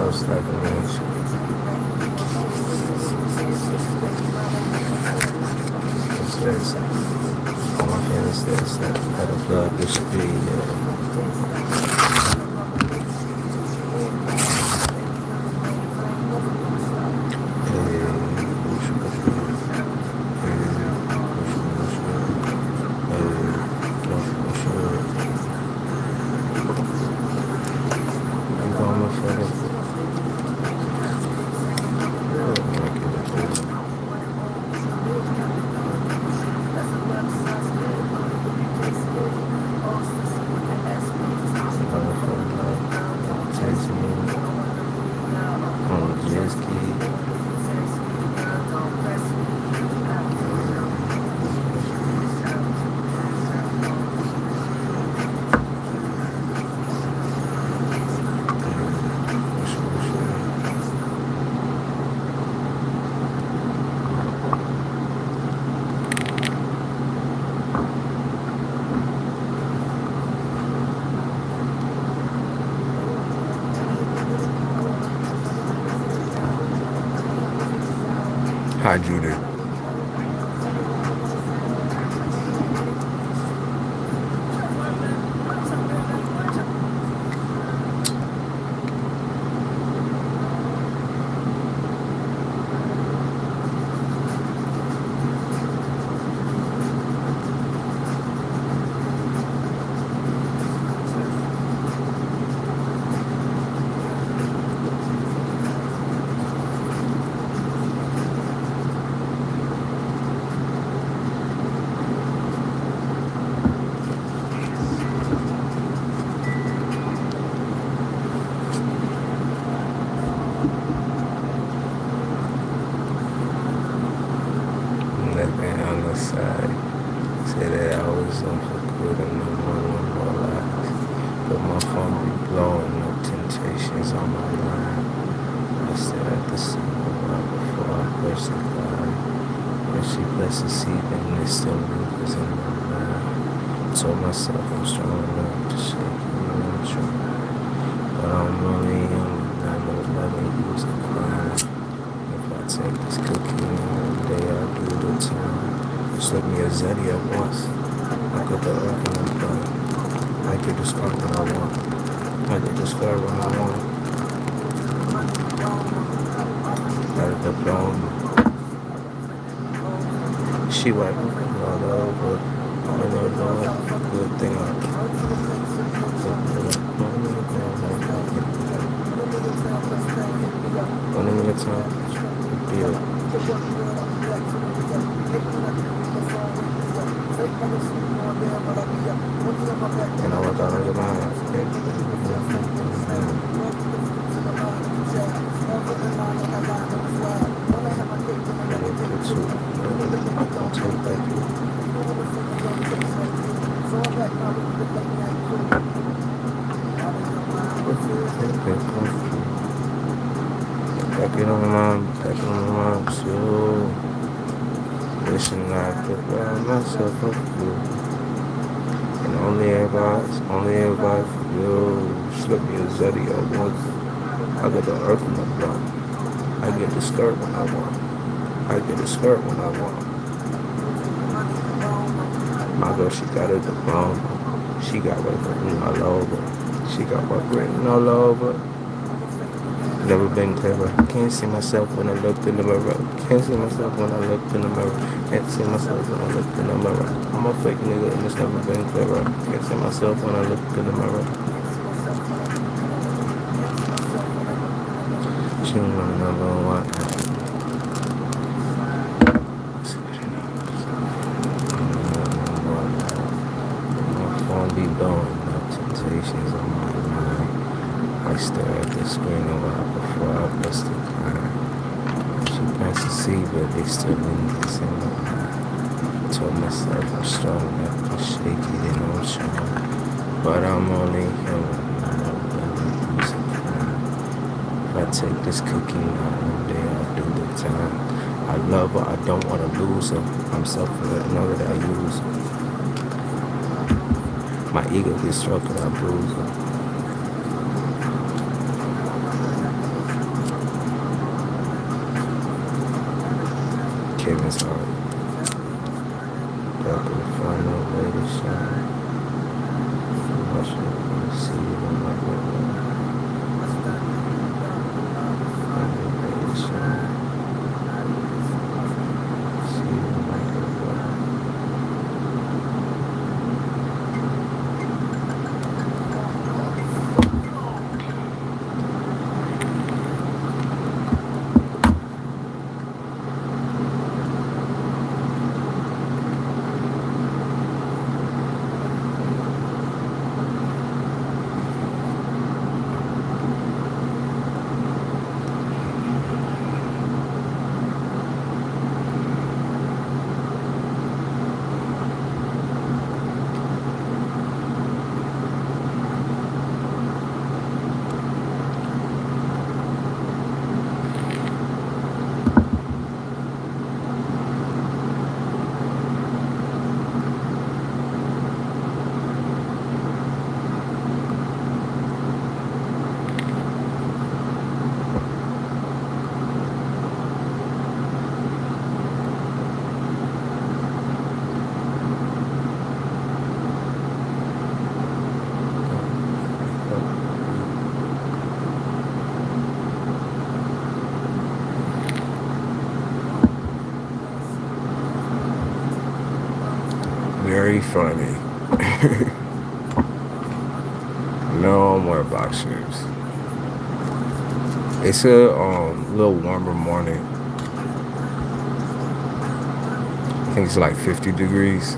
first stagnation. It's this. All my feelings this. That the blood will speed. Hi, Judy. Say that I was on for good and no more lies. But my phone be blowing up temptations on my line. I stare at the sun before I burst and cry. When she blesses even there's still lingers in my mind. Told myself I'm strong enough to shake it and try. But I'm only young and I know loving you's a crime. If I take this cookie one day I'll do the time. Slip me a zodiac once. I got the earth in the blood. I get the scar when I want. I get the scar when I want. Out of the bone. She wiped me all over. I know good thing I one in the time. And I was out of the mind. Back on my mind, so wishing I could round myself up you. And only advice for you. Slip me a zodiac once. I got the earth in the blood. I get the skirt when I want. I get the skirt when I want. My girl, she got it the bone. She got work written all over. She got work written all over. Never been clearer. Can't see myself when I looked in the mirror. Can't see myself when I looked in the mirror. Can't see myself when I looked in the mirror. I'm a fake nigga and it's never been clearer. Can't see myself when I looked in the mirror. She don't know what. My phone be blowing up temptations on my mind. I stare at the screen a while before I bust a cry. She plants to see, but they still lingers in my mind. Told myself I'm strong enough to shake it and I'm strong. But I'm only human, I'm not really losing crime. If I take this cookie now, one day I'll do the time. I love her, I don't want to lose her. I'm selfish, I know that I use her. My ego gets struck and I bruise her. Heaven's heart. Dark and final lady shine. Watch me see the light of love. Final lady shine. See the light of love. Very funny. No more black shoes. It's a little warmer morning. I think it's like 50 degrees.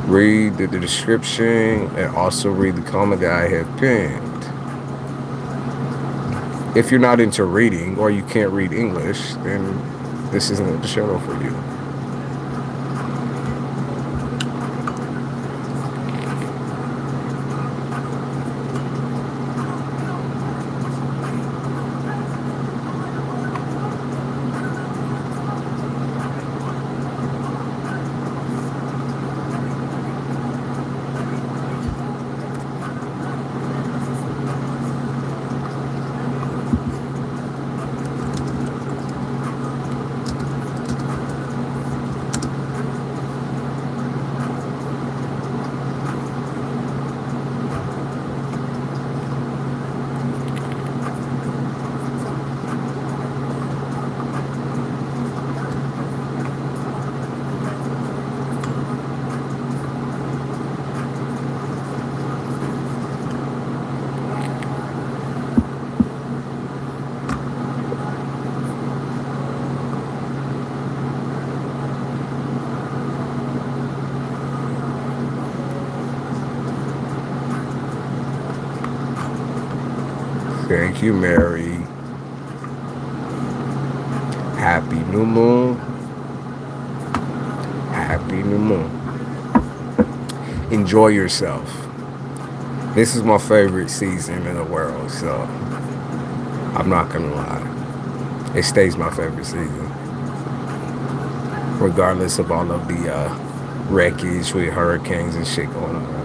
Read the description and also read the comment that I have pinned. If you're not into reading or you can't read English, then this isn't the channel for you. Thank you, Mary. Happy new moon. Happy new moon. Enjoy yourself. This is my favorite season in the world, so I'm not gonna lie. It stays my favorite season. Regardless of all of the wreckage with hurricanes and shit going on.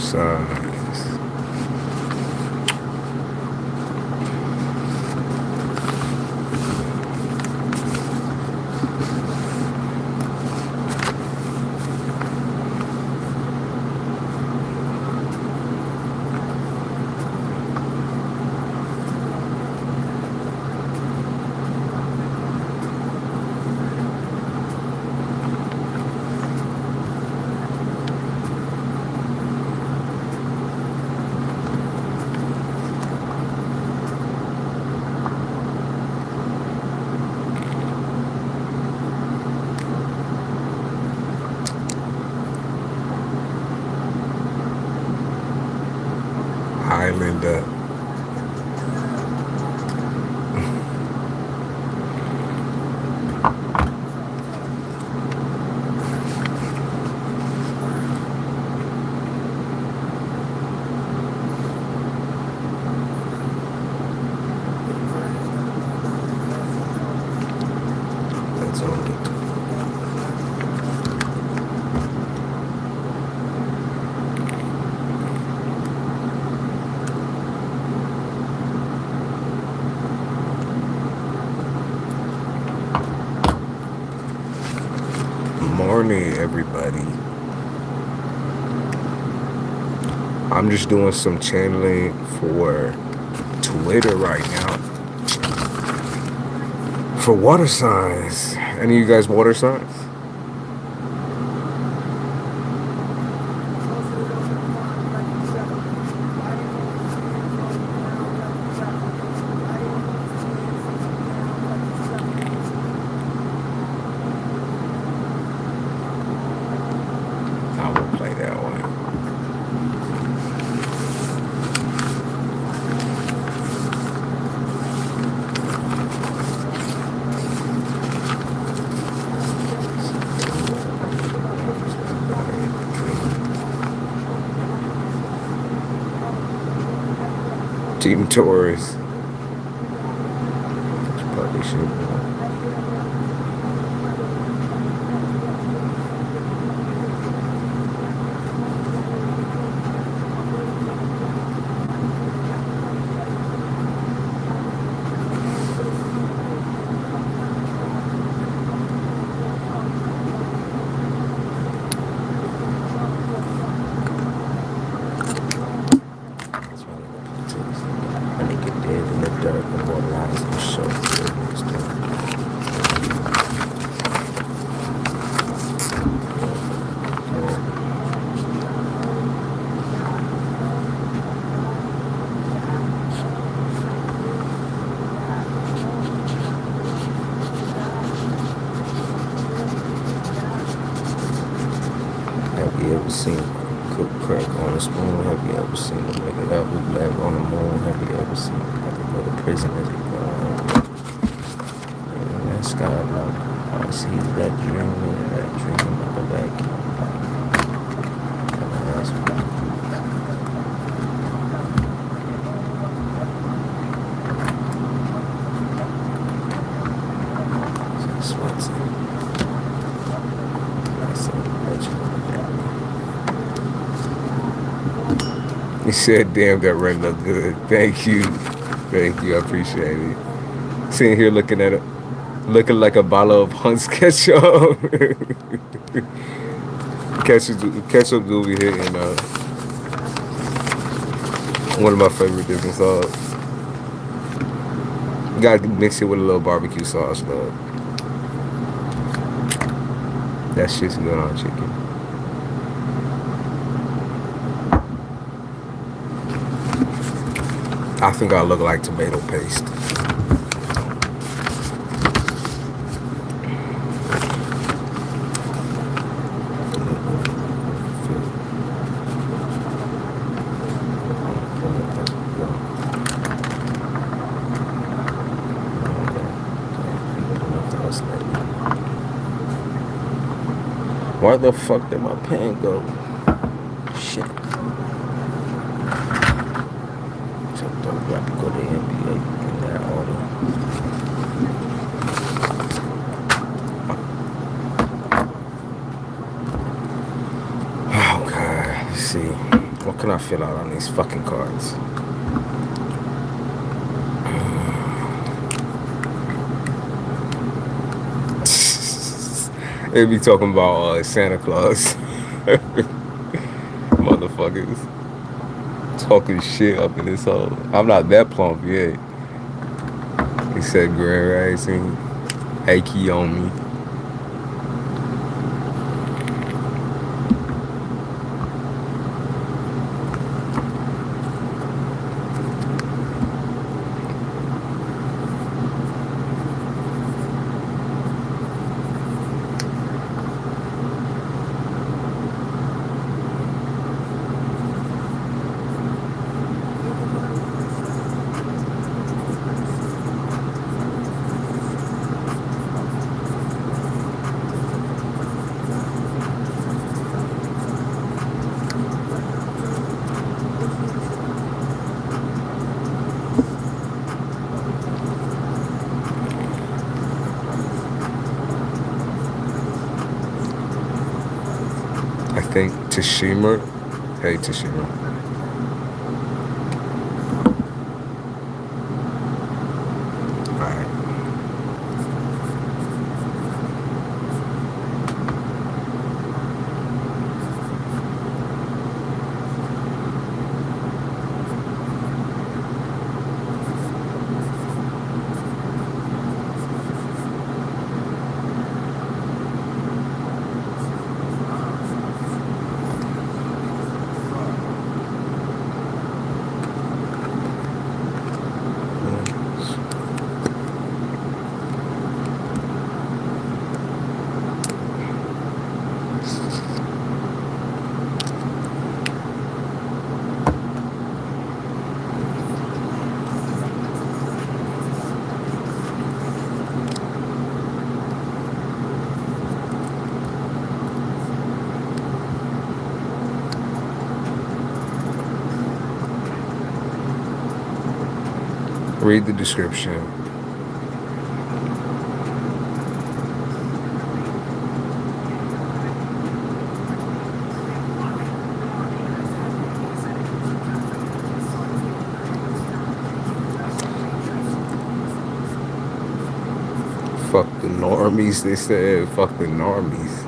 signs. Highlander. That's only morning, everybody. I'm just doing some channeling for Twitter right now for water signs. Any of you guys water signs? I will play that one. Team Taurus. Probably should. Have you ever seen cook crack on a spoon? Have you ever seen them make it out with black on the moon? Have you ever seen them go to prison as they go on? That sky, I see that dream of the vacuum. He said, damn, that ring look good. Thank you. Thank you. I appreciate it. Sitting here looking at it, looking like a bottle of Hunt's ketchup. Ketchup do be hitting one of my favorite dipping sauce. You gotta mix it with a little barbecue sauce, though. That shit's good on chicken. I think I look like tomato paste. Where the fuck did my pen go? Shit. I have to go to the NBA in that order. Okay, let's see. What can fill out on these fucking cards? They be talking about Santa Claus. Motherfuckers. Talking shit up in this hole. I'm not that plump yet. He said Grand Rising. Hey, key on me. I think Tashima. Hey, Tashima. Alright. Read the description. Fuck the normies, they said. Fuck the normies.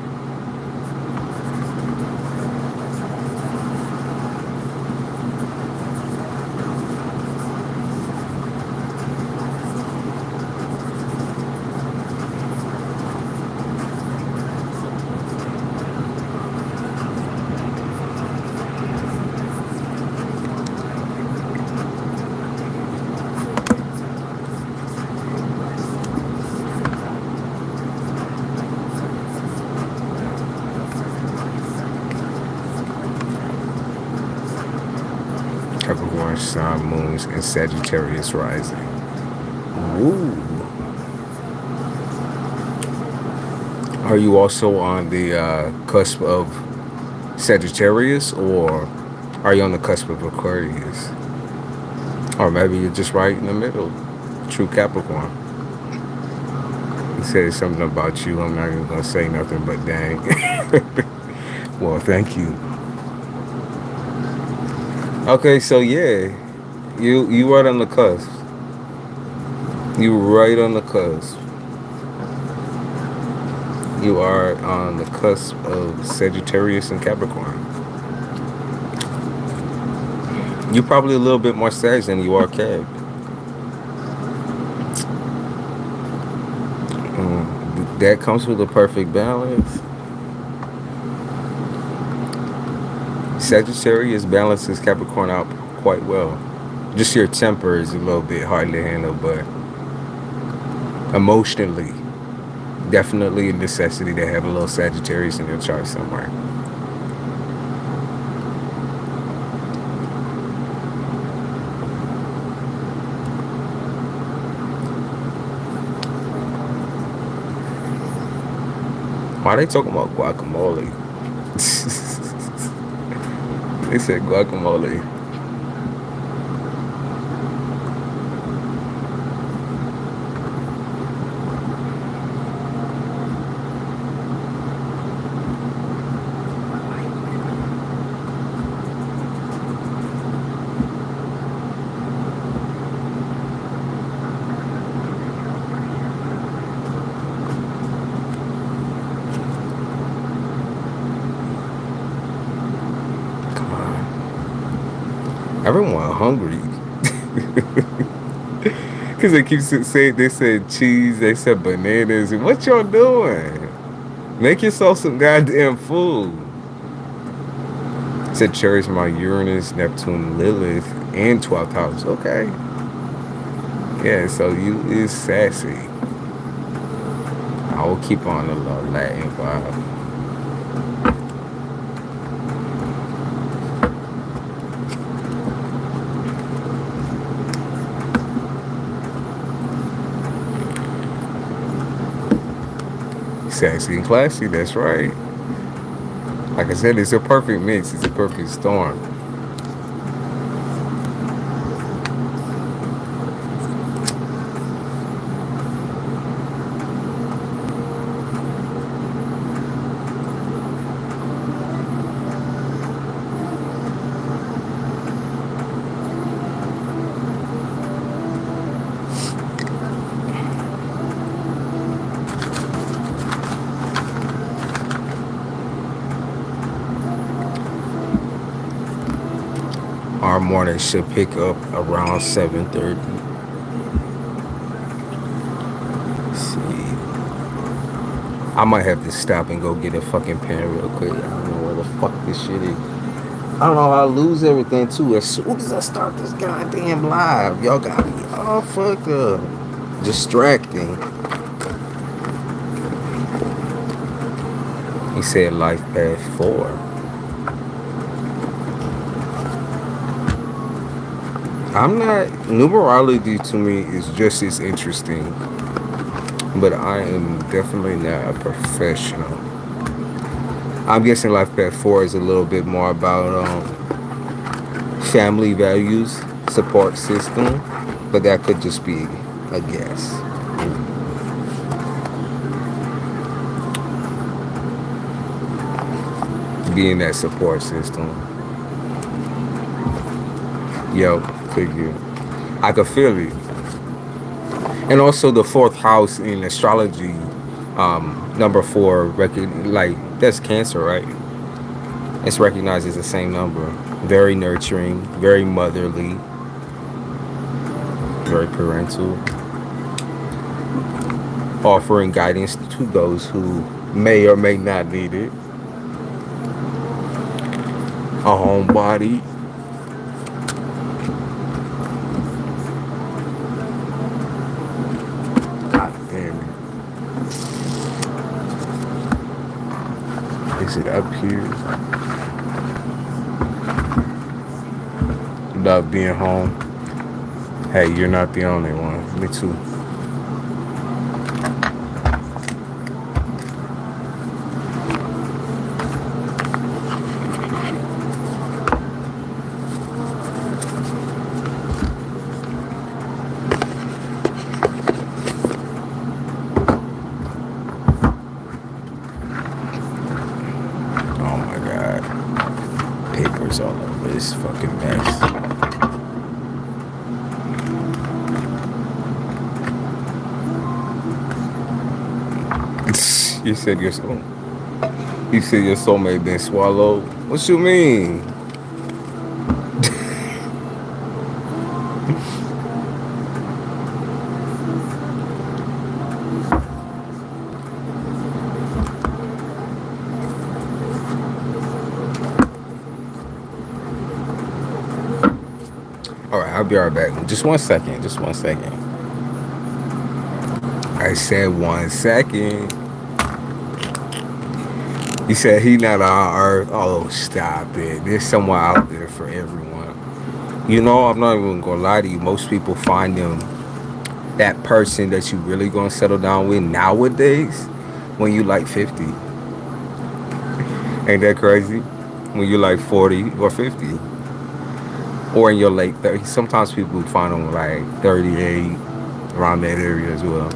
Capricorn sun, moons, and Sagittarius rising. Ooh. Are you also on the cusp of Sagittarius, or are you on the cusp of Aquarius? Or maybe you're just right in the middle. True Capricorn. He said something about you. I'm not even going to say nothing, but dang. Well, thank you. Okay, so yeah, you right on the cusp. You right on the cusp. You are on the cusp of Sagittarius and Capricorn. You're probably a little bit more Sag than you are Cap. That comes with a perfect balance. Sagittarius balances Capricorn out quite well. Just your temper is a little bit hard to handle, but emotionally, definitely a necessity to have a little Sagittarius in your chart somewhere. Why are they talking about guacamole? They said guacamole. hungry. Because they keep saying, they said cheese, they said bananas. What y'all doing? Make yourself some goddamn food. It said cherish my Uranus, Neptune, Lilith, and 12th house. Okay. Yeah, so you is sassy. I will keep on the little Latin vibe. Sexy and classy, that's right. Like I said, it's a perfect mix. It's a perfect storm. Our morning should pick up around 7:30. See, I might have to stop and go get a fucking pen real quick. I don't know where the fuck this shit is. I don't know how I lose everything too. As soon as I start this goddamn live, y'all got me all fucked up. Distracting. He said life path 4. I'm not, numerology to me is just as interesting, but I am definitely not a professional. I'm guessing life path 4 is a little bit more about family values, support system, but that could just be a guess. Being that support system. Yo, figure. I could feel it. And also the 4th house in astrology, number 4, like that's Cancer, right? It's recognized as the same number. Very nurturing, very motherly, very parental. Offering guidance to those who may or may not need it. A homebody. Is it up here? About being home. Hey, you're not the only one. Me too. All over this fucking mess. You said your soul. You said your soulmate been swallowed. What you mean? Alright, I'll be right back. Just 1 second. Just 1 second. I said 1 second. You said he not on Earth. Oh, stop it. There's someone out there for everyone. You know, I'm not even gonna lie to you. Most people find them that person that you really gonna settle down with nowadays when you like 50. Ain't that crazy? When you're like 40 or 50. Or in your late 30s. Sometimes people find them like 38, around that area as well.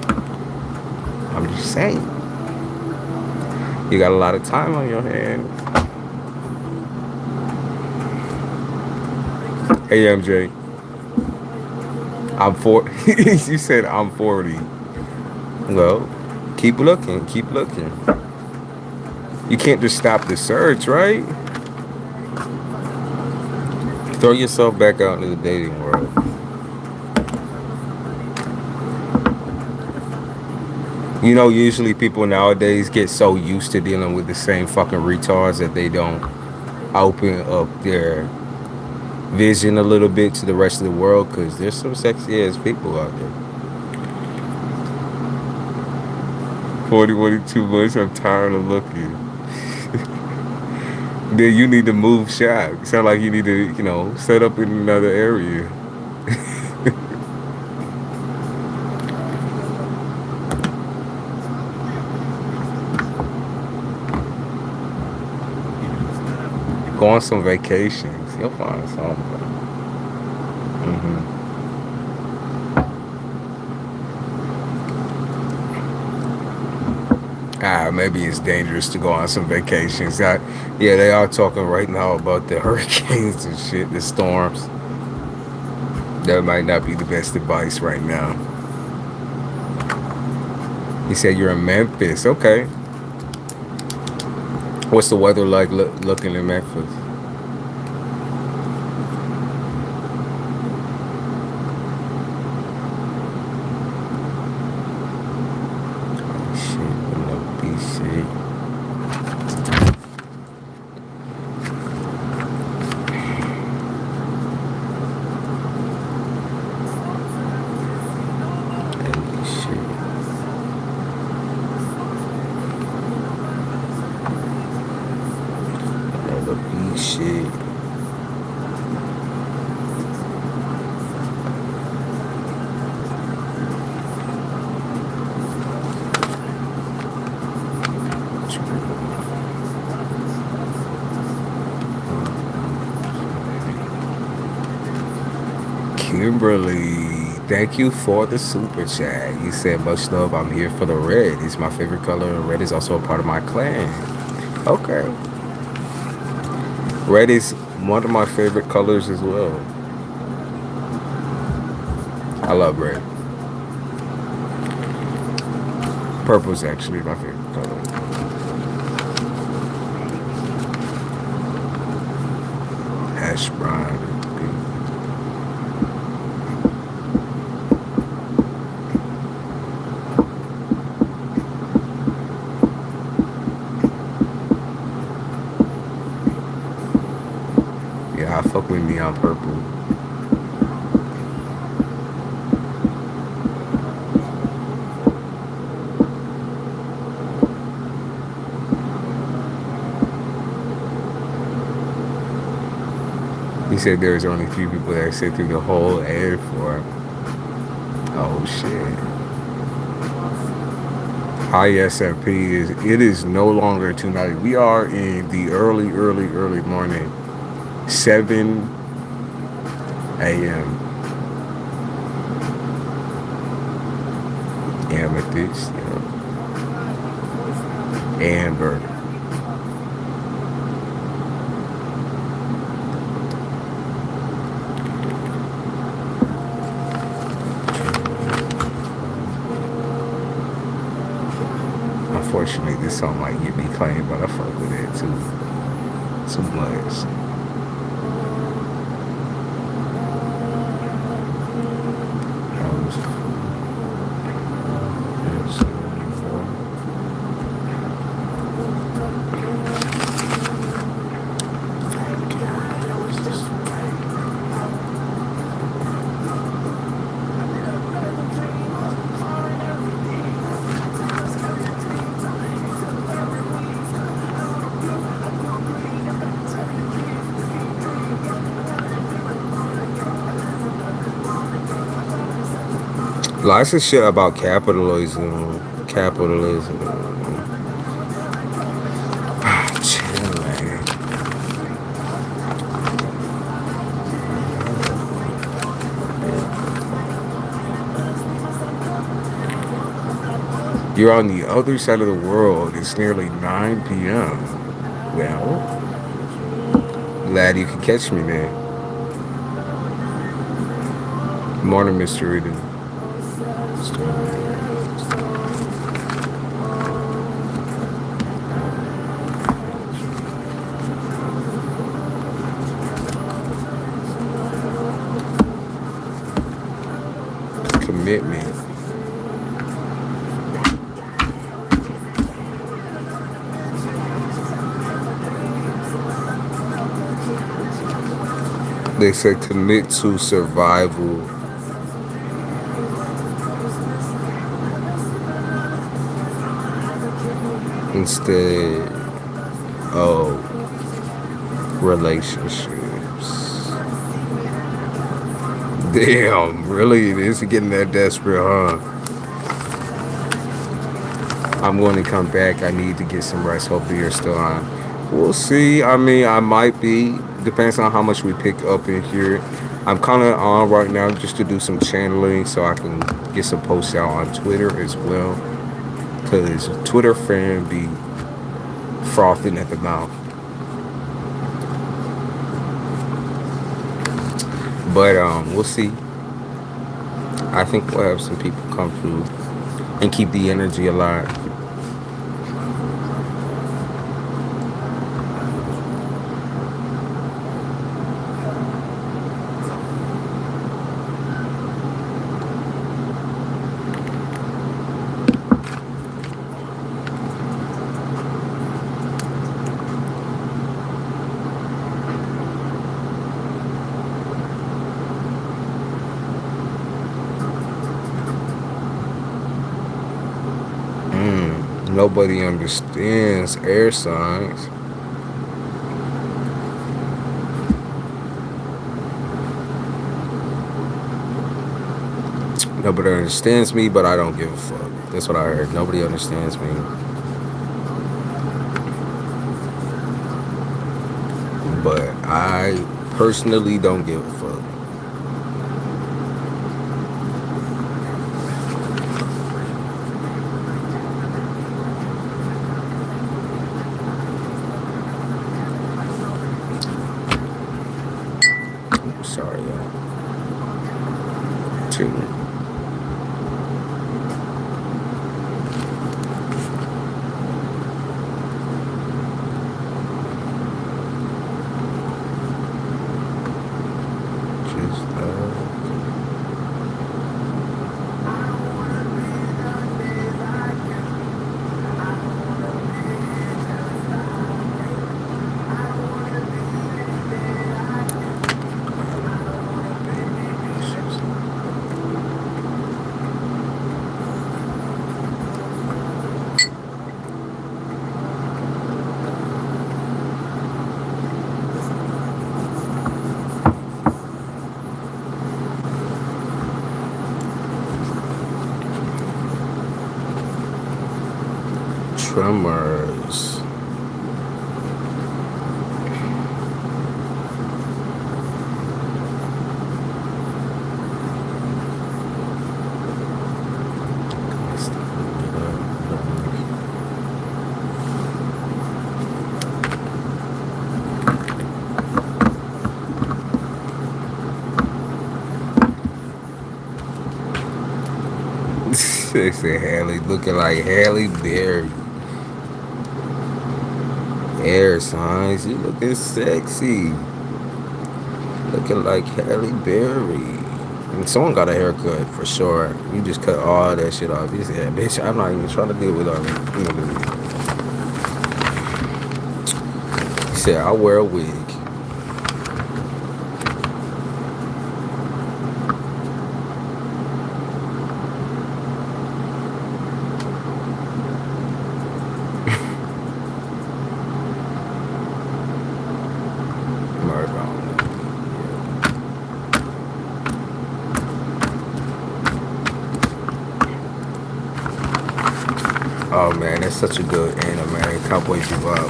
I'm just saying. You got a lot of time on your hands. Hey, MJ. I'm 40. You said I'm 40. Well, keep looking. Keep looking. You can't just stop the search, right? Throw yourself back out into the dating world. You know, usually people nowadays get so used to dealing with the same fucking retards that they don't open up their vision a little bit to the rest of the world, because there's some sexy ass people out there. 42 months, I'm tired of looking. Then you need to move shop. Sound like you need to, you know, set up in another area. Go on some vacations. You'll find something. Maybe it's dangerous to go on some vacations. Yeah, they are talking right now about the hurricanes and shit, the storms. That might not be the best advice right now. He said you're in Memphis. Okay. What's the weather like looking in Memphis? Kimberly, thank you for the super chat. You said, much love, I'm here for the red. It's my favorite color, and red is also a part of my clan. Okay. Red is one of my favorite colors as well. I love red. Purple is actually my favorite color. Hash brown. I fuck with neon purple. He said there's only a few people that sit through the whole ad for him. Oh shit. High S&P it is no longer tonight. We are in the early morning. 7 a.m. Amethyst, amber. Unfortunately, this song might get me claimed, but I fuck with it too much. Lots of shit about capitalism. Chill, man. You're on the other side of the world. It's nearly 9 p.m. Well, glad you can catch me, man. Morning, Mr. Eden. commitment. They say commit to survival instead of relationships. Damn, really? It is getting that desperate, huh? I'm going to come back. I need to get some rest. Hopefully you're still on. We'll see. I mean, I might be. Depends on how much we pick up in here. I'm kind of on right now just to do some channeling so I can get some posts out on Twitter as well. Because Twitter fan be frothing at the mouth. But we'll see. I think we'll have some people come through and keep the energy alive. Nobody understands air signs. Nobody understands me, but I don't give a fuck. That's what I heard. Nobody understands me. But I personally don't give a fuck. Sorry, y'all. Two. Tremors. They say Halle looking like Halle Berry. Air signs, you looking sexy. Looking like Halle Berry. And someone got a haircut for sure. You just cut all that shit off. You said, bitch, I'm not even trying to deal with all that. He said, I'll wear a wig. Oh man, that's such a good anime. Cowboy Bebop.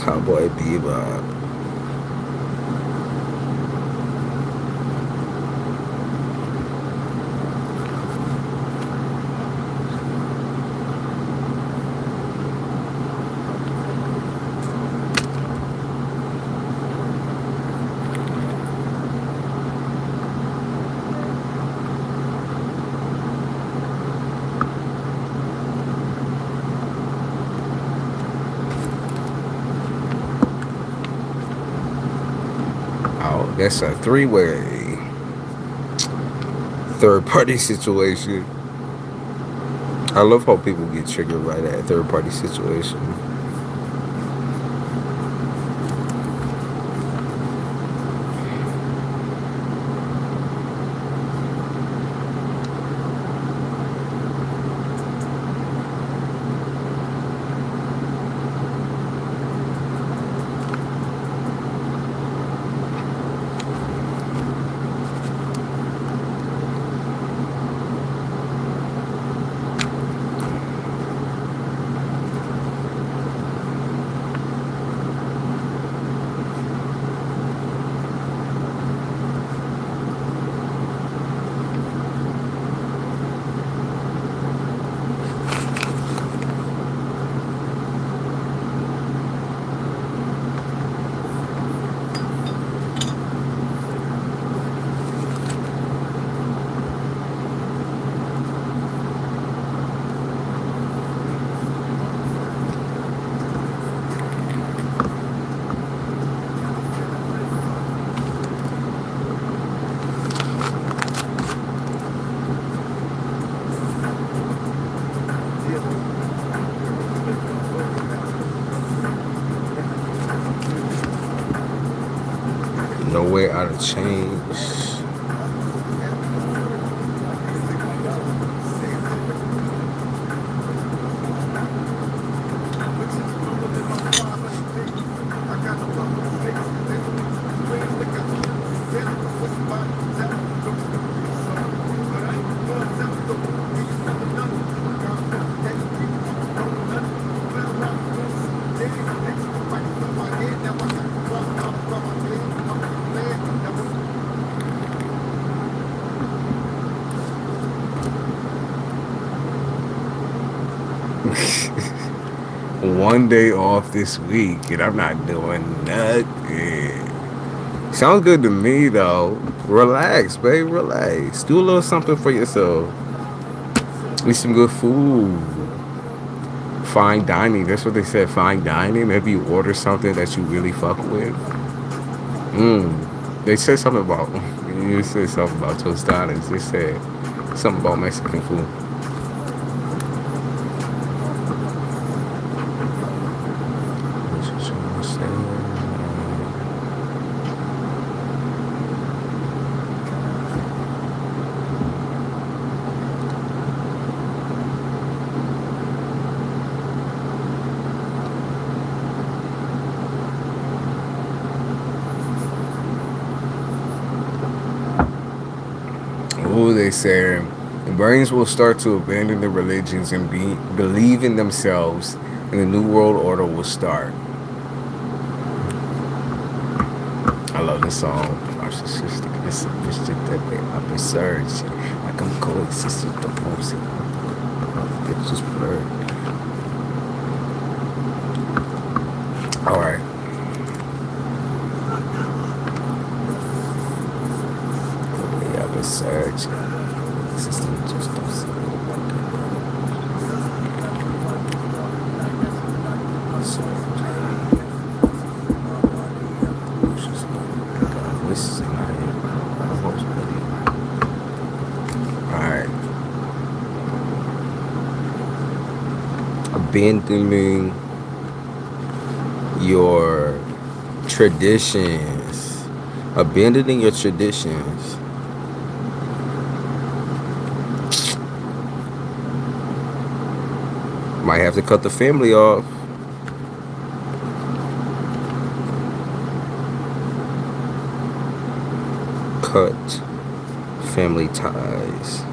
Cowboy Bebop. Oh, that's a three-way third-party situation. I love how people get triggered by that third-party situation. No way out of change. One day off this week and I'm not doing nothing. Sounds good to me though. Relax, babe, relax. Do a little something for yourself. Eat some good food. Fine dining. That's what they said, fine dining. Maybe you order something that you really fuck with. They said something about, you said something about tostadas. They said something about Mexican food. They say the brains will start to abandon their religions and believe in themselves, and the new world order will start. I love this song. Narcissistic, it's that they up in surge. Like I'm coexisting with the opposite. It's just blurred. All right. Up in surge. Abandoning your traditions. Abandoning your traditions. Might have to cut the family off. Cut family ties.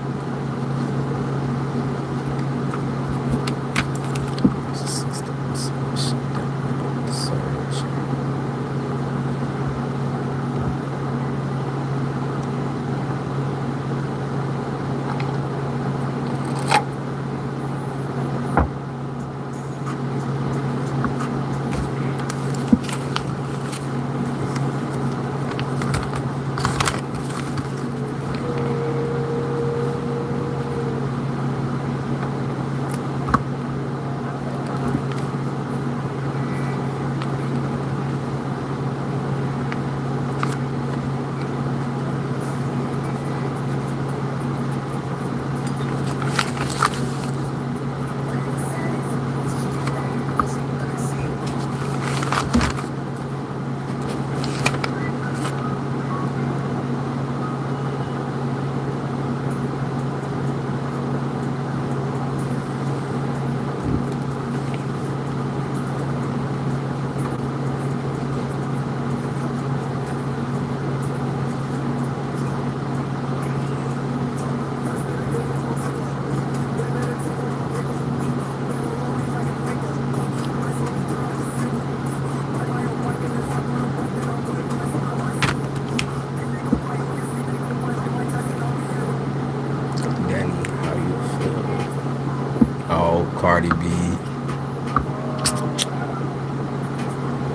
Cardi B.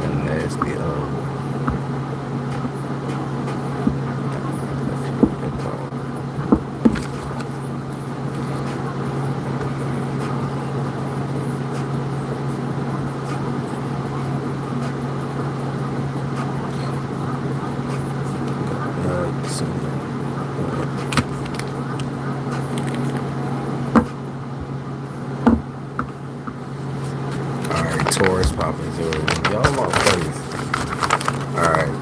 And there's the alright, Taurus popping through. Y'all my face. Alright.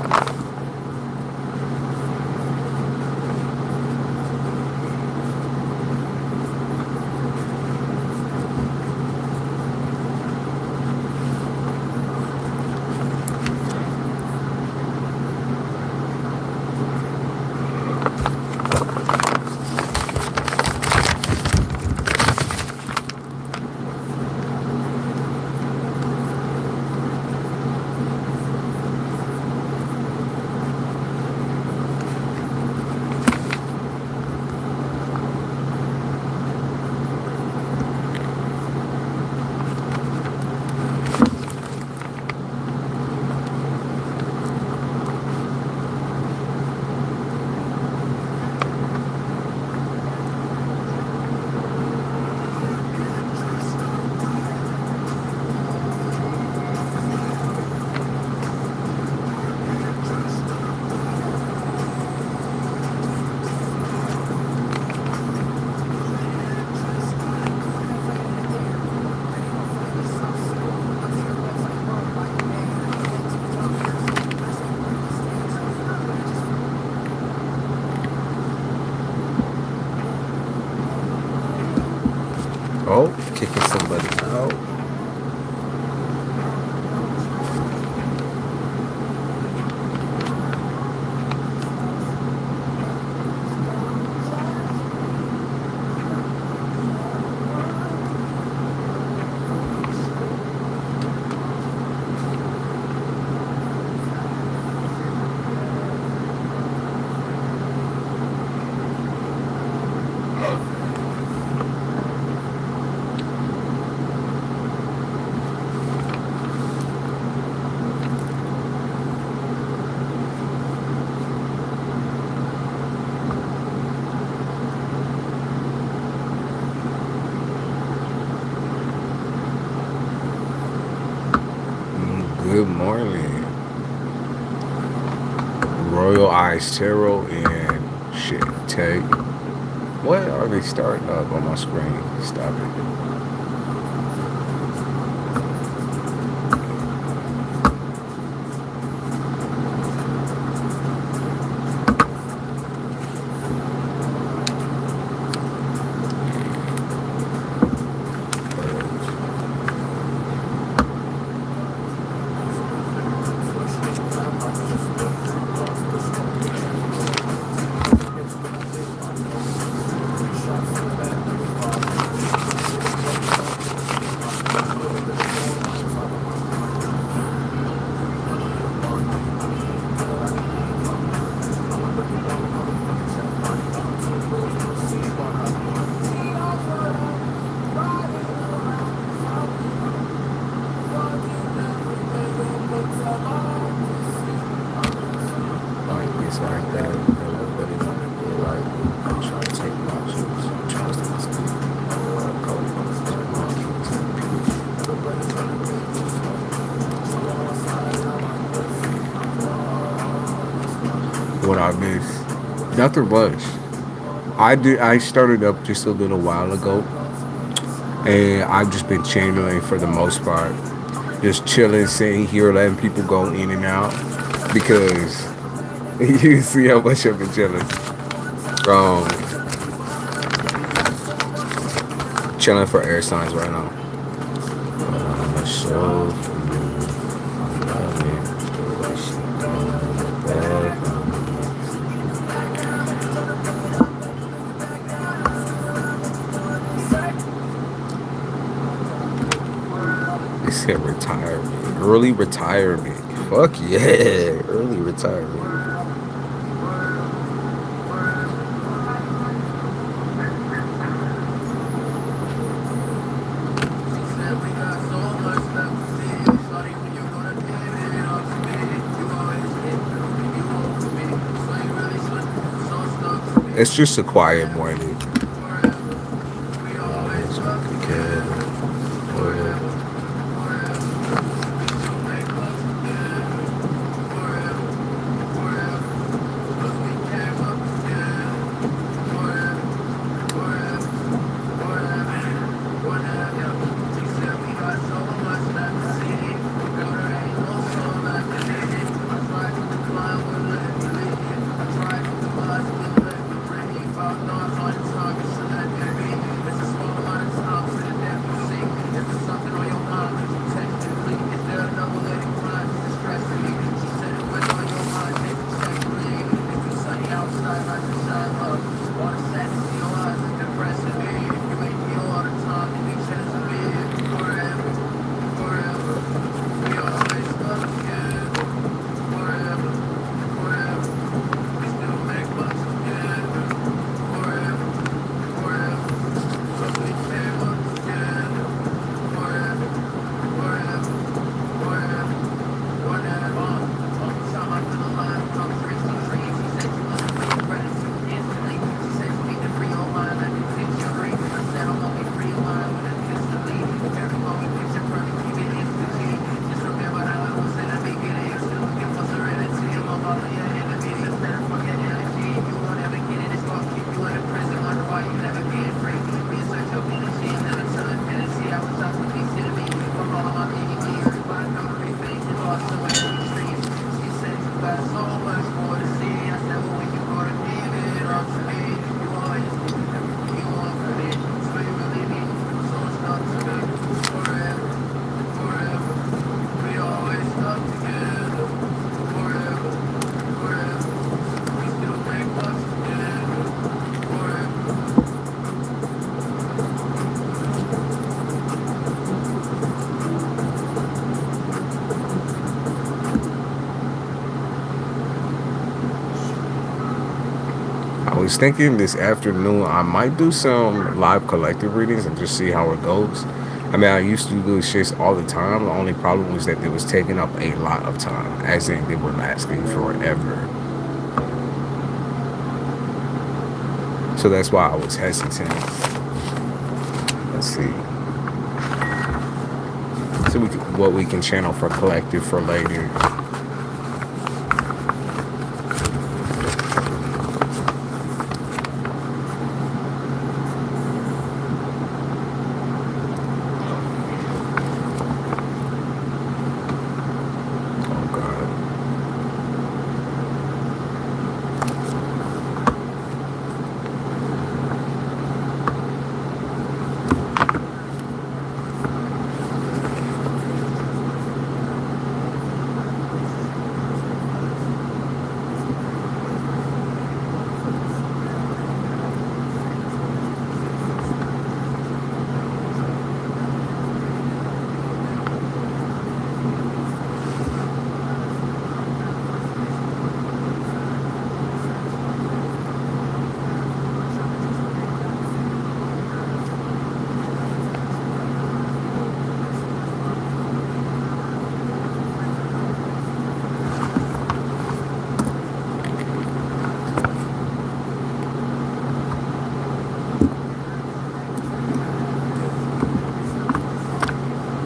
Oh, kicking somebody out. Good morning. Royal Eyes Tarot and shit. Take. What are they starting up on my screen? Stop it. What I miss? Nothing much. I started up just a little while ago, and I've just been channeling for the most part, just chilling, sitting here, letting people go in and out, because you see how much I've been chilling. Chilling for air signs right now. So they said retirement, early retirement. Fuck yeah, early retirement. It's just a quiet morning. It's okay. I was thinking this afternoon I might do some live collective readings and just see how it goes. I mean, I used to do shits all the time. The only problem was that it was taking up a lot of time, as in they were lasting forever. So that's why I was hesitant. Let's see. So what we can channel for collective for later.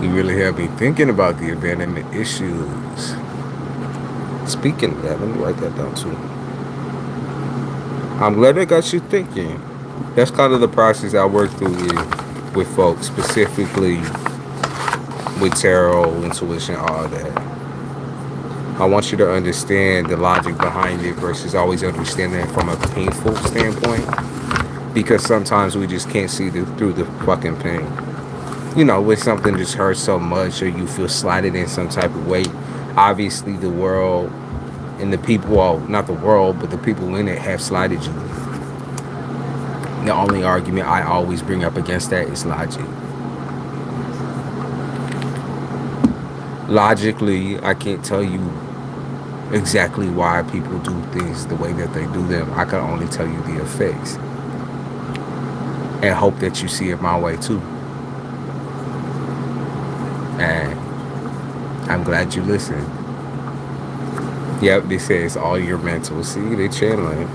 Really have me thinking about the abandonment issues. Speaking of that, let me write that down too. I'm glad I got you thinking. That's kind of the process I work through with folks, specifically with tarot, intuition, all that. I want you to understand the logic behind it versus always understanding it from a painful standpoint, because sometimes we just can't see through the fucking pain. You know, when something just hurts so much or you feel slighted in some type of way, obviously the world and the people, well, not the world, but the people in it have slighted you. The only argument I always bring up against that is logic. Logically, I can't tell you exactly why people do things the way that they do them. I can only tell you the effects and hope that you see it my way too. And I'm glad you listened. Yep, they say it's all your mental. See, they channeling.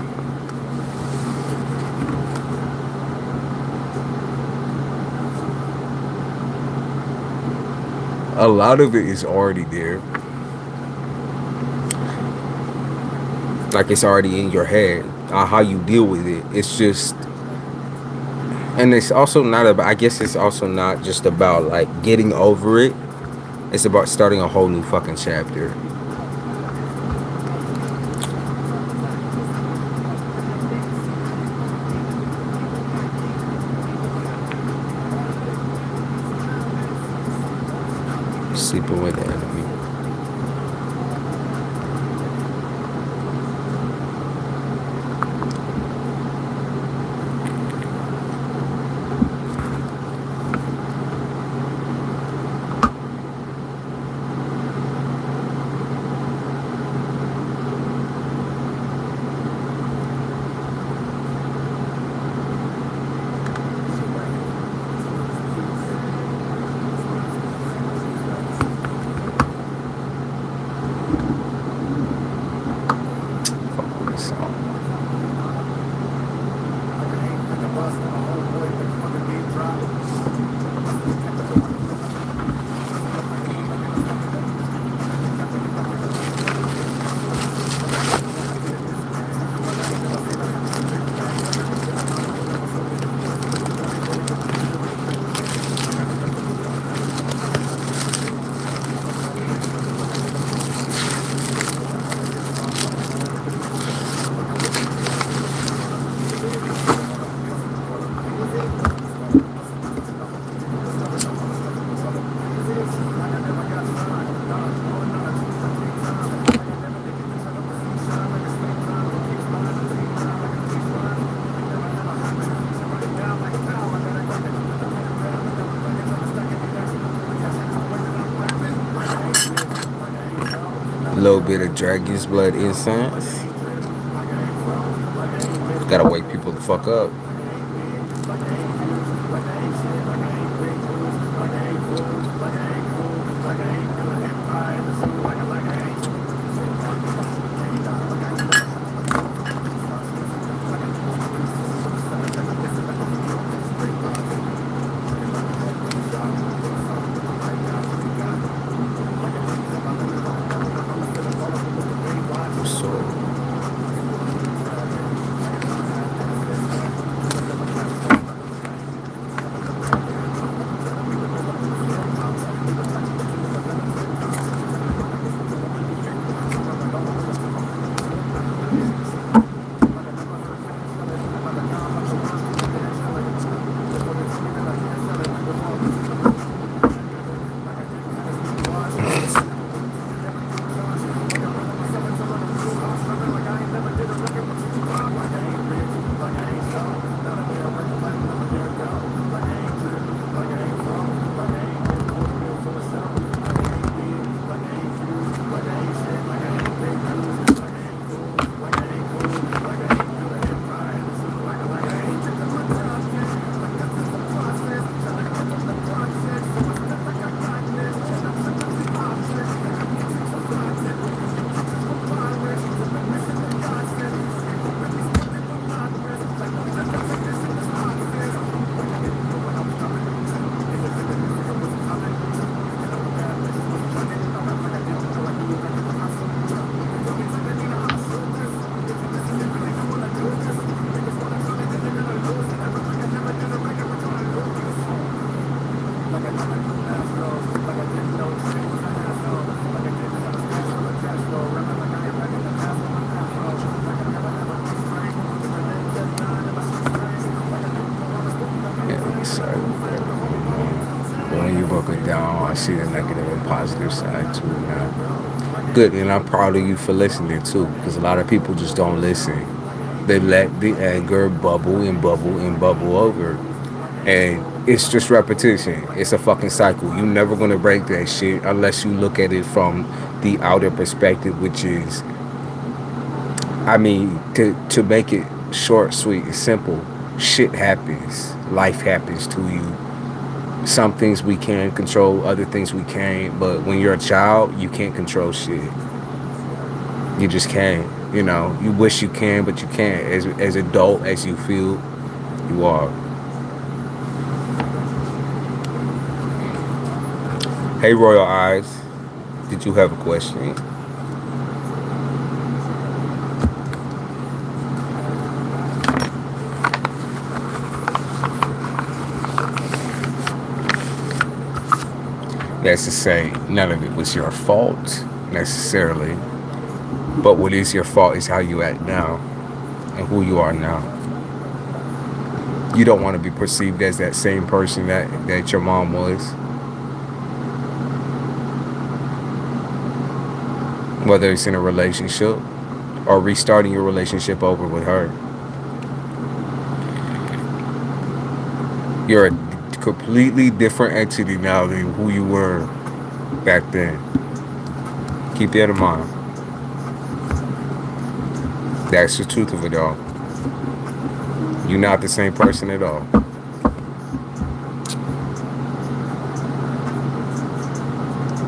A lot of it is already there. Like it's already in your head. How you deal with it. It's just, and it's also not about. I guess it's also not just about like getting over it. It's about starting a whole new fucking chapter. Sleeping with the enemy. A little bit of dragon's blood incense. Gotta wake people the fuck up. I see the negative and positive side too now. Good, and I'm proud of you for listening too, because a lot of people just don't listen. They let the anger bubble and bubble and bubble over, and it's just repetition. It's a fucking cycle. You're never gonna break that shit unless you look at it from the outer perspective, which is, I mean, to make it short, sweet, and simple. Shit happens. Life happens to you. Some things we can control, other things we can't. But when you're a child, you can't control shit. You just can't. You know, you wish you can, but you can't. As adult as you feel, you are. Hey, Royal Eyes. Did you have a question? That's to say, none of it was your fault, necessarily. But what is your fault is how you act now and who you are now. You don't want to be perceived as that same person that your mom was. Whether it's in a relationship or restarting your relationship over with her. You're a completely different entity now than who you were back then. Keep that in mind. That's the truth of it all. You're not the same person at all.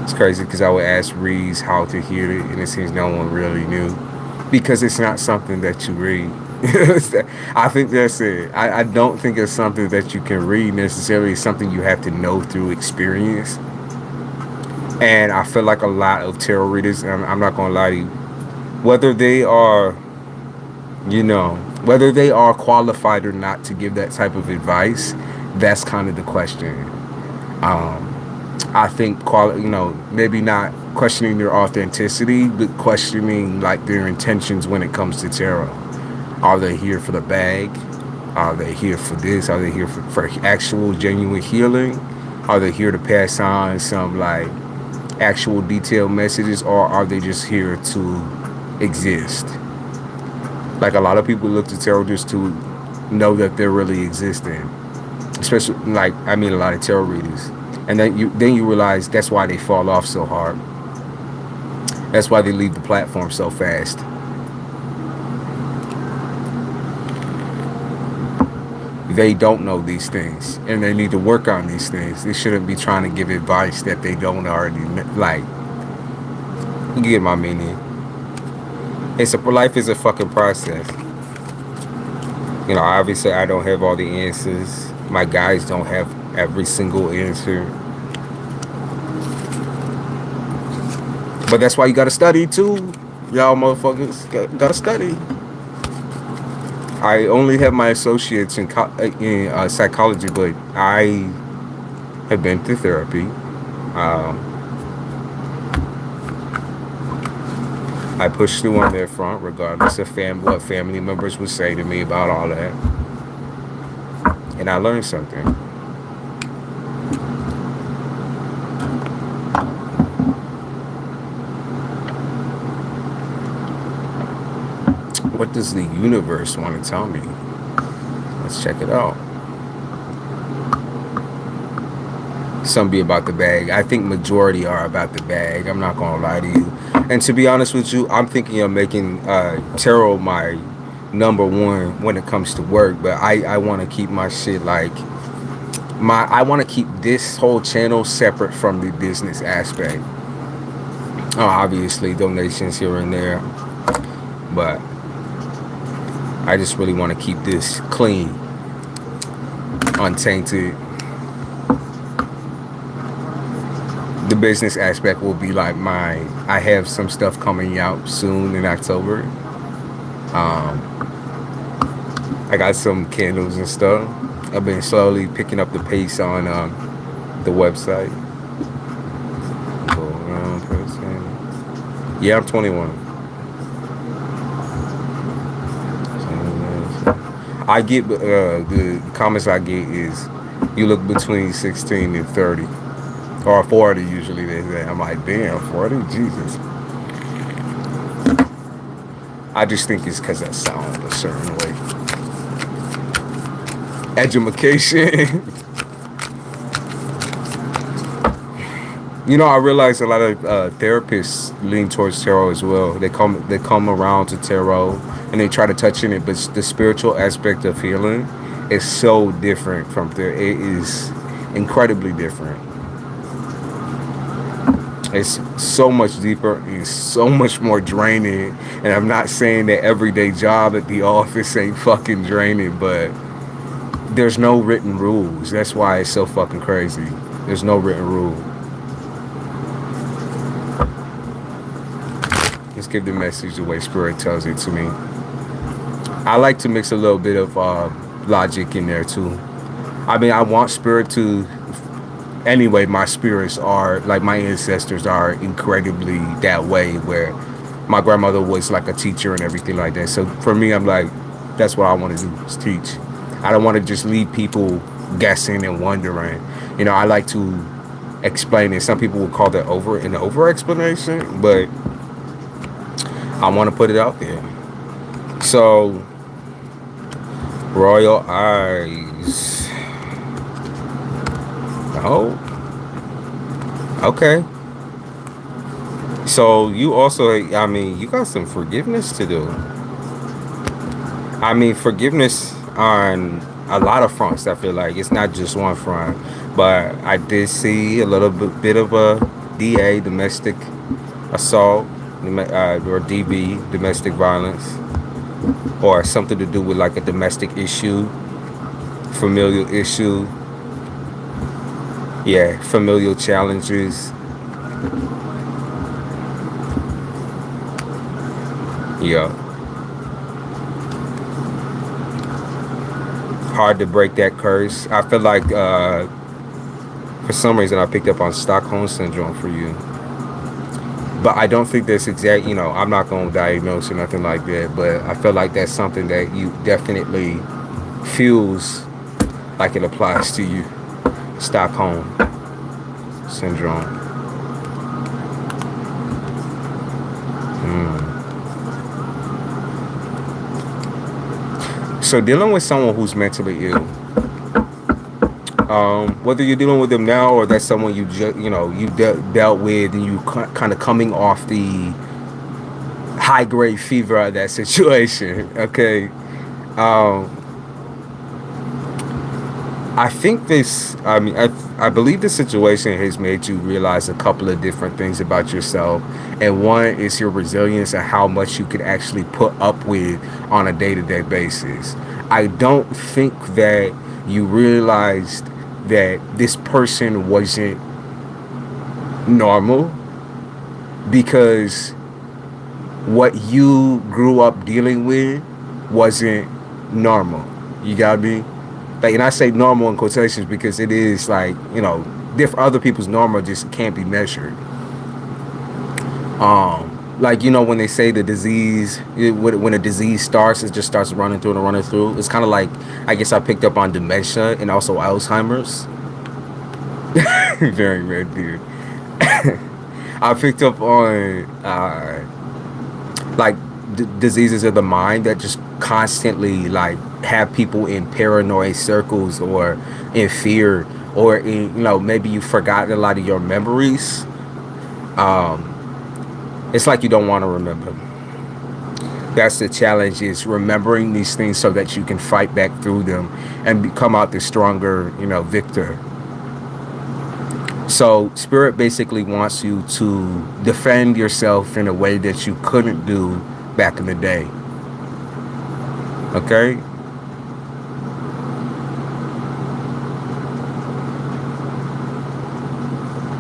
It's crazy because I would ask Reeds how to hear it, and it seems no one really knew. Because it's not something that you read. I think that's it. I don't think it's something that you can read necessarily. It's something you have to know through experience. And I feel like a lot of tarot readers, and I'm not going to lie to you, whether they are, whether they are qualified or not to give that type of advice, that's kind of the question. I think, maybe not questioning their authenticity, but questioning like their intentions when it comes to tarot. Are they here for the bag? Are they here for this? Are they here for actual genuine healing? Are they here to pass on some like actual detailed messages, or are they just here to exist? Like a lot of people look to tarot just to know that they're really existing. Especially a lot of tarot readers. And then you realize that's why they fall off so hard. That's why they leave the platform so fast. They don't know these things, and they need to work on these things. They shouldn't be trying to give advice that they don't already like. You get my meaning? Life is a fucking process. Obviously I don't have all the answers. My guys don't have every single answer. But that's why you gotta study too. Y'all motherfuckers gotta study. I only have my associates in psychology, but I have been to therapy. I pushed through on their front, regardless of what family members would say to me about all that. And I learned something. What does the universe want to tell me? Let's check it out. Some be about the bag. I think majority are about the bag. I'm not going to lie to you. And to be honest with you, I'm thinking of making tarot my number one when it comes to work. But I want to keep my shit like... I want to keep this whole channel separate from the business aspect. Obviously, donations here and there. But I just really want to keep this clean, untainted. The business aspect will be like I have some stuff coming out soon in October. I got some candles and stuff. I've been slowly picking up the pace on the website. Yeah, I'm 21. I get the comments I get is you look between 16 and 30 or 40 usually they say. I'm like, damn, 40, Jesus. I just think it's because I sound a certain way. Education. I realize a lot of therapists lean towards tarot as well. They come around to tarot and they try to touch in it, but the spiritual aspect of healing is so different from there. It is incredibly different. It's so much deeper. It's so much more draining. And I'm not saying that everyday job at the office ain't fucking draining, but there's no written rules. That's why it's so fucking crazy. There's no written rule. Let's give the message the way Spirit tells it to me. I like to mix a little bit of logic in there too. I mean, I want Spirit to... Anyway, my spirits are, like my ancestors are incredibly that way, where my grandmother was like a teacher and everything like that. So for me, I'm like, that's what I want to do, is teach. I don't want to just leave people guessing and wondering. You know, I like to explain it. Some people would call that over explanation, but I want to put it out there. So, royal eyes. Oh, okay. So you also, I mean, you got some forgiveness to do. I mean, forgiveness on a lot of fronts. I feel like it's not just one front, but I did see a little bit of a DA, domestic assault, or DV, domestic violence, or something to do with like a domestic issue, familial issue. Yeah, familial challenges. Yeah. Hard to break that curse. I feel like for some reason I picked up on Stockholm Syndrome for you. But I don't think that's exact, you know, I'm not going to diagnose or nothing like that, but I feel like that's something that you definitely feels like it applies to you. Stockholm Syndrome. So dealing with someone who's mentally ill, whether you're dealing with them now or that's someone you dealt with and you kind of coming off the high grade fever of that situation, okay. I think this, I mean, I believe the situation has made you realize a couple of different things about yourself. And one is your resilience and how much you could actually put up with on a day-to-day basis. I don't think that you realized that this person wasn't normal because what you grew up dealing with wasn't normal. You got me? Like, and I say normal in quotations because it is like, you know, different other people's normal just can't be measured. Like, you know, when they say the disease, when a disease starts, it just starts running through and running through. It's kind of like, I guess I picked up on dementia and also Alzheimer's. Very red beard. I picked up on like diseases of the mind that just constantly like have people in paranoid circles or in fear, or in, you know, maybe you forgot a lot of your memories. It's like you don't want to remember. That's the challenge, is remembering these things so that you can fight back through them and come out the stronger, you know, victor. So Spirit basically wants you to defend yourself in a way that you couldn't do back in the day. Okay?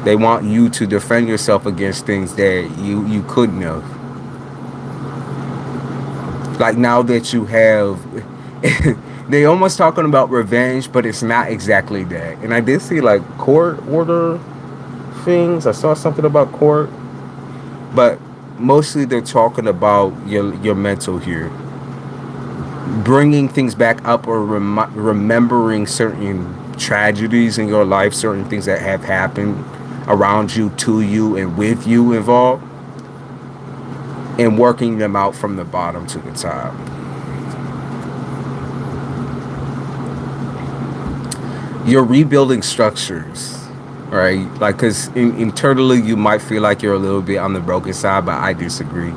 They want you to defend yourself against things that you couldn't have. Like, now that you have... They almost talking about revenge, but it's not exactly that. And I did see like court order things. I saw something about court. But mostly they're talking about your mental here. Bringing things back up, or remembering certain tragedies in your life, certain things that have happened around you, to you, and with you involved, and working them out from the bottom to the top. You're rebuilding structures, right? Like, because internally you might feel like you're a little bit on the broken side, but I disagree.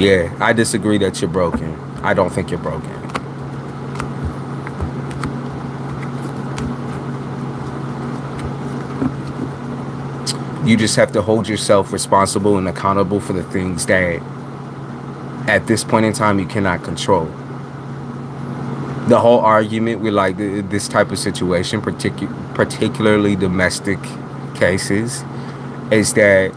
Yeah, I disagree that you're broken. I don't think you're broken. You just have to hold yourself responsible and accountable for the things that at this point in time you cannot control. The whole argument with like this type of situation, particularly domestic cases is that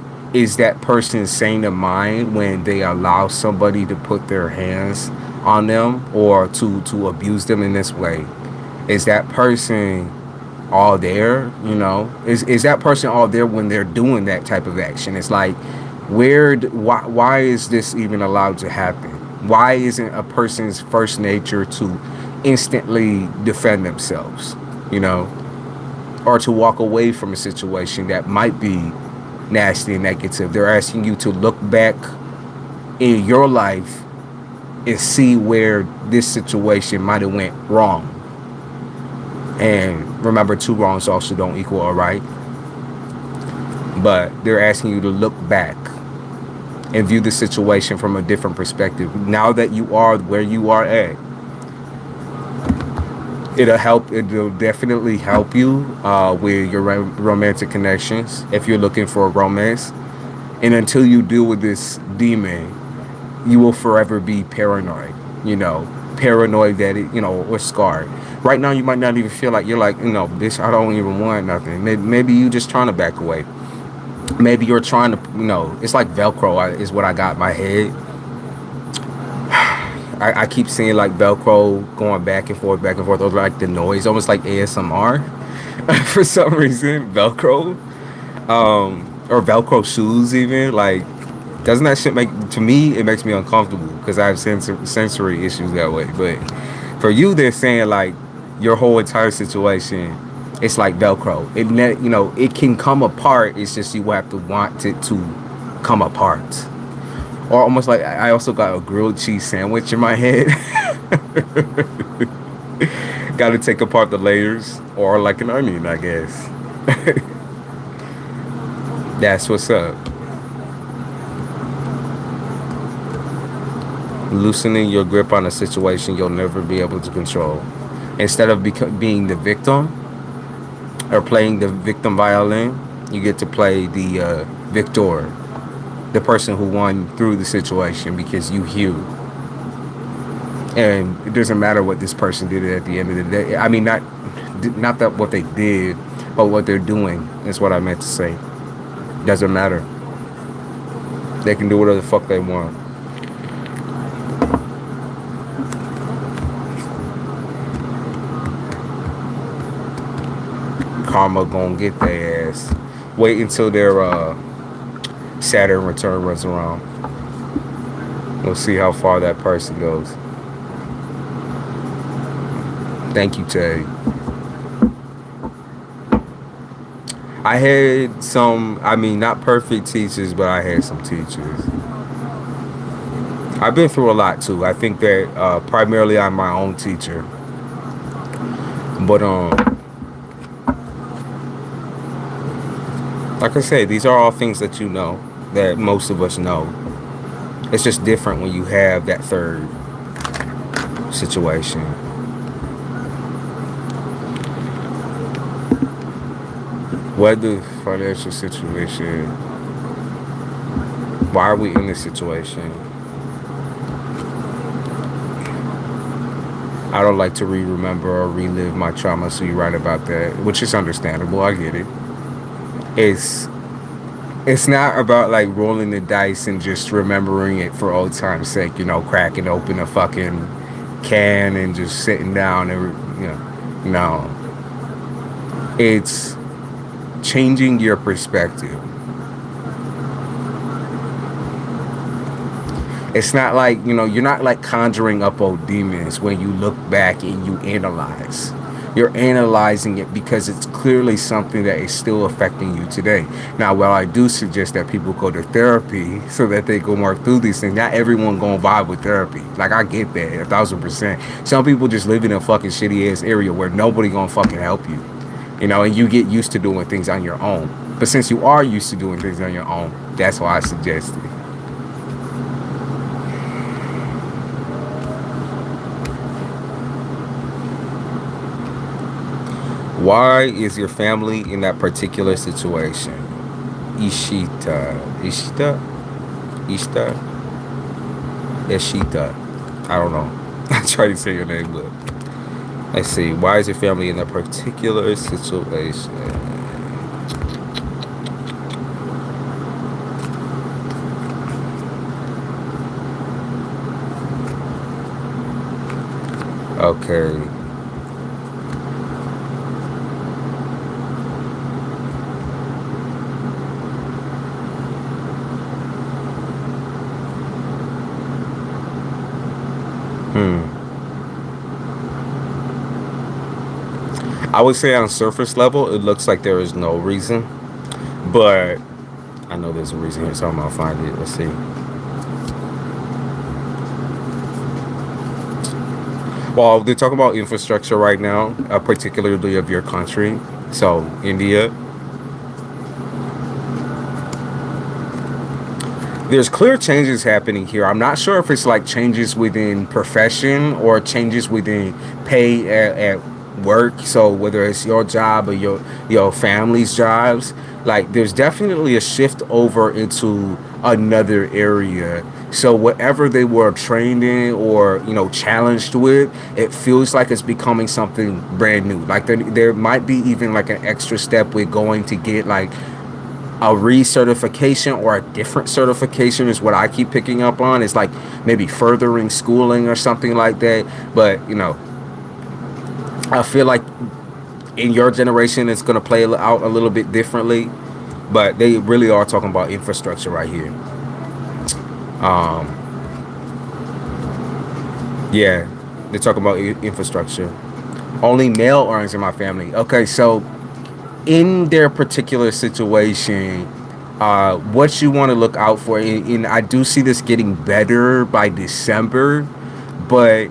person sane of mind when they allow somebody to put their hands on them or to abuse them in this way? Is that person all there? Is that person all there when they're doing that type of action? It's like, why is this even allowed to happen? Why isn't a person's first nature to instantly defend themselves, or to walk away from a situation that might be nasty and negative? They're asking you to look back in your life and see where this situation might have went wrong. And remember, 2 wrongs also don't equal a right. But they're asking you to look back and view the situation from a different perspective. Now that you are where you are at, it'll definitely help you with your romantic connections if you're looking for a romance. And until you deal with this demon, you will forever be paranoid, paranoid that or scarred. Right now, you might not even feel like you're like, bitch, I don't even want nothing. Maybe you just trying to back away. Maybe you're trying to, it's like Velcro is what I got in my head. I keep seeing like Velcro going back and forth, or like the noise, almost like ASMR for some reason. Velcro, or Velcro shoes even. Like, doesn't that shit to me, it makes me uncomfortable because I have sensory issues that way. But for you, they're saying like your whole entire situation, it's like Velcro. It can come apart. It's just you have to want it to come apart. Or almost like I also got a grilled cheese sandwich in my head. Got to take apart the layers, or like an onion, I guess. That's what's up. Loosening your grip on a situation you'll never be able to control. Instead of being the victim or playing the victim violin, you get to play the victor, the person who won through the situation because you healed. And it doesn't matter what this person did at the end of the day. I mean, not that what they did, but what they're doing is what I meant to say. Doesn't matter. They can do whatever the fuck they want. Karma gonna get their ass. Wait until their Saturn return runs around. We'll see how far that person goes. Thank you, Tay. I had some, not perfect teachers, but I had some teachers. I've been through a lot too. I think that primarily I'm my own teacher. But like I said, these are all things that you know, that most of us know. It's just different when you have that third situation. What the financial situation? Why are we in this situation? I don't like to remember or relive my trauma, so you write about that, which is understandable. I get it. It's not about like rolling the dice and just remembering it for old time's sake, cracking open a fucking can and just sitting down and, no. It's changing your perspective. It's not like, you're not like conjuring up old demons when you look back and you analyze. You're analyzing it because it's clearly something that is still affecting you today. Now, while I do suggest that people go to therapy so that they can work through these things, not everyone gonna vibe with therapy. Like, I get that 1,000%. Some people just live in a fucking shitty ass area where nobody gonna fucking help you. And you get used to doing things on your own. But since you are used to doing things on your own, that's why I suggest it. Why is your family in that particular situation? Ishita. I don't know. I'm trying to say your name, but let's see. Why is your family in that particular situation? Okay. I would say on surface level, it looks like there is no reason, but I know there's a reason here, so I'm gonna find it. Let's see. Well, they're talking about infrastructure right now, particularly of your country. So, India. There's clear changes happening here. I'm not sure if it's like changes within profession or changes within pay at work. So whether it's your job or your family's jobs, like there's definitely a shift over into another area. So whatever they were trained in or challenged with, it feels like it's becoming something brand new. Like there might be even like an extra step with going to get like a recertification or a different certification is what I keep picking up on. It's like maybe furthering schooling or something like that. But I feel like in your generation it's going to play out a little bit differently. But they really are talking about infrastructure right here. Yeah, they're talking about infrastructure. Only male earnings in my family. Okay, so in their particular situation, what you want to look out for, and I do see this getting better by December, but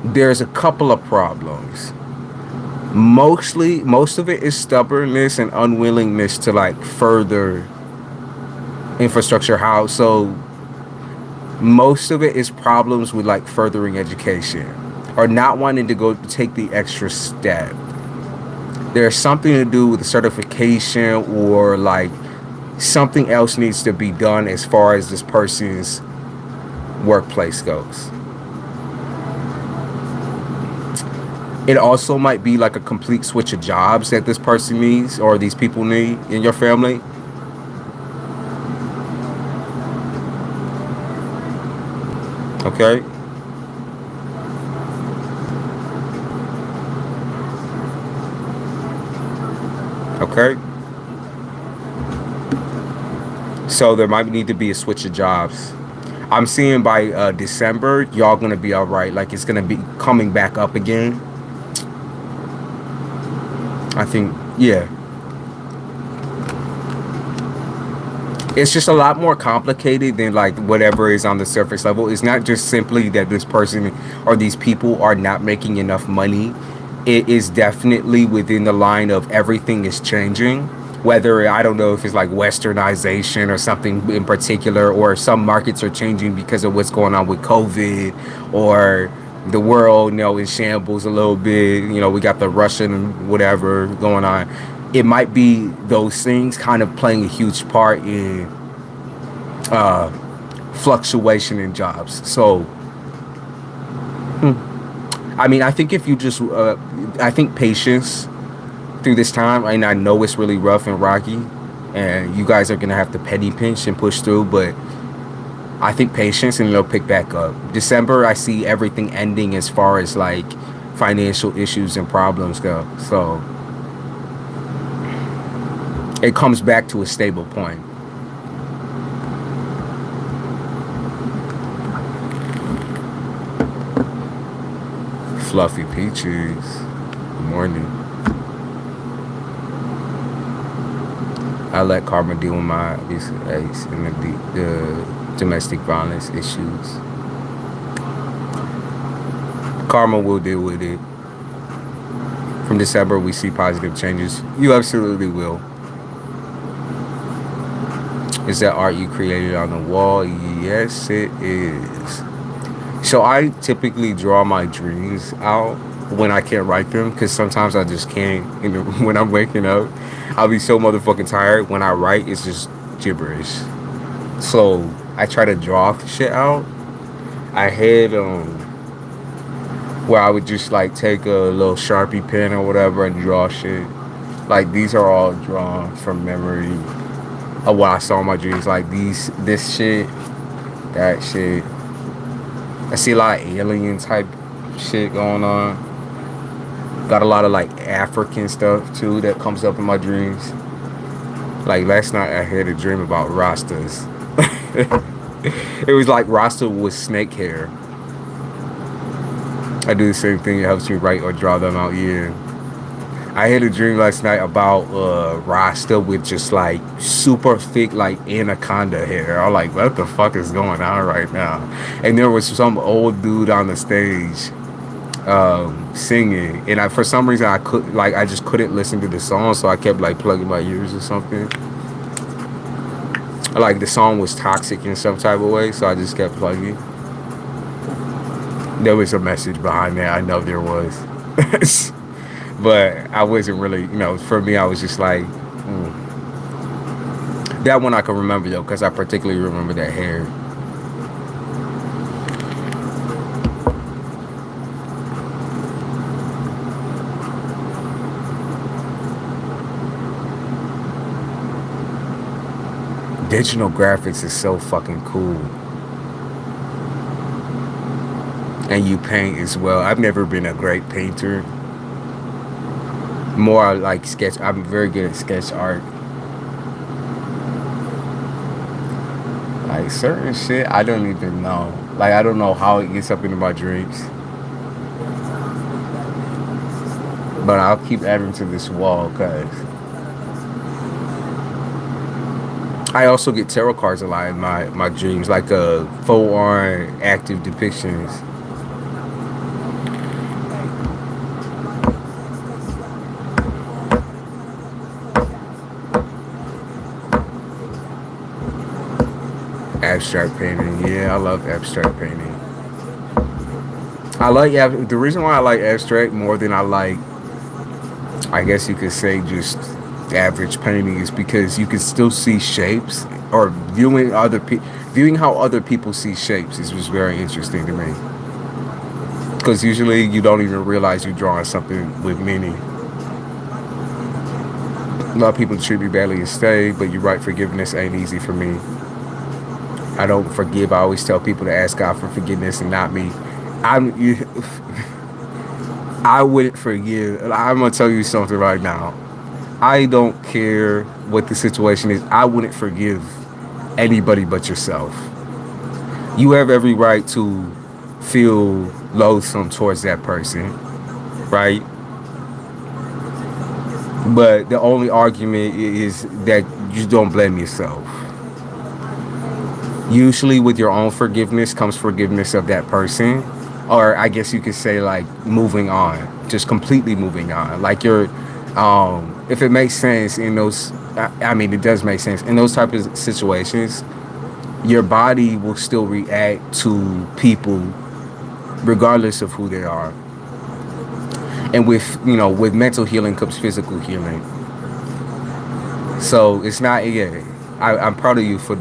there's a couple of problems. Most of it is stubbornness and unwillingness to like further infrastructure. How so? Most of it is problems with like furthering education or not wanting to go take the extra step. There's something to do with the certification or like something else needs to be done as far as this person's workplace goes. It also might be like a complete switch of jobs that this person needs or these people need in your family. Okay. Okay. So there might need to be a switch of jobs. I'm seeing by December, y'all gonna be all right. Like it's gonna be coming back up again. I think, yeah. It's just a lot more complicated than like whatever is on the surface level. It's not just simply that this person or these people are not making enough money. It is definitely within the line of everything is changing. Whether, I don't know if it's like westernization or something in particular, or some markets are changing because of what's going on with COVID, or the world, in shambles a little bit. We got the Russian whatever going on. It might be those things kind of playing a huge part in fluctuation in jobs. So, I mean, I think if you just, I think patience through this time, and I know it's really rough and rocky, and you guys are going to have to penny pinch and push through, but I think patience and it'll pick back up. December, I see everything ending as far as like financial issues and problems go. So it comes back to a stable point. Fluffy peaches. Good morning. I let karma deal with my abuse and the domestic violence issues. Karma will deal with it. From December, we see positive changes. You absolutely will. Is that art you created on the wall? Yes, it is. So I typically draw my dreams out when I can't write them, because sometimes I just can't. When I'm waking up, I'll be so motherfucking tired. When I write, it's just gibberish. So I try to draw shit out. I had where I would just like take a little Sharpie pen or whatever and draw shit. Like these are all drawn from memory of what I saw in my dreams. Like this shit, that shit. I see a lot of alien type shit going on. Got a lot of like African stuff too that comes up in my dreams. Like last night I had a dream about Rastas. It was like Rasta with snake hair. I do the same thing. It helps me write or draw them out. Yeah. I had a dream last night about Rasta with just like super thick like anaconda hair. I'm like, what the fuck is going on right now? And there was some old dude on the stage singing, and for some reason I just couldn't listen to the song, so I kept like plugging my ears or something. Like the song was toxic in some type of way, so I just kept plugging. There was a message behind that. I know there was. But I wasn't really, for me, I was just like, That one I can remember, though, because I particularly remember that hair. Digital graphics is so fucking cool. And you paint as well. I've never been a great painter. More like sketch. I'm very good at sketch art. Like certain shit, I don't even know. Like I don't know how it gets up into my dreams. But I'll keep adding to this wall because I also get tarot cards a lot in my dreams, like full-on active depictions. Abstract painting, yeah, I love abstract painting. The reason why I like abstract more than I like, I guess you could say, just average painting is because you can still see shapes, or viewing how other people see shapes is just very interesting to me. Because usually you don't even realize you're drawing something with meaning. A lot of people treat me badly and stay, but you're right, forgiveness ain't easy for me. I don't forgive. I always tell people to ask God for forgiveness and not me. I wouldn't forgive. I'm going to tell you something right now. I don't care what the situation is. I wouldn't forgive anybody but yourself. You have every right to feel loathsome towards that person, right? But the only argument is that you don't blame yourself. Usually with your own forgiveness comes forgiveness of that person. Or I guess you could say like moving on, just completely moving on. Like if it makes sense in those, it does make sense. In those type of situations, your body will still react to people regardless of who they are. And with mental healing comes physical healing. So it's not, I'm proud of you for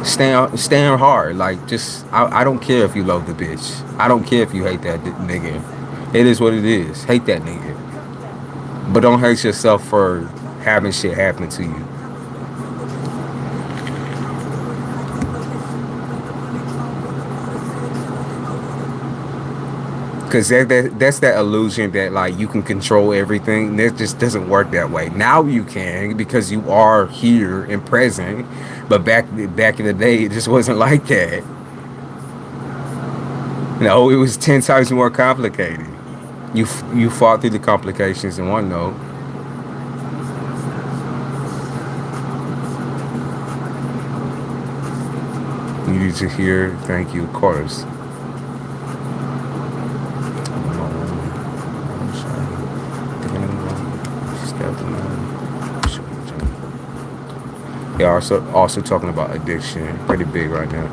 staying hard. Like, just I don't care if you love the bitch. I don't care if you hate that nigga. It is what it is. Hate that nigga. But don't hate yourself for having shit happen to you. Because that's that illusion that like you can control everything. That just doesn't work that way. Now you can, because you are here and present. But back in the day, it just wasn't like that. No, it was 10 times more complicated. You fought through the complications in one note. You need to hear, thank you, of course. Yeah, also talking about addiction, pretty big right now.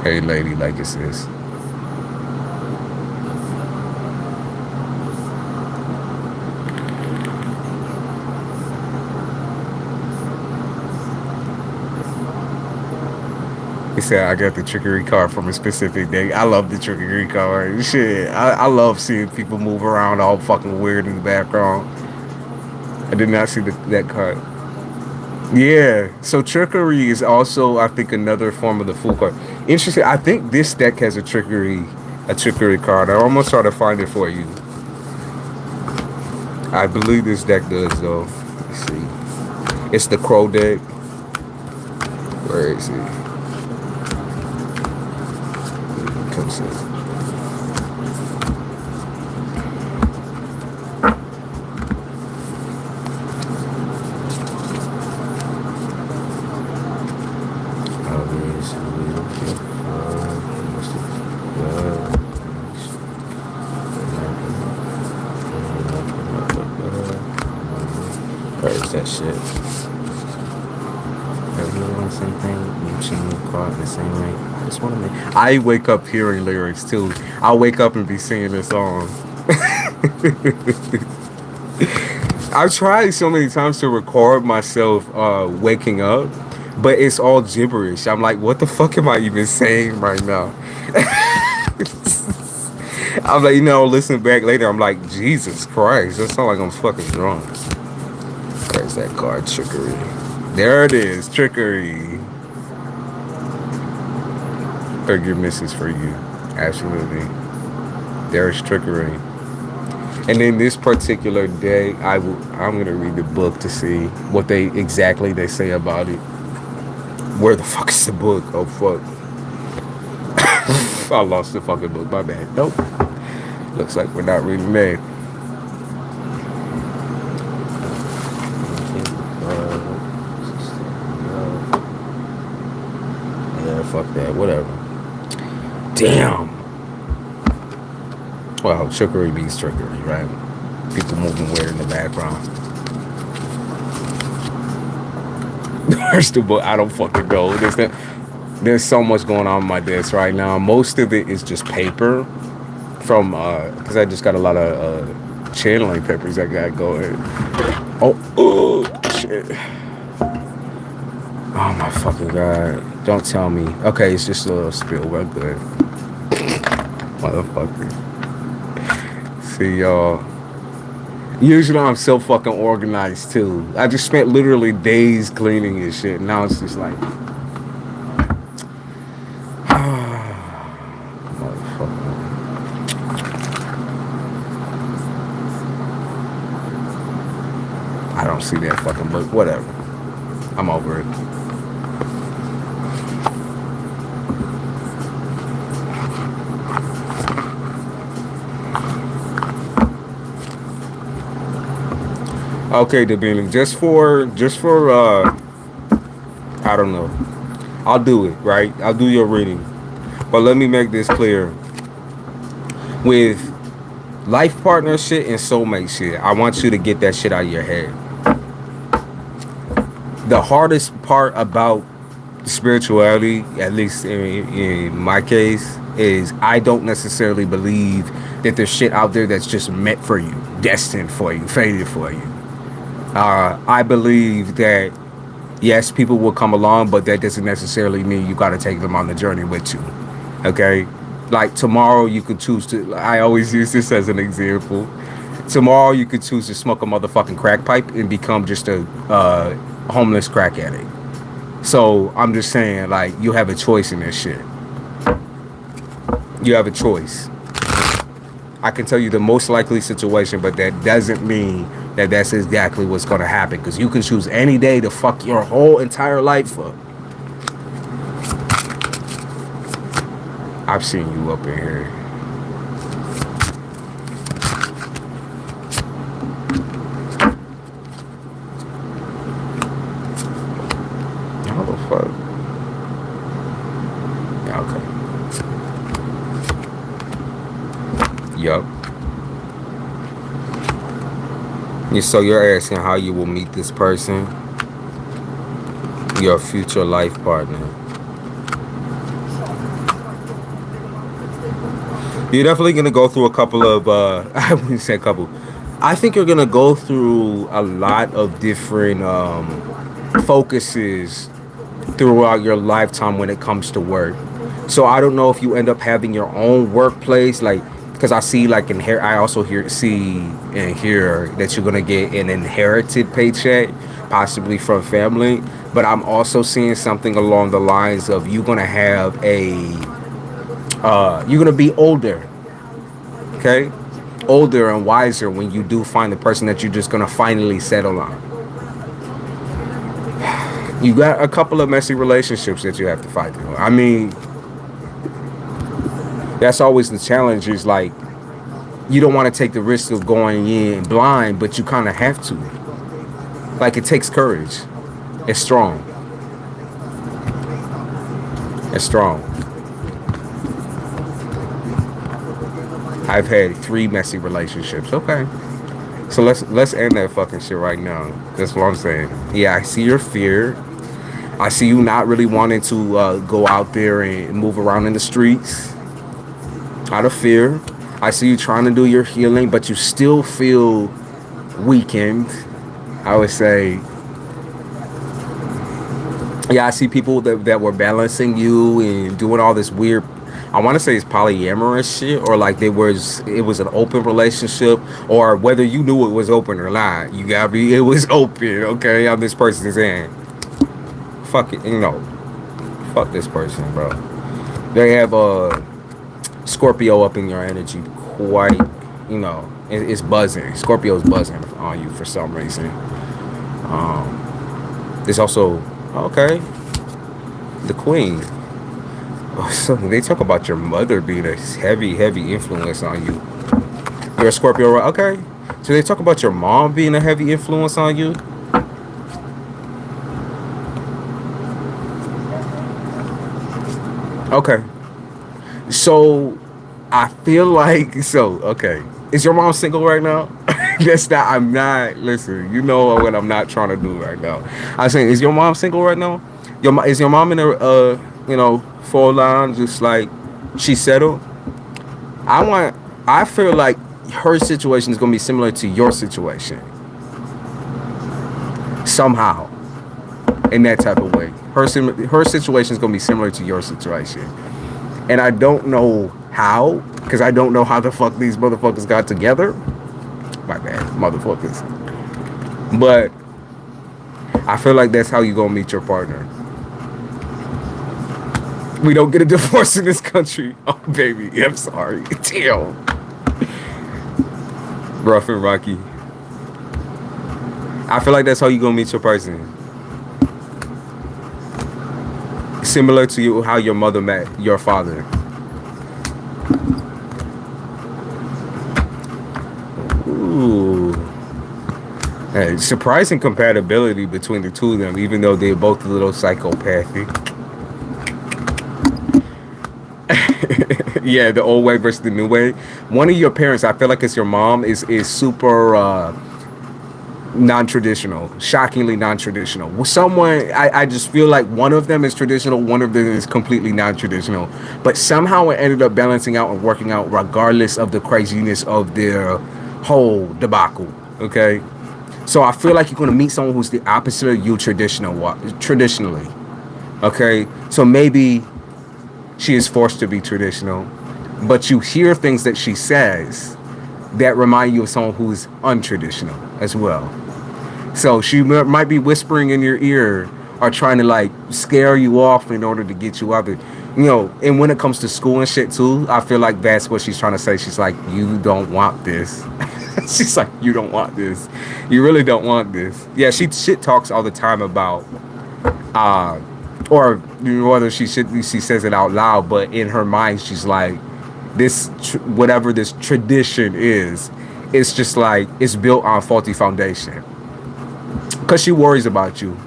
Hey, lady, like it says. He said, I got the trickery card from a specific day. I love the trickery card. Shit, I love seeing people move around all fucking weird in the background. I did not see that card. Yeah, so trickery is also, I think, another form of the fool card. Interesting. I think this deck has a trickery card. I almost try to find it for you. I believe this deck does, though. Let's see. It's the Crow deck. Where is it? Comes in. That shit. Everyone, same thing. You change card in the same way. I just want to make. I wake up hearing lyrics too. I'll wake up and be singing this song. I've tried so many times to record myself waking up, but it's all gibberish. I'm like, what the fuck am I even saying right now? I'm like, listen back later. I'm like, Jesus Christ, that sounds like I'm fucking drunk. Where's that card? Trickery. There it is. Trickery. Forgiveness is for you. Absolutely. There's trickery. And in this particular day, I'm gonna read the book to see what they say about it. Where the fuck is the book? Oh fuck. I lost the fucking book. My bad. Nope. Looks like we're not reading that. Fuck that, whatever. Damn. Well, trickery means trickery, right? People moving weird in the background. There's the book. I don't fucking know. There's so much going on my desk right now. Most of it is just paper from, because I just got a lot of channeling papers I got going. Oh, shit. Oh my fucking God. Don't tell me. Okay, it's just a little spill. We're good. Motherfucker. See, y'all. Usually I'm so fucking organized too. I just spent literally days cleaning and shit. Now it's just like. Motherfucker. I don't see that fucking book. Whatever. I'm over it. Okay, Davina, just for I don't know. I'll do it, right? I'll do your reading. But let me make this clear. With life partner shit and soulmate shit, I want you to get that shit out of your head. The hardest part about spirituality, at least in my case, is I don't necessarily believe that there's shit out there that's just meant for you, destined for you, fated for you. I believe that, yes, people will come along, but that doesn't necessarily mean you got to take them on the journey with you. Okay? Like tomorrow you could choose to, I always use this as an example. Tomorrow you could choose to smoke a motherfucking crack pipe and become just a homeless crack addict. So I'm just saying, like, you have a choice in this shit. You have a choice. I can tell you the most likely situation, but that doesn't mean that that's exactly what's going to happen, because you can choose any day to fuck your whole entire life up. I've seen you up in here. How the fuck? Yeah, okay. Yup. So you're asking how you will meet this person, your future life partner. You're definitely going to go through a couple of, I wouldn't say a couple. I think you're going to go through a lot of different focuses throughout your lifetime when it comes to work. So I don't know if you end up having your own workplace, like, because I see like I also see and hear that you're gonna get an inherited paycheck, possibly from family. But I'm also seeing something along the lines of you're gonna have you're gonna be older, okay, older and wiser when you do find the person that you're just gonna finally settle on. You got a couple of messy relationships that you have to fight through. I mean, that's always the challenge, is like, you don't want to take the risk of going in blind, but you kind of have to. Like, it takes courage. It's strong. It's strong. I've had 3 messy relationships. Okay. So let's end that fucking shit right now. That's what I'm saying. Yeah, I see your fear. I see you not really wanting to go out there and move around in the streets out of fear. I see you trying to do your healing, but you still feel weakened, I would say. Yeah, I see people that were balancing you and doing all this weird, I want to say it's polyamorous shit, or like it was an open relationship, or whether you knew it was open or not, you gotta be, it was open, okay? I'm this person's saying, fuck it, fuck this person, bro. They have a Scorpio up in your energy quite, it's buzzing. Scorpio's buzzing on you for some reason. There's also, okay, the Queen. So they talk about your mother being a heavy influence on you. You're a Scorpio, right? Okay. So they talk about your mom being a heavy influence on you. Okay. So I feel like, okay. Is your mom single right now? Listen, you know what I'm not trying to do right now. I'm saying, is your mom single right now? Is your mom in a, full line, just like she's settled? I feel like her situation is going to be similar to your situation. Somehow. In that type of way. Her situation is going to be similar to your situation. And I don't know how, because I don't know how the fuck these motherfuckers got together. My bad, motherfuckers. But I feel like that's how you gonna meet your partner. We don't get a divorce in this country. Oh, baby, I'm sorry. Damn. Rough and rocky. I feel like that's how you gonna meet your person. Similar to you, how your mother met your father. Ooh. Hey, surprising compatibility between the two of them, even though they're both a little psychopathic. Yeah, the old way versus the new way. One of your parents, I feel like it's your mom, is super non-traditional, shockingly non-traditional. Someone, I just feel like one of them is traditional, one of them is completely non-traditional, but somehow it ended up balancing out and working out regardless of the craziness of their whole debacle. Okay, so I feel like you're going to meet someone who's the opposite of you traditionally. Okay, so maybe she is forced to be traditional, but you hear things that she says that remind you of someone who's untraditional as well. So she might be whispering in your ear or trying to like scare you off in order to get you out of it. And when it comes to school and shit too, I feel like that's what she's trying to say. She's like, you don't want this. She's like, you don't want this. You really don't want this. Yeah, she shit talks all the time about, or whether she says it out loud, but in her mind, she's like, this, whatever this tradition is, it's just like, it's built on faulty foundation. Because she worries about you.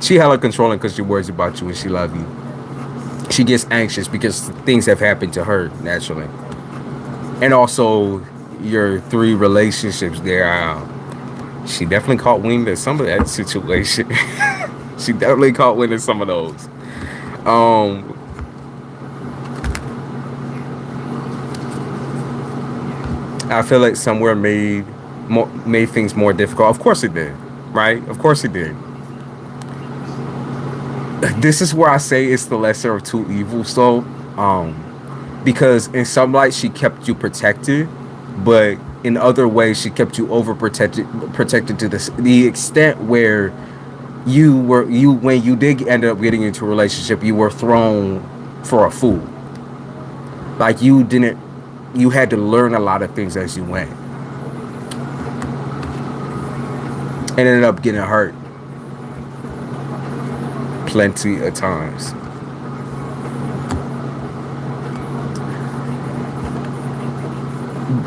She hella controlling because she worries about you and she loves you. She gets anxious because things have happened to her naturally. And also, your 3 relationships there, she definitely caught wind of some of that situation. She definitely caught wind of some of those. I feel like somewhere made things more difficult. Of course it did, right? Of course it did. This is where I say it's the lesser of two evils, though. Because in some light she kept you protected, but in other ways she kept you protected to the extent where you when you did end up getting into a relationship, you were thrown for a fool. Like you had to learn a lot of things as you went, and ended up getting hurt plenty of times.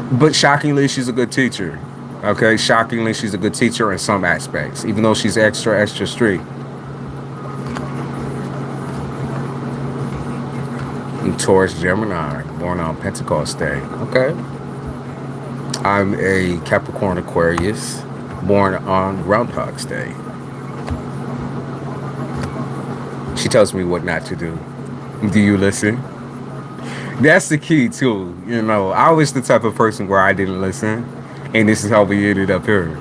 But shockingly, she's a good teacher. Okay, shockingly, she's a good teacher in some aspects, even though she's extra strict. I'm Taurus Gemini, born on Pentecost Day. Okay. I'm a Capricorn Aquarius, born on Groundhog's Day. She tells me what not to do. Do you listen? That's the key too. You know, I was the type of person where I didn't listen, and this is how we ended up here.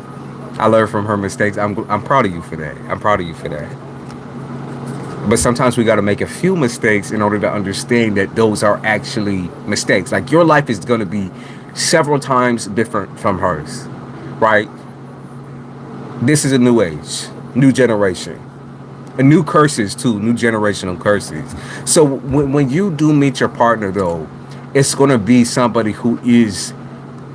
I learned from her mistakes. I'm proud of you for that. I'm proud of you for that. But sometimes we got to make a few mistakes in order to understand that those are actually mistakes. Like your life is going to be several times different from hers, right? This is a new age, new generation. And new curses too, new generational curses. So when you do meet your partner though, it's going to be somebody who is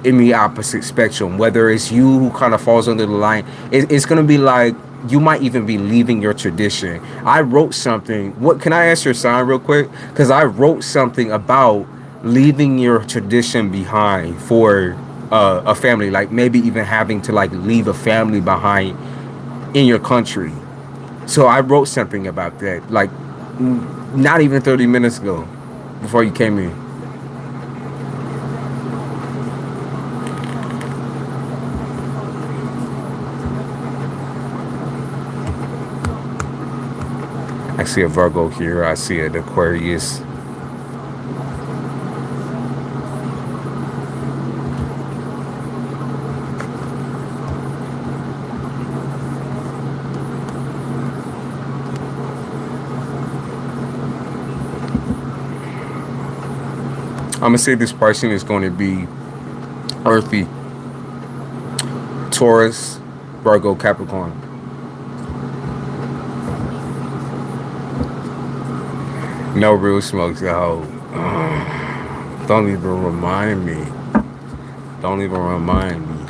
in the opposite spectrum. Whether it's you who kind of falls under the line, it's going to be like you might even be leaving your tradition. I wrote something. What can I ask your sign real quick? Because I wrote something about leaving your tradition behind for a family, like maybe even having to like leave a family behind in your country. So I wrote something about that, like not even 30 minutes ago, before you came in. I see a Virgo here. I see an Aquarius. I'm going to say this person is going to be earthy. Taurus, Virgo, Capricorn. No real smokes, yo. Don't even remind me. Don't even remind me.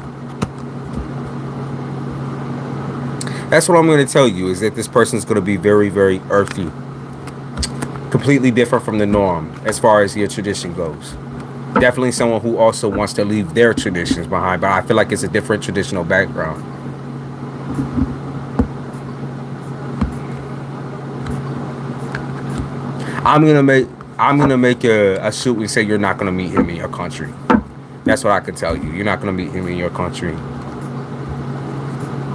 That's what I'm going to tell you, is that this person is going to be very, very earthy. Completely different from the norm as far as your tradition goes. Definitely someone who also wants to leave their traditions behind, but I feel like it's a different traditional background. I'm gonna make a shoot and say you're not gonna meet him in your country. That's what I can tell you. You're not gonna meet him in your country.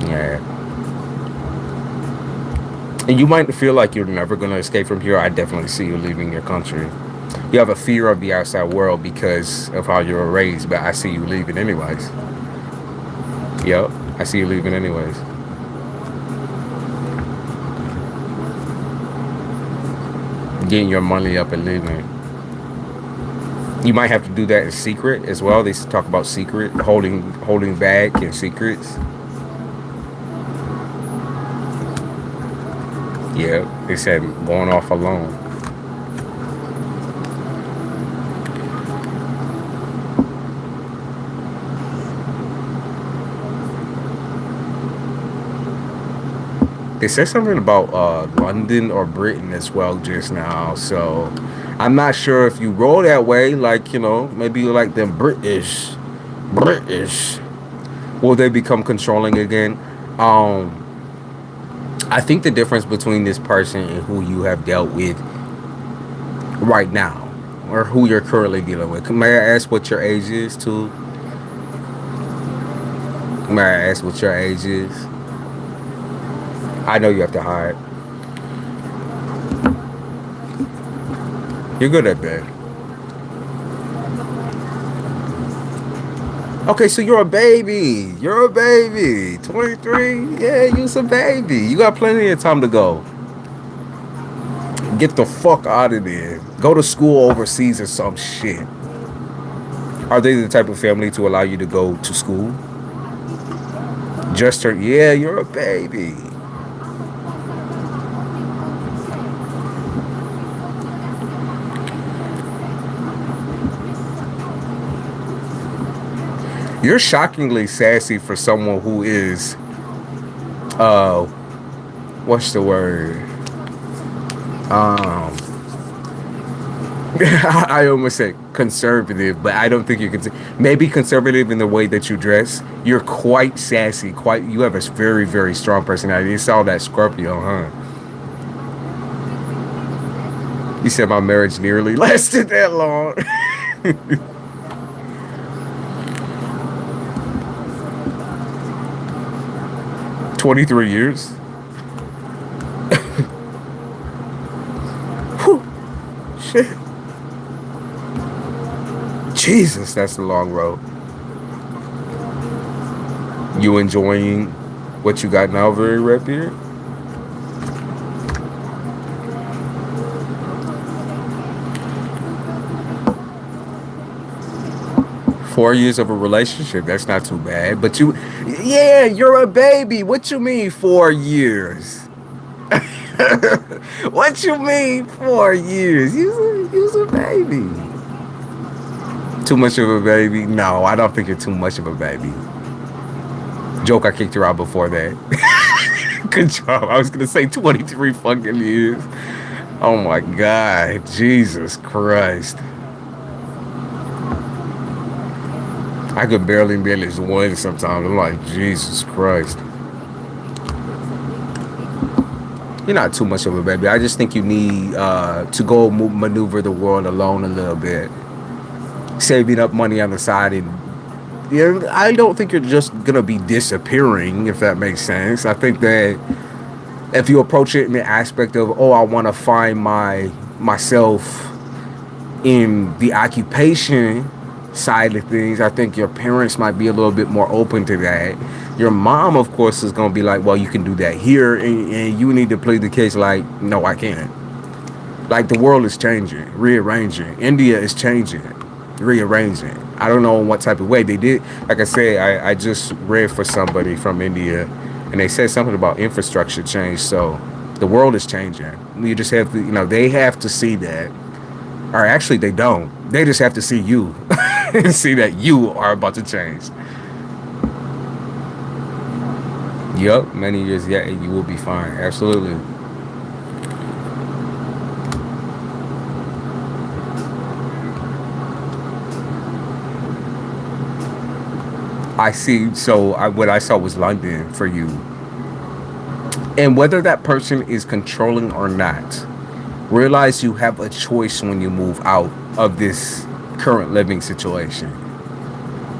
Yeah. And you might feel like you're never going to escape from here. I definitely see you leaving your country. You have a fear of the outside world because of how you were raised, but I see you leaving anyways. Yep, I see you leaving anyways. Getting your money up and leaving. You might have to do that in secret as well. They talk about secret, holding back and secrets. Yeah, they said going off alone. They said something about London or Britain as well just now. So I'm not sure if you roll that way, like, you know, maybe you like them British. Will they become controlling again? I think the difference between this person and who you have dealt with right now, or who you're currently dealing with. May I ask what your age is, too? May I ask what your age is? I know you have to hide. You're good at that. Okay, so you're a baby. You're a baby. 23. Yeah, you're a baby. You got plenty of time to go. Get the fuck out of there. Go to school overseas or some shit. Are they the type of family to allow you to go to school? Just turn, yeah, you're a baby. You're shockingly sassy for someone who is, what's the word? I almost said conservative, but I don't think you can say, maybe conservative in the way that you dress. You're quite sassy, you have a very, very strong personality. It's all that Scorpio, huh? You said my marriage nearly lasted that long. 23 years. Whew. Shit. Jesus, that's a long road. You enjoying what you got now, very red beard? Four years of a relationship, that's not too bad. But yeah, you're a baby. What you mean 4 years? What you mean 4 years? You's a baby. Too much of a baby? No, I don't think you're too much of a baby. Joke, I kicked her out before that. Good job. I was gonna say 23 fucking years. Oh my God, Jesus Christ. I could barely manage one sometimes. I'm like, Jesus Christ. You're not too much of a baby. I just think you need to go maneuver the world alone a little bit. Saving up money on the side. And I don't think you're just going to be disappearing, if that makes sense. I think that if you approach it in the aspect of, oh, I want to find myself in the occupation side of things, I think your parents might be a little bit more open to that. Your mom, of course, is going to be like, well, you can do that here, and you need to plead the case like, no, I can't. Like, the world is changing, rearranging. India is changing, rearranging. I don't know in what type of way they did. Like I said, I just read for somebody from India, and they said something about infrastructure change. So the world is changing. You just have to, they have to see that. Or actually, they don't. They just have to see you and see that you are about to change. Yup, many years yet, and you will be fine. Absolutely. I see. So what I saw was London for you. And whether that person is controlling or not, realize you have a choice when you move out of this current living situation.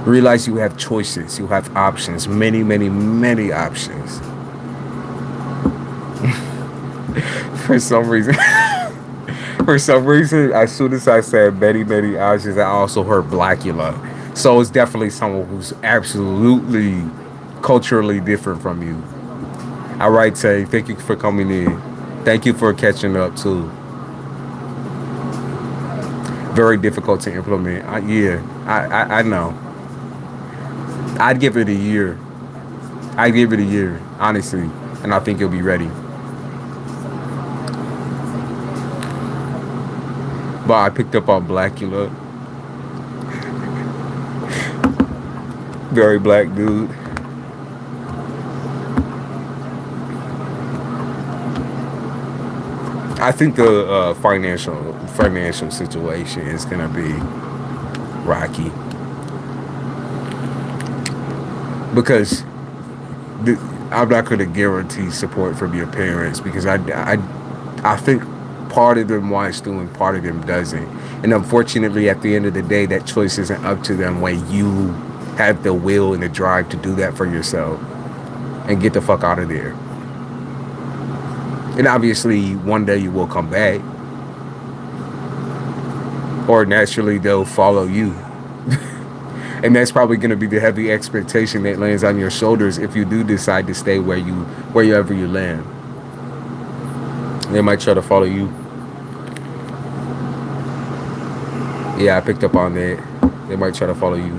Realize you have choices. You have options. Many, many, many options. For some reason, as soon as I said many, many options, I also heard Blackula. So it's definitely someone who's absolutely culturally different from you. All right, Tay, thank you for coming in. Thank you for catching up, too. Very difficult to implement. I know. I'd give it a year. Honestly. And I think you'll be ready. But I picked up on Blackula. Very black dude. I think the financial situation is gonna be rocky because I'm not gonna guarantee support from your parents because I think part of them wants to and part of them doesn't, and unfortunately at the end of the day that choice isn't up to them when you have the will and the drive to do that for yourself and get the fuck out of there. And obviously, one day you will come back. Or naturally, they'll follow you. And that's probably going to be the heavy expectation that lands on your shoulders if you do decide to stay wherever you land. They might try to follow you Yeah, I picked up on that. They might try to follow you.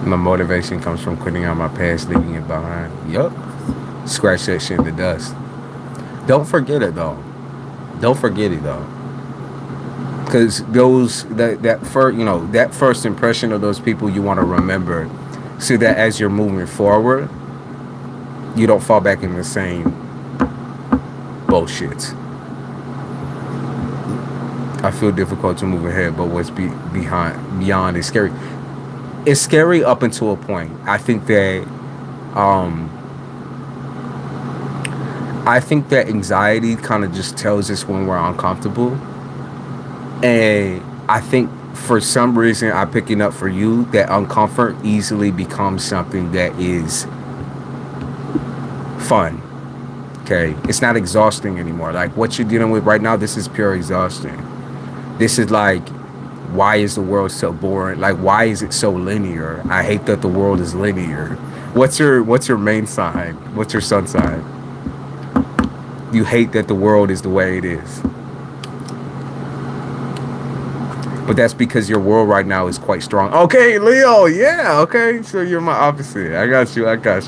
My motivation comes from quitting on my past, leaving it behind. Yup. Scratch that shit in the dust. Don't forget it though. Don't forget it though. Because that first, that first impression of those people, you want to remember, so that as you're moving forward, you don't fall back in the same bullshit. I feel difficult to move ahead, but what's beyond is scary. It's scary up until a point. I think that anxiety kind of just tells us when we're uncomfortable. And I think for some reason I'm picking up for you that uncomfort easily becomes something that is fun. Okay, it's not exhausting anymore. Like what you're dealing with right now, this is pure exhaustion. This is like, why is the world so boring? Like, why is it so linear? I hate that the world is linear. What's your main sign? What's your sun sign? You hate that the world is the way it is. But that's because your world right now is quite strong. Okay, Leo, yeah, okay. So you're my opposite. I got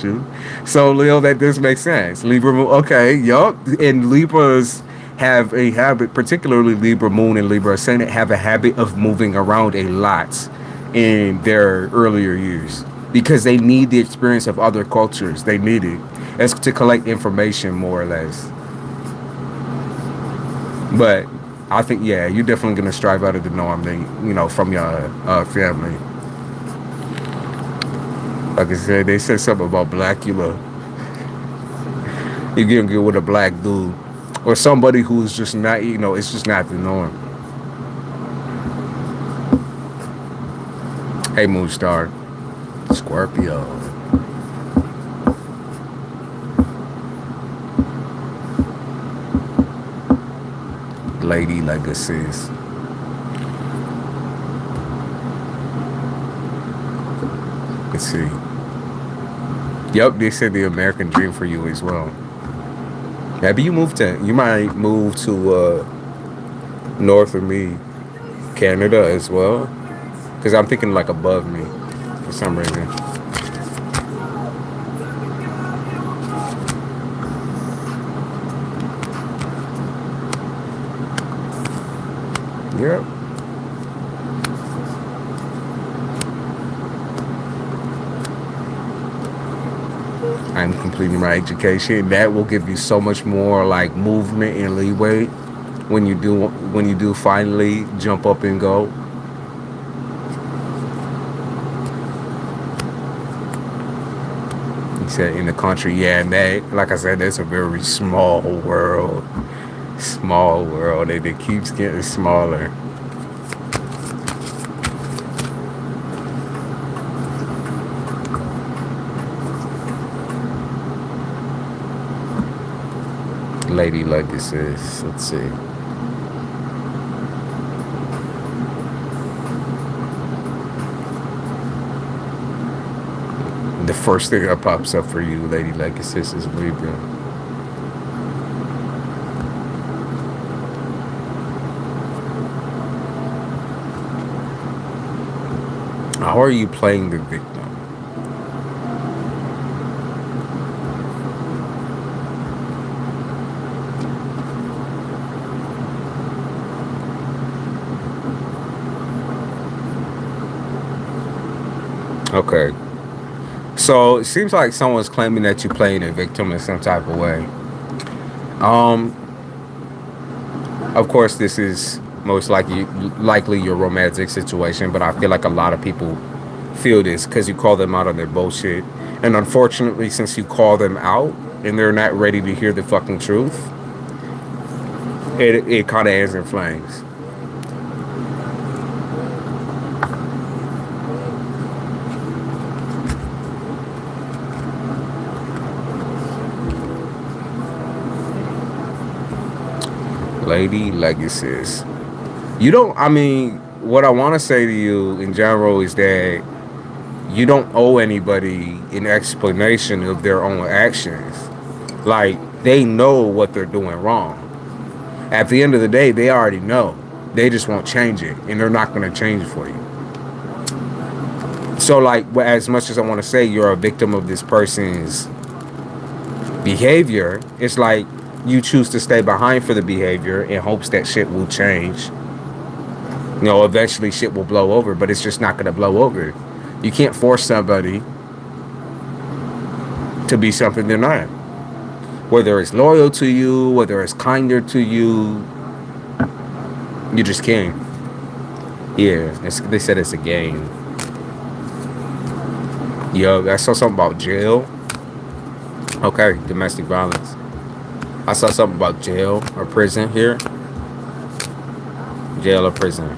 you. So, Leo, that does make sense. Libra moon, okay, yup. And Libras have a habit, particularly Libra moon and Libra ascendant, have a habit of moving around a lot in their earlier years. Because they need the experience of other cultures. They need it. It's to collect information, more or less. But I think, yeah, you're definitely going to strive out of the norm, from your family. Like I said, they said something about Blackula. You're going to get with a black dude. Or somebody who's just not, it's just not the norm. Hey, Moonstar. Scorpio. Lady Legacies. Let's see. Yep, they said the American dream for you as well. Maybe you might move to north of me, Canada as well. Because I'm thinking like above me for some reason. Yep. I'm completing my education. That will give you so much more like movement and leeway when you do finally jump up and go. He said in the country, yeah, and that, like I said, that's a very small world. Small world, and it keeps getting smaller. Lady Legacies, let's see. The first thing that pops up for you, Lady Legacies, is Libra. How are you playing the victim? Okay. So it seems like someone's claiming that you're playing a victim in some type of way. Of course, this is most likely your romantic situation, but I feel like a lot of people feel this because you call them out on their bullshit. And unfortunately, since you call them out and they're not ready to hear the fucking truth, it kind of ends in flames. Lady Legacies. What I want to say to you in general is that you don't owe anybody an explanation of their own actions. Like, they know what they're doing wrong. At the end of the day, they already know. They just won't change it, and they're not going to change it for you. So, like, as much as I want to say you're a victim of this person's behavior, it's like you choose to stay behind for the behavior in hopes that shit will change. You know, eventually shit will blow over, but it's just not going to blow over. You can't force somebody to be something they're not. Whether it's loyal to you, whether it's kinder to you, you just can't. Yeah, they said it's a game. Yo, I saw something about jail. Okay, domestic violence. I saw something about jail or prison here. Jail or prison.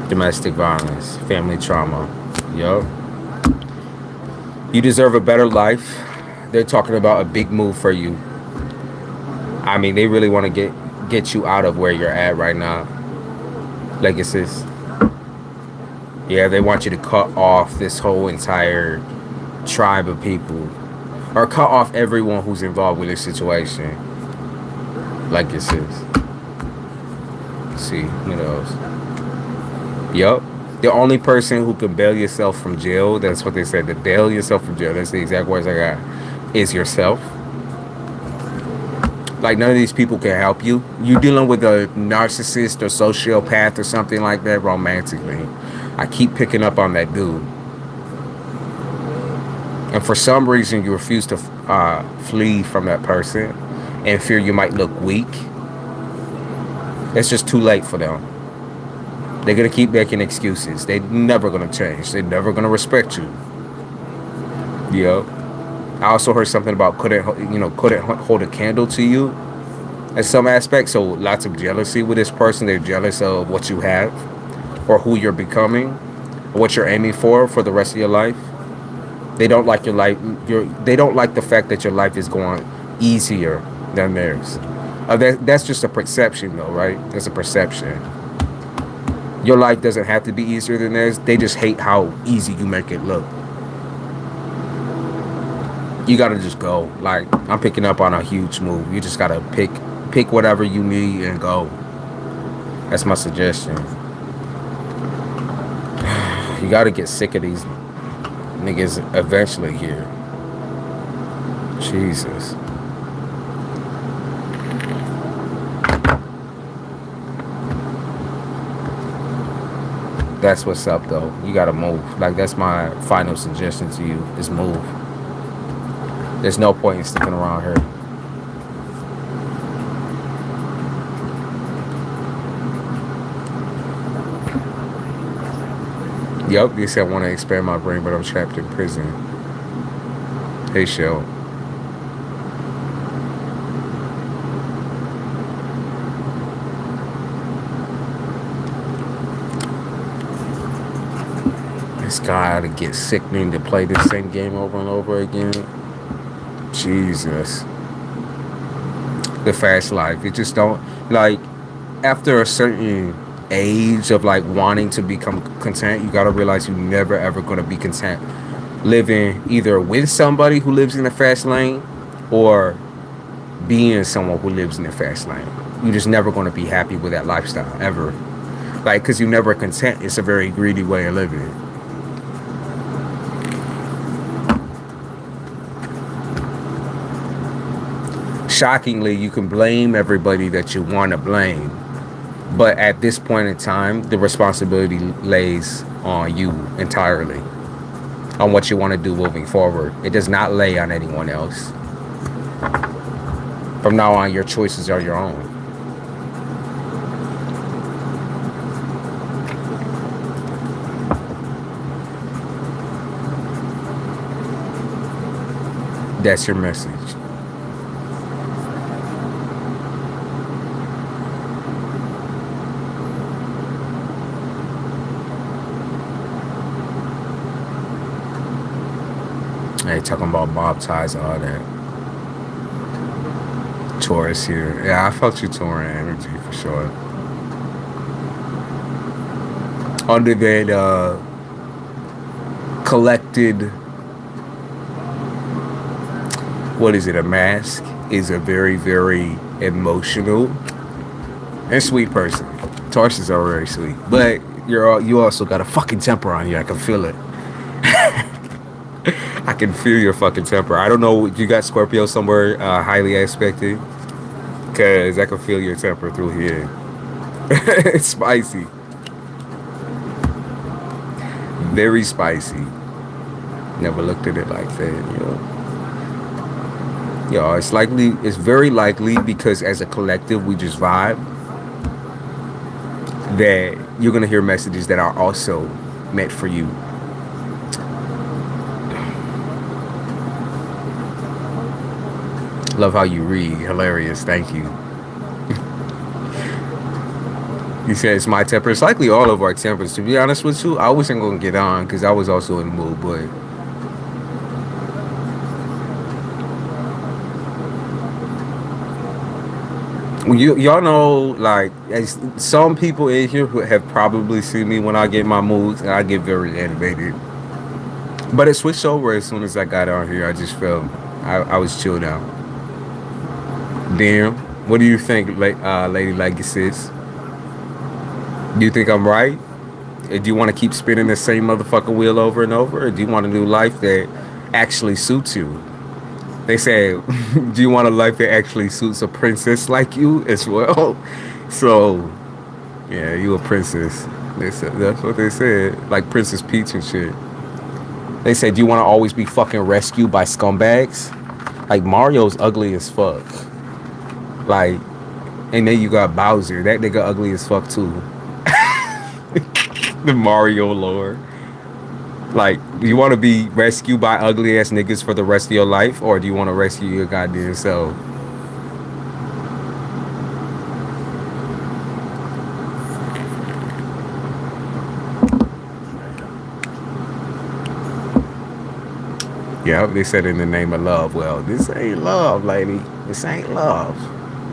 Domestic violence, family trauma. Yo. You deserve a better life. They're talking about a big move for you. I mean, they really want to get you out of where you're at right now. Legacies. Yeah, they want you to cut off this whole entire tribe of people. Or cut off everyone who's involved with this situation. Legacies. Let's see, who knows? Yup. The only person who can bail yourself from jail, that's what they said, to bail yourself from jail, that's the exact words I got, is yourself. Like, none of these people can help you. You dealing with a narcissist or sociopath or something like that romantically. I keep picking up on that dude. And for some reason, you refuse to flee from that person and fear you might look weak. It's just too late for them. They're going to keep making excuses. They're never going to change. They're never going to respect you. Yep. I also heard something about couldn't hold a candle to you in some aspects. So lots of jealousy with this person. They're jealous of what you have or who you're becoming or what you're aiming for the rest of your life. They don't like your life. They don't like the fact that your life is going easier than theirs. That's just a perception, though, right? It's a perception. Your life doesn't have to be easier than theirs. They just hate how easy you make it look. You gotta just go. Like, I'm picking up on a huge move. You just gotta pick whatever you need and go. That's my suggestion. You gotta get sick of these niggas eventually here. Jesus. That's what's up, though. You gotta move. Like, that's my final suggestion to you, is move. There's no point in sticking around here. Yup, they said I want to expand my brain, but I'm trapped in prison. Hey, Shell. This guy ought to get sickening to play this same game over and over again. Jesus. The fast life. It just don't, like, after a certain age of, like, wanting to become content, you gotta realize you're never ever gonna be content living either with somebody who lives in the fast lane or being someone who lives in the fast lane. You're just never gonna be happy with that lifestyle, ever. Like, because you're never content. It's a very greedy way of living. Shockingly, you can blame everybody that you want to blame, but at this point in time, the responsibility lays on you entirely, on what you want to do moving forward. It does not lay on anyone else. From now on, your choices are your own. That's your message. Hey, talking about bob ties and all that. Taurus here. Yeah, I felt you Tauran energy for sure. Under that collected, what is it, a mask, is a very, very emotional and sweet person. Tauruses are very sweet, but you also got a fucking temper on you. I can feel it. I can feel your fucking temper. I don't know if you got Scorpio somewhere highly aspected, because I can feel your temper through here. It's spicy. Very spicy. Never looked at it like that, you know. Yo, it's very likely, because as a collective we just vibe, that you're gonna hear messages that are also meant for you. Love how you read. Hilarious. Thank you. He said it's my temper. It's likely all of our tempers. To be honest with you, I wasn't going to get on because I was also in the mood, but y'all know, like, as some people in here who have probably seen me when I get my moods, and I get very animated. But it switched over as soon as I got on here. I just felt I was chilled out. Damn. What do you think, Lady Legacy? Do you think I'm right? Or do you want to keep spinning the same motherfucking wheel over and over? Or do you want a new life that actually suits you? They say, do you want a life that actually suits a princess like you as well? So, yeah, you a princess. They said, that's what they said. Like Princess Peach and shit. They said, do you want to always be fucking rescued by scumbags? Like, Mario's ugly as fuck. Like, and then you got Bowser. That nigga ugly as fuck too. The Mario lore. Like, do you want to be rescued by ugly ass niggas for the rest of your life, or do you want to rescue your goddamn self? Yeah, they said in the name of love. Well, this ain't love, lady. This ain't love.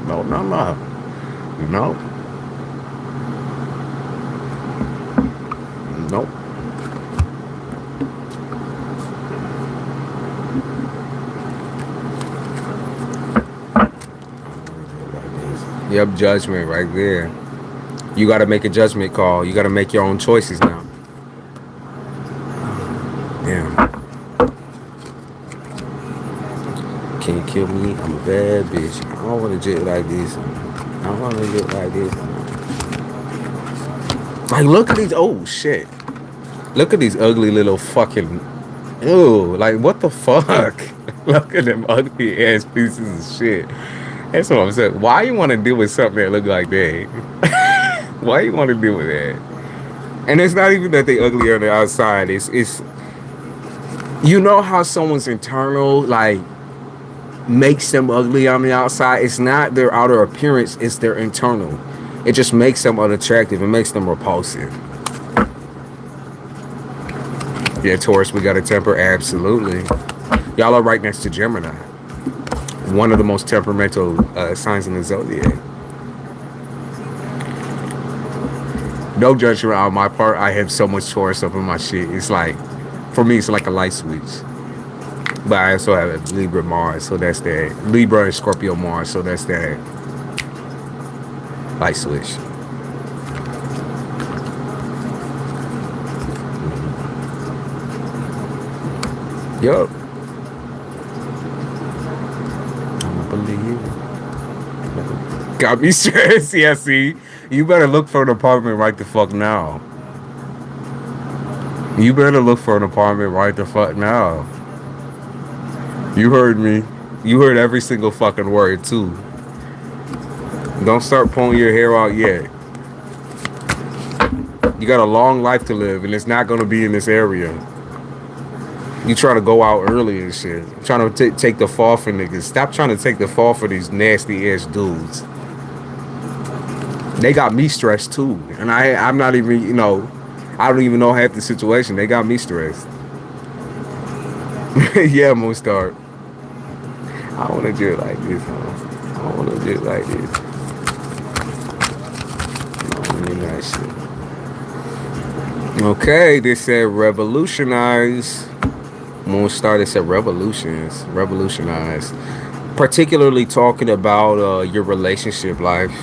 No, no, no. No. Nope. Yep, judgment right there. You got to make a judgment call. You got to make your own choices now. Damn. Can you kill me? I'm a bad bitch. I don't want to jet like this. I don't want to jet like this. Like, look at these. Oh, shit. Look at these ugly little fucking. Ew. Like, what the fuck? Look at them ugly ass pieces of shit. That's what I'm saying. Why you want to deal with something that look like that? Why you want to deal with that? And it's not even that they ugly on the outside. It's you know how someone's internal, like, makes them ugly on the outside? It's not their outer appearance, it's their internal. It just makes them unattractive. It makes them repulsive. Yeah, Taurus, we got a temper. Absolutely. Y'all are right next to Gemini. One of the most temperamental signs in the zodiac. No judgment on my part. I have so much Taurus up in my shit. It's like, for me, it's like a light switch. But I also have a Libra Mars, so that's that. Libra and Scorpio Mars, so that's that light switch. Yup. Got me stressed. Yeah, see, you better look for an apartment right the fuck now. You better look for an apartment right the fuck now. You heard me. You heard every single fucking word too. Don't start pulling your hair out yet. You got a long life to live, and it's not gonna be in this area. You trying to go out early and shit. Trying to take the fall for niggas. Stop trying to take the fall for these nasty ass dudes. They got me stressed too. And I'm not even, you know, I don't even know half the situation. They got me stressed. Yeah, Moonstar. I don't want to do it like this, huh? I don't want to do it like this. No, I mean that shit. Okay, they said revolutionize. Moon Star, they said revolutionize. Particularly talking about your relationship life.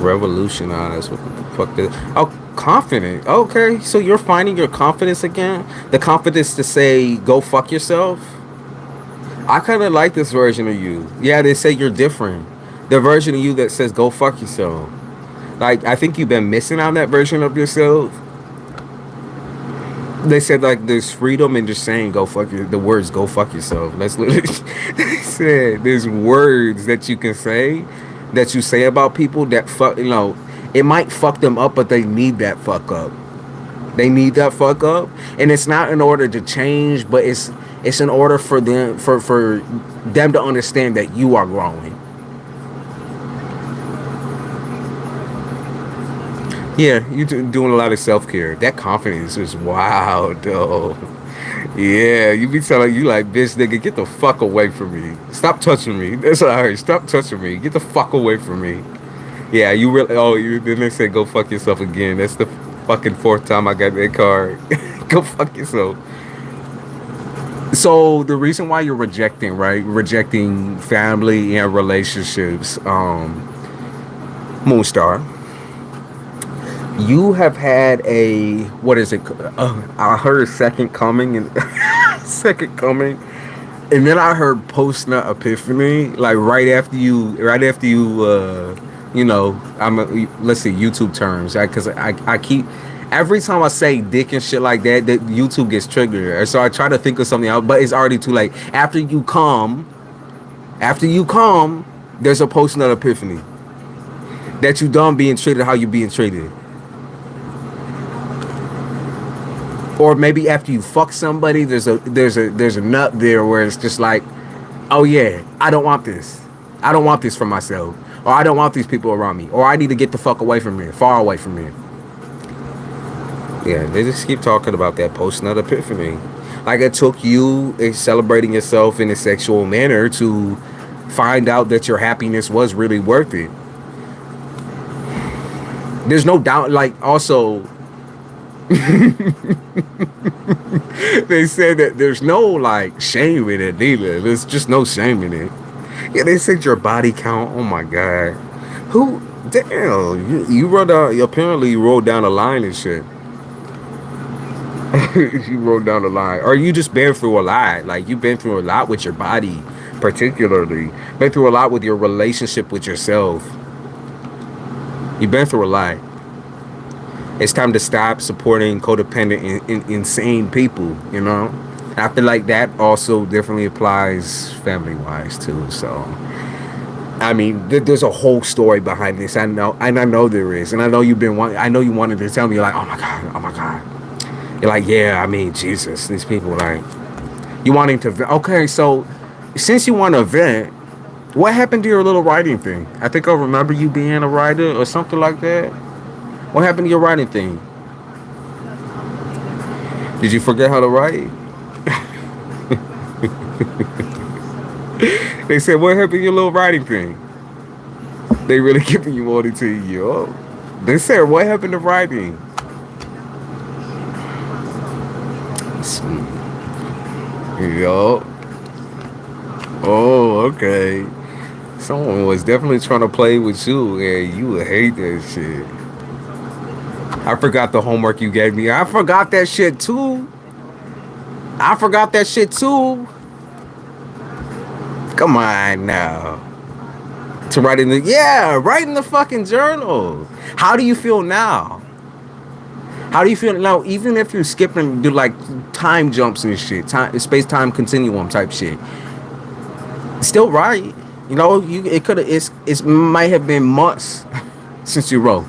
Revolutionize. What the fuck is? Oh, confident. Okay, so you're finding your confidence again. The confidence to say, "Go fuck yourself." I kind of like this version of you. Yeah, they say you're different. The version of you that says, "Go fuck yourself." Like, I think you've been missing on that version of yourself. They said like there's freedom in just saying "go fuck your." The words "go fuck yourself." That's literally. They said there's words that you can say, that you say about people that fuck. You know, it might fuck them up, but they need that fuck up. They need that fuck up, and it's not in order to change, but it's in order for them to understand that you are growing. Yeah, you doing a lot of self-care. That confidence is wild, though. Yeah, you be telling you like, bitch, nigga, get the fuck away from me. Stop touching me. That's what I heard. Stop touching me. Get the fuck away from me. Yeah, you really. Oh, you then they said go fuck yourself again. That's the fucking fourth time I got that card. Go fuck yourself. So the reason why you're rejecting, right? Rejecting family and relationships, Moonstar. You have had a what is it? I heard second coming and second coming, and then I heard post nut epiphany. Like right after you, you know, let's say YouTube terms, because I keep every time I say dick and shit like that, that YouTube gets triggered. So I try to think of something else, but it's already too late. After you come, there's a post nut epiphany that you done being treated how you being treated. Or maybe after you fuck somebody, there's a nut there where it's just like, oh yeah, I don't want this. I don't want this for myself. Or I don't want these people around me. Or I need to get the fuck away from here, far away from here. Yeah, they just keep talking about that post-nut epiphany. Like it took you celebrating yourself in a sexual manner to find out that your happiness was really worth it. There's no doubt, like also they said that there's no like shame in it either. There's just no shame in it. Yeah, they said your body count. Oh my god, who? Damn, you wrote down. Apparently, you wrote down a line and shit. You wrote down a line, or you just been through a lot. Like you've been through a lot with your body, particularly. Been through a lot with your relationship with yourself. You've been through a lot. It's time to stop supporting codependent, insane people, you know? I feel like that also definitely applies family-wise, too. So, I mean, there's a whole story behind this. I know there is. And I know I know you wanted to tell me, you're like, oh my God. You're like, yeah, I mean, Jesus, these people, like, you wanting to, okay, so, since you want to vent, what happened to your little writing thing? I think I remember you being a writer or something like that. What happened to your writing thing? Did you forget how to write? They said, what happened to your little writing thing? They really giving you more to you. Oh. They said, what happened to writing? Yo. Oh, okay. Someone was definitely trying to play with you, and you would hate that shit. I forgot the homework you gave me. I forgot that shit too. Come on now. To write in write in the fucking journal. How do you feel now? How do you feel now? Even if you're skipping, do like time jumps and shit, space-time continuum type shit. Still write. You know, it might have been months since you wrote.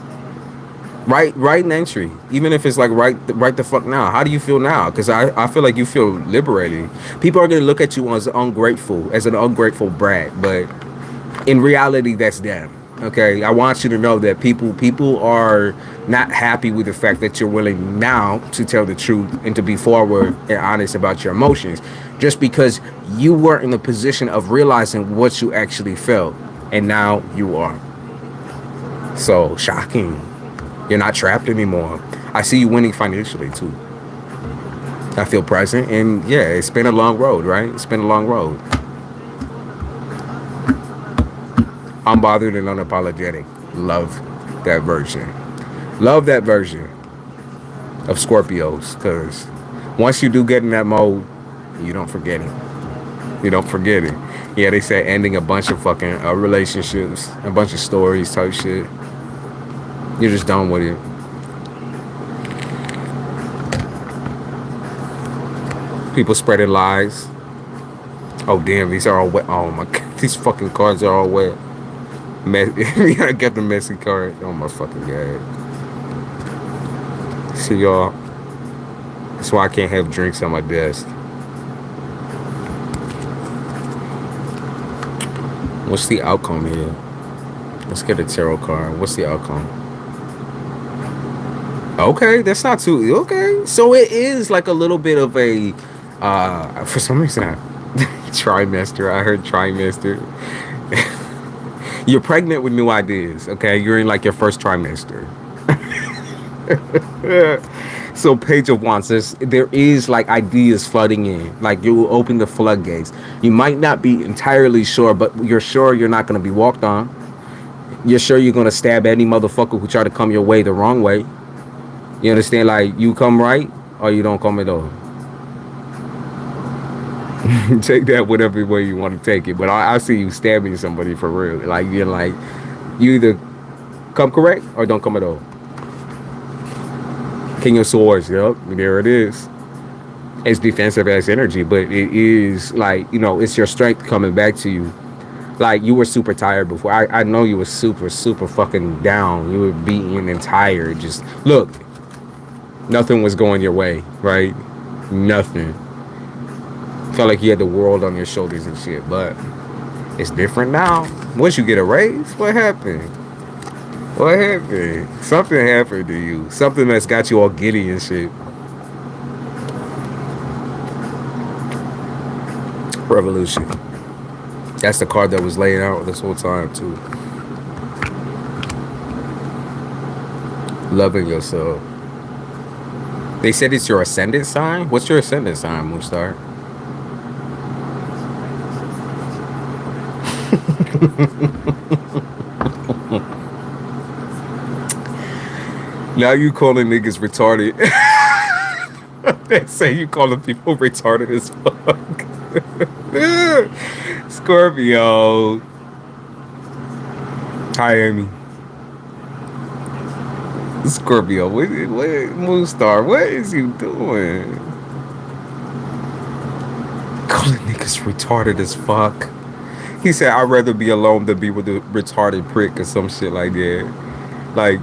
Write an entry, even if it's like right the fuck now. How do you feel now? Because I feel like you feel liberating. People are gonna look at you as an ungrateful brat, but in reality, that's them. Okay, I want you to know that people are not happy with the fact that you're willing now to tell the truth and to be forward and honest about your emotions, just because you weren't in the position of realizing what you actually felt, and now you are. So shocking. You're not trapped anymore. I see you winning financially too. I feel present, and yeah, it's been a long road, right? It's been a long road. Unbothered and unapologetic. Love that version. Love that version of Scorpios, because once you do get in that mode, you don't forget it. You don't forget it. Yeah, they say ending a bunch of fucking relationships, a bunch of stories type shit. You're just done with it. People spreading lies. Oh damn, these are all wet. Oh my god, these fucking cards are all wet. We gotta get the messy card. Oh my fucking god. See y'all. That's why I can't have drinks on my desk. What's the outcome here? Let's get a tarot card. What's the outcome? Okay, that's not too okay. So it is like a little bit of a for some reason trimester. I heard trimester. You're pregnant with new ideas, okay? You're in like your first trimester. So Page of Wands, there is like ideas flooding in. Like you will open the floodgates. You might not be entirely sure, but you're sure you're not going to be walked on. You're sure you're going to stab any motherfucker who try to come your way the wrong way. You understand? Like you come right or you don't come at all. Take that whatever way you want to take it, but I see you stabbing somebody for real. Like you're like, you either come correct or don't come at all. King of Swords, yep, there it is. It's defensive ass energy, but it is like, you know, it's your strength coming back to you. Like you were super tired before. I know you were super fucking down. You were beaten and tired. Just look, nothing was going your way, right? Nothing. Felt like you had the world on your shoulders and shit, but it's different now. Once you get a raise, what happened? What happened? Something happened to you. Something that's got you all giddy and shit. Revolution. That's the card that was laying out this whole time too. Loving yourself. They said it's your ascendant sign. What's your ascendant sign, Moonstar? Now you calling niggas retarded. They say you calling people retarded as fuck. Scorpio. Hi, Amy. Scorpio, what Moonstar, what is you doing? Calling niggas retarded as fuck. He said, I'd rather be alone than be with a retarded prick or some shit like that. Like,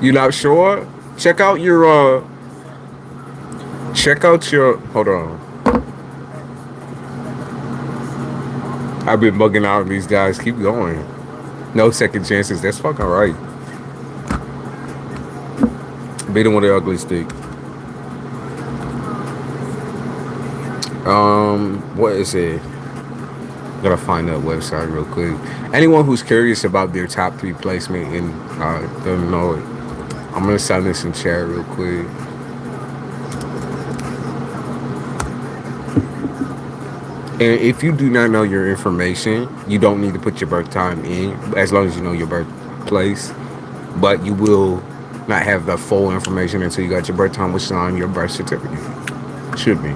you not sure? Check out your, hold on. I've been bugging out these guys. Keep going. No second chances. That's fucking right. Beat him with the ugly stick. What is it? Gotta find that website real quick. Anyone who's curious about their top 3 placement and don't know it, I'm gonna send this in chat real quick. And if you do not know your information, you don't need to put your birth time in, as long as you know your birthplace. But you will not have the full information until you got your birth time, which is on your birth certificate. Should be.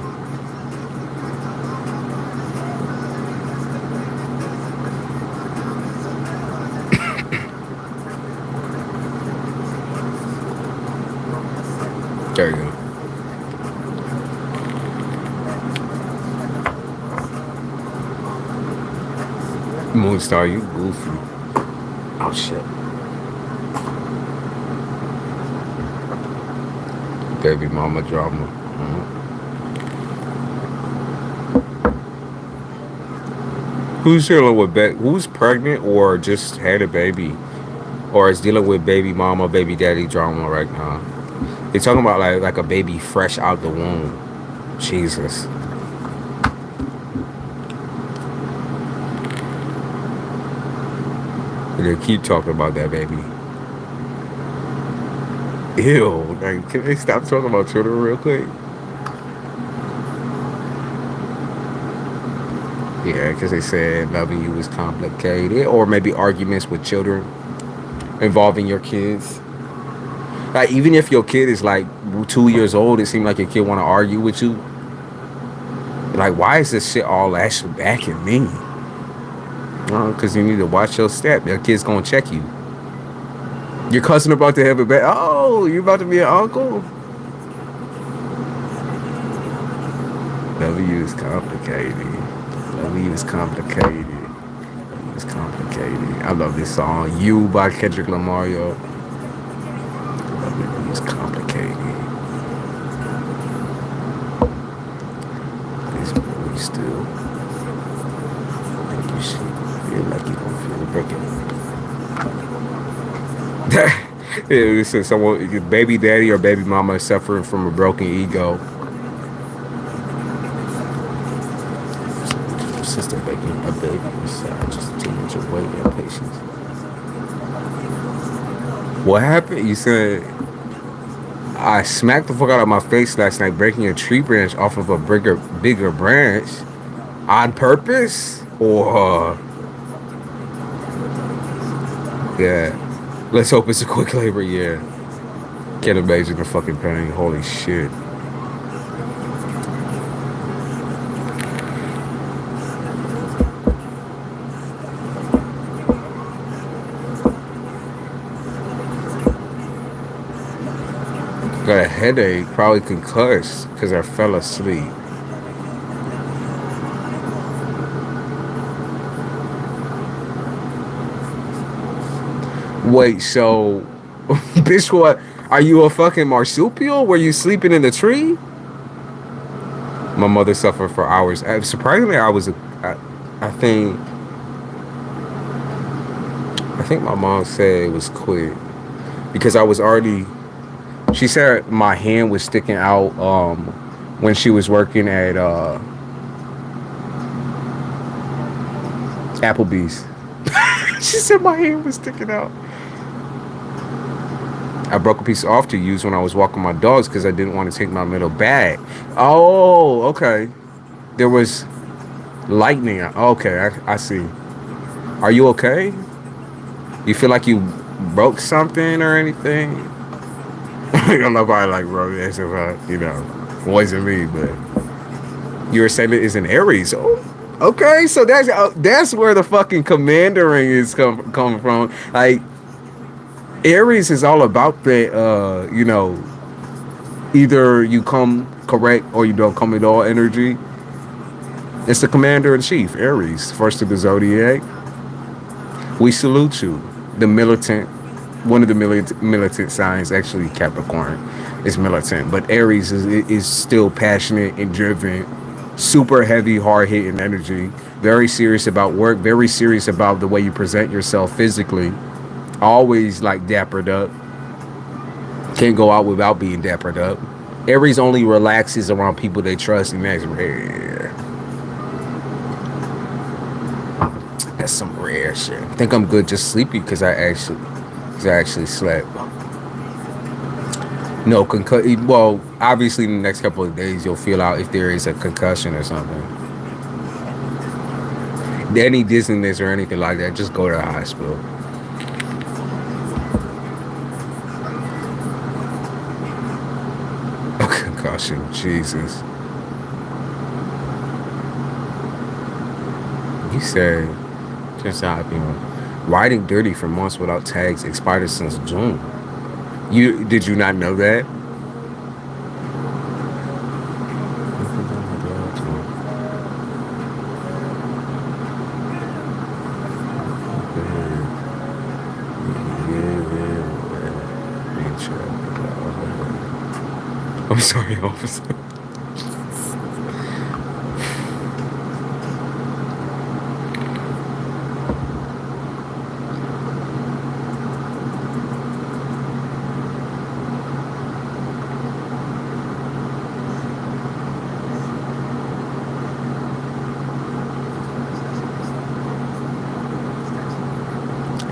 There you go. Moonstar, you goofy. Oh shit. Baby mama drama. Who's dealing with who's pregnant or just had a baby or is dealing with baby mama, baby daddy drama right now? They're talking about like a baby fresh out the womb. Jesus. And they keep talking about that baby. Ew. Like, can they stop talking about children real quick? Yeah, because they said loving you is complicated. Or maybe arguments with children involving your kids. Like, even if your kid is like 2 years old, it seems like your kid want to argue with you. Like, why is this shit all actually back at me? Because you need to watch your step. Your kid's gonna check you. Your cousin about to have a baby. Oh, you about to be an uncle? W is complicated. W is complicated. W is complicated. I love this song. You by Kendrick Lamar, yo. W is complicated. This boy still. Like you should feel like you don't feel broken. Yeah, this is someone, your baby daddy or baby mama is suffering from a broken ego. Sister making a baby inside, just too much of weight and patience. What happened? You said I smacked the fuck out of my face last night, breaking a tree branch off of a bigger branch on purpose, or yeah. Let's hope it's a quick labor. Yeah. Can't imagine the fucking pain. Holy shit. Got a headache, probably concussed because I fell asleep. Wait, so, bitch, what? Are you a fucking marsupial? Were you sleeping in the tree? My mother suffered for hours. Surprisingly, I think my mom said it was quick because I was already. She said my hand was sticking out when she was working at Applebee's. She said my hand was sticking out. I broke a piece off to use when I was walking my dogs because I didn't want to take my middle bag. Oh, okay. There was lightning. Okay, I see. Are you okay? You feel like you broke something or anything? I don't know if I like broke it, wasn't me, but your ascendant is in Aries. Oh, okay, so that's where the fucking commandering is coming from. Like, Aries is all about that, either you come correct or you don't come at all energy. It's the commander in chief, Aries, first of the zodiac. We salute you. The militant, one of the militant signs, actually Capricorn is militant, but Aries is still passionate and driven, super heavy, hard-hitting energy, very serious about work, very serious about the way you present yourself physically. Always like dappered up. Can't go out without being dappered up. Aries only relaxes around people they trust, and that's rare. That's some rare shit. I think I'm good, just sleepy because I actually slept. No concussion. Well, obviously, in the next couple of days, you'll feel out if there is a concussion or something. Any dizziness or anything like that, just go to the hospital. Concussion, Jesus. You said, just how I've been riding dirty for months without tags, expired since June. Did you not know that? I'm sorry, officer.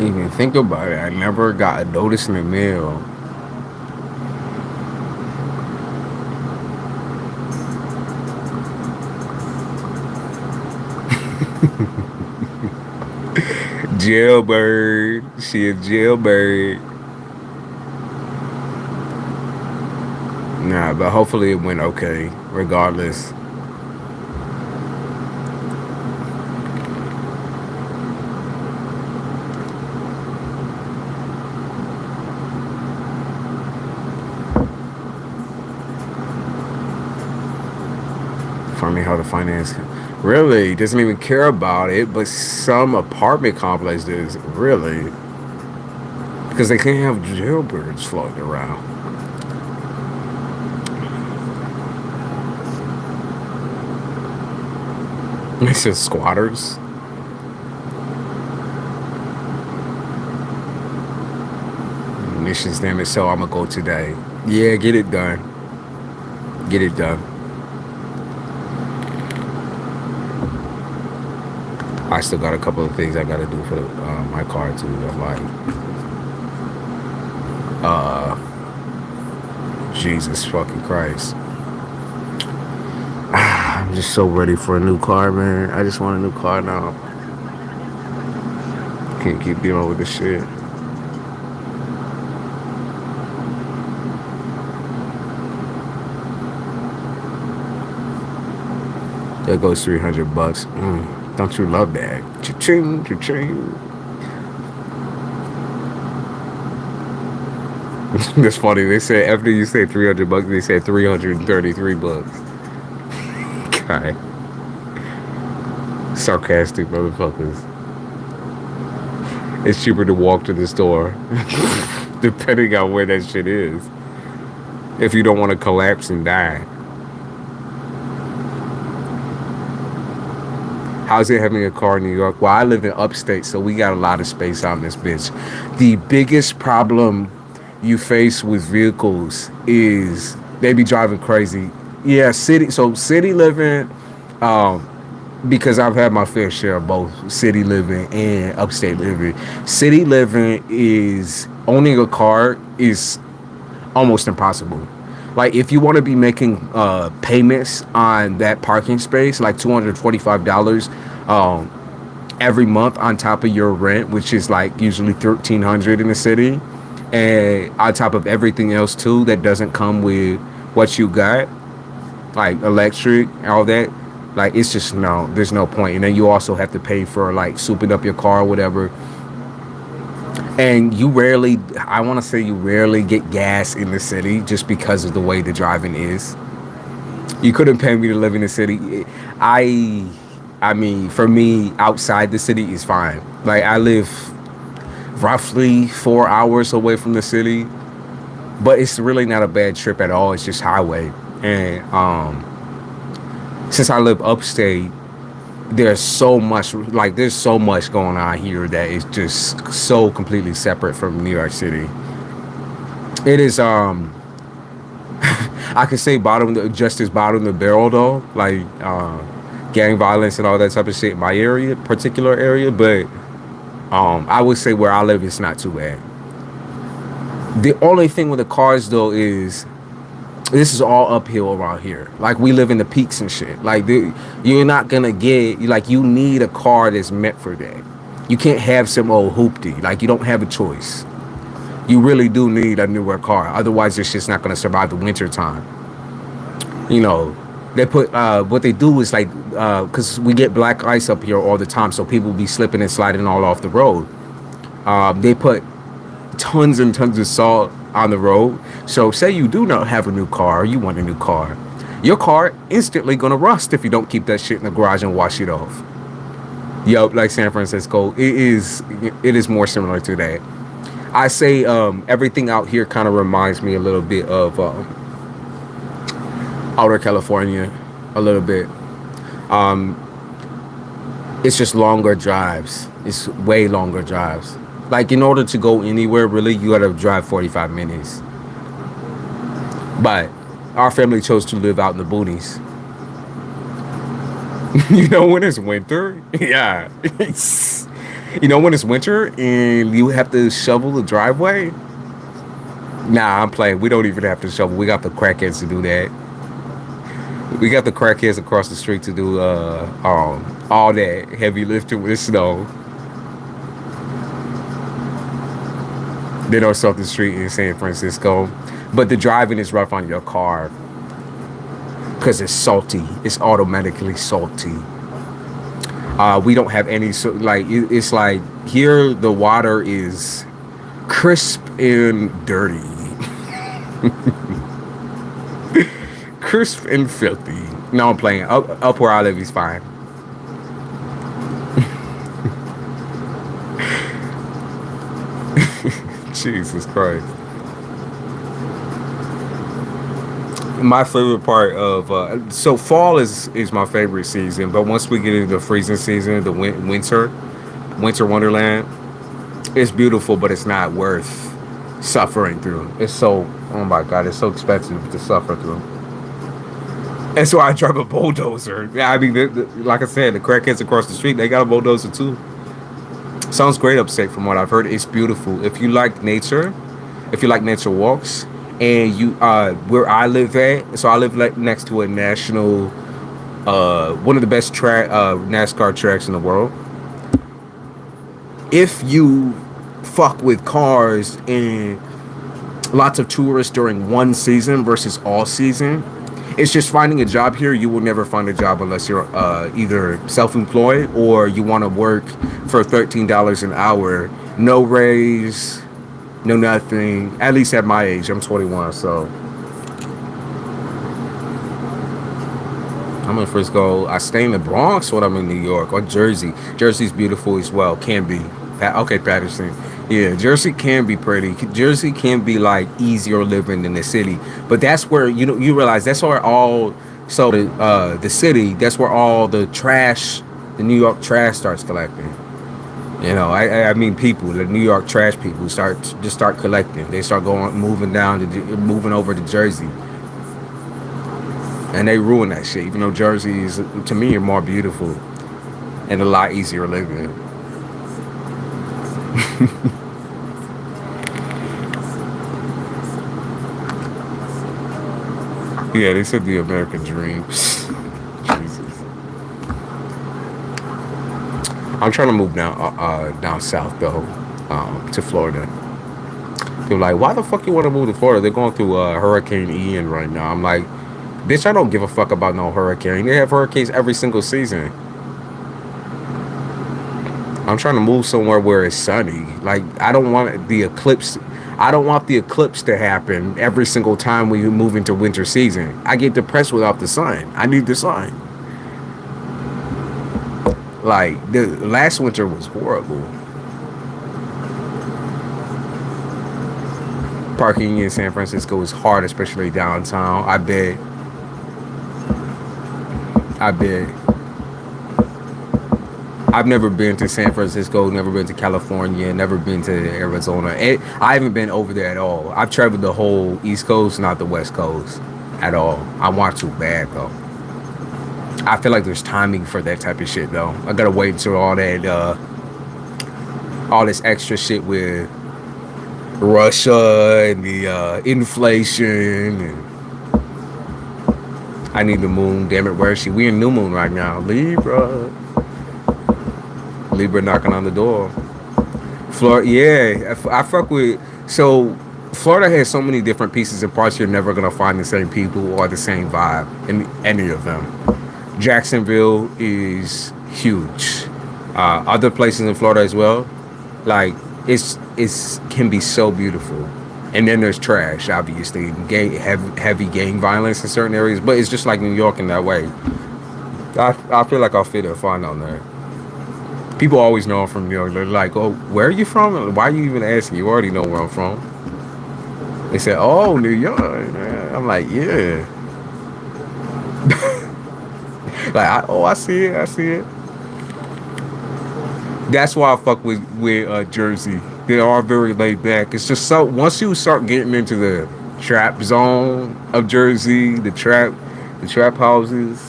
Even think about it. I never got a notice in the mail. Jailbird. She a jailbird. Nah, but hopefully it went okay, regardless. Funny how the finance really doesn't even care about it, but some apartment complex does, really. Because they can't have jailbirds floating around. It says squatters. Missions, damn it, so I'm gonna go today. Yeah, get it done. Get it done. I still got a couple of things I gotta do for my car too. I'm like, Jesus fucking Christ. I'm just so ready for a new car, man. I just want a new car now. Can't keep dealing with this shit. There goes $300. Don't you love that? Cha-ching, cha-ching. That's funny. They said after you say $300, they said $333. God. Sarcastic motherfuckers. It's cheaper to walk to the store, depending on where that shit is. If you don't want to collapse and die. How's it having a car in New York? Well, I live in upstate, so we got a lot of space out in this bitch. The biggest problem you face with vehicles is they be driving crazy. Yeah, city living, because I've had my fair share of both city living and upstate living. City living is owning a car is almost impossible. Like, if you want to be making payments on that parking space, like $245 every month on top of your rent, which is like usually $1,300 in the city, and on top of everything else too that doesn't come with what you got, like electric, all that, like, it's just there's no point. And then you also have to pay for like souping up your car or whatever. And you rarely get gas in the city just because of the way the driving is. You couldn't pay me to live in the city. I mean, for me, outside the city is fine. Like, I live roughly 4 hours away from the city, but it's really not a bad trip at all. It's just highway. And since I live upstate, there's so much going on here that is just so completely separate from New York City. It is I could say bottom of the barrel though, like gang violence and all that type of shit in my particular area, but I would say where I live it's not too bad. The only thing with the cars though is this is all uphill around here. Like, we live in the peaks and shit. Like, you're not gonna you need a car that's meant for that. You can't have some old hoopty. Like, you don't have a choice. You really do need a newer car. Otherwise, this shit's not gonna survive the winter time. You know, they put what they do is like, because we get black ice up here all the time, so people be slipping and sliding all off the road. They put tons and tons of salt on the road. So say you do not have a new car, or you want a new car, your car instantly gonna rust if you don't keep that shit in the garage and wash it off. Yup, like San Francisco, it is more similar to that. I say everything out here kind of reminds me a little bit of outer California, a little bit. It's just longer drives. It's way longer drives. Like, in order to go anywhere, really, you gotta drive 45 minutes. But our family chose to live out in the boonies. You know, when it's winter, yeah. You know when it's winter and you have to shovel the driveway? Nah, I'm playing. We don't even have to shovel. We got the crackheads to do that. We got the crackheads across the street to do all that heavy lifting with snow. They don't stop the street in San Francisco, but the driving is rough on your car because it's salty. It's automatically salty. We don't have any it's like here the water is crisp and dirty. Crisp and filthy. No, I'm playing. Up where I live is fine. Jesus Christ. My favorite part of so fall is my favorite season, but once we get into the freezing season, the winter wonderland, it's beautiful, but it's not worth suffering through. It's so, oh my God, it's so expensive to suffer through. And so I drive a bulldozer. I mean, like I said, the crackheads across the street, they got a bulldozer too. Sounds great upstate from what I've heard. It's beautiful. If you like nature walks, and you where I live at, so I live next to a national one of the best NASCAR tracks in the world. If you fuck with cars and lots of tourists during one season versus all season, it's just finding a job here. You will never find a job unless you're either self-employed or you want to work for $13 an hour. No raise, no nothing. At least at my age, I'm 21, so I'm in Frisco. I stay in the Bronx when I'm in New York, or Jersey. Jersey's beautiful as well. Can be. Okay, Patterson. Yeah, Jersey can be pretty. Jersey can be like easier living than the city, but that's where you realize that's where the city, that's where all the trash, the New York trash starts collecting. I mean the New York trash people start collecting. They start moving over to Jersey, and they ruin that shit. Even though Jersey is, to me, more beautiful and a lot easier living. Yeah, they said the American dream. Jesus. I'm trying to move down south though, to Florida. They're like, why the fuck you want to move to Florida? They're going through Hurricane Ian right now. I'm like, bitch, I don't give a fuck about no hurricane. They have hurricanes every single season. I'm trying to move somewhere where it's sunny. Like, I don't want the eclipse to happen every single time we move into winter season. I get depressed without the sun. I need the sun. Like, the last winter was horrible. Parking in San Francisco is hard, especially downtown. I bet. I've never been to San Francisco, never been to California, never been to Arizona. I haven't been over there at all. I've traveled the whole East Coast, not the West Coast at all. I want to bad, though. I feel like there's timing for that type of shit, though. I gotta wait until all this extra shit with Russia and the inflation. And I need the moon. Damn it, where is she? We in new moon right now. Libra knocking on the door. Florida, yeah, I fuck with. So Florida has so many different pieces and parts. You're never gonna find the same people or the same vibe in any of them. Jacksonville is huge. Other places in Florida as well. Like it's can be so beautiful. And then there's trash, obviously, heavy gang violence in certain areas. But it's just like New York in that way. I feel like I'll fit in fine on there. People always know I'm from New York. They're like, oh, where are you from? Why are you even asking? You already know where I'm from. They said, oh, New York. I'm like, yeah. Like, I see it. That's why I fuck with Jersey. They are very laid back. It's just so, once you start getting into the trap zone of Jersey, the trap houses,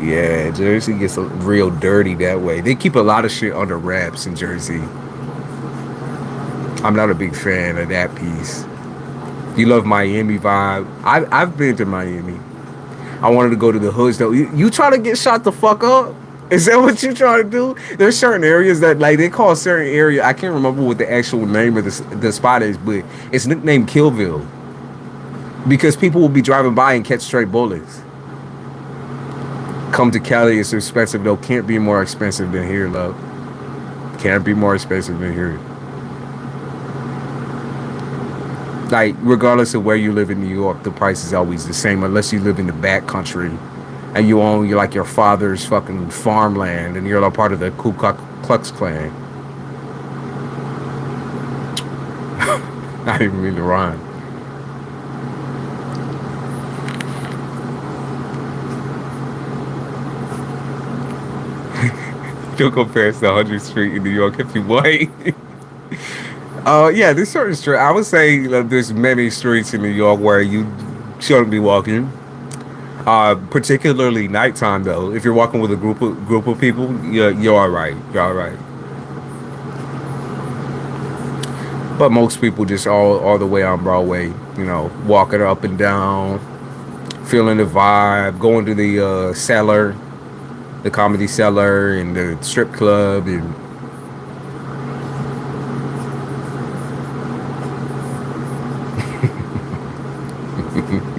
Yeah, Jersey gets real dirty that way. They keep a lot of shit under wraps in Jersey. I'm not a big fan of that piece. You love Miami vibe. I've been to Miami. I wanted to go to the hoods though. You try to get shot the fuck up? Is that what you trying to do? There's certain areas that like they call certain area. I can't remember what the actual name of the spot is, but it's nicknamed Killville because people will be driving by and catch stray bullets. Come to Cali, it's expensive though. Can't be more expensive than here, love. Can't be more expensive than here. Like regardless of where you live in New York, the price is always the same unless you live in the back country and you own like your father's fucking farmland and you're a part of the Ku Klux Klan. I didn't mean to rhyme. Don't compare to 100th Street in New York if you white. Yeah, there's certain streets. I would say there's many streets in New York where you shouldn't be walking. Particularly nighttime though. If you're walking with a group of people, you're all right. You're all right. But most people just all the way on Broadway, you know, walking up and down, feeling the vibe, going to the cellar, the comedy cellar, and the strip club, and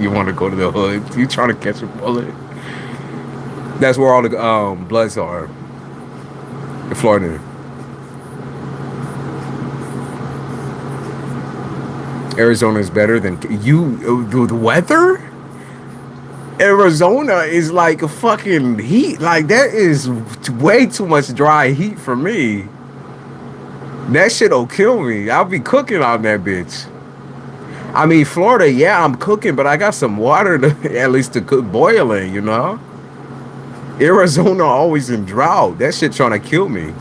you want to go to the hood. You trying to catch a bullet. That's where all the bloods are in Florida. Arizona is better than you. The weather. Arizona is like a fucking heat. Like that is way too much dry heat for me. That shit'll kill me. I'll be cooking on that bitch. I mean, Florida, yeah, I'm cooking, but I got some water to at least to cook boiling, you know? Arizona always in drought. That shit trying to kill me.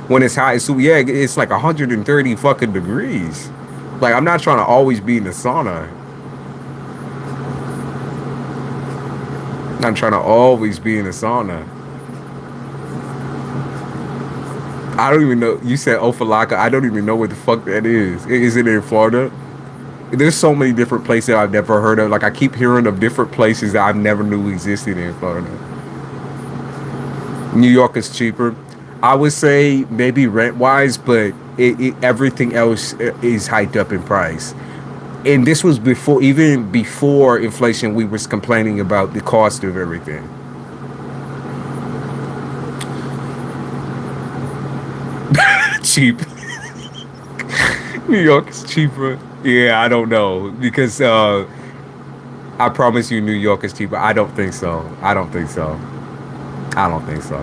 When it's hot, so yeah, it's like 130 fucking degrees. Like, I'm not trying to always be in the sauna. I'm trying to always be in the sauna. I don't even know. You said Ofalaka. I don't even know what the fuck that is. Is it in Florida? There's so many different places I've never heard of. Like, I keep hearing of different places that I've never knew existed in Florida. New York is cheaper. I would say maybe rent-wise, but everything else is hiked up in price. And this was before, even before inflation, we was complaining about the cost of everything. Cheap. New York is cheaper. Yeah, I don't know. Because I promise you New York is cheaper. I don't think so. I don't think so. I don't think so.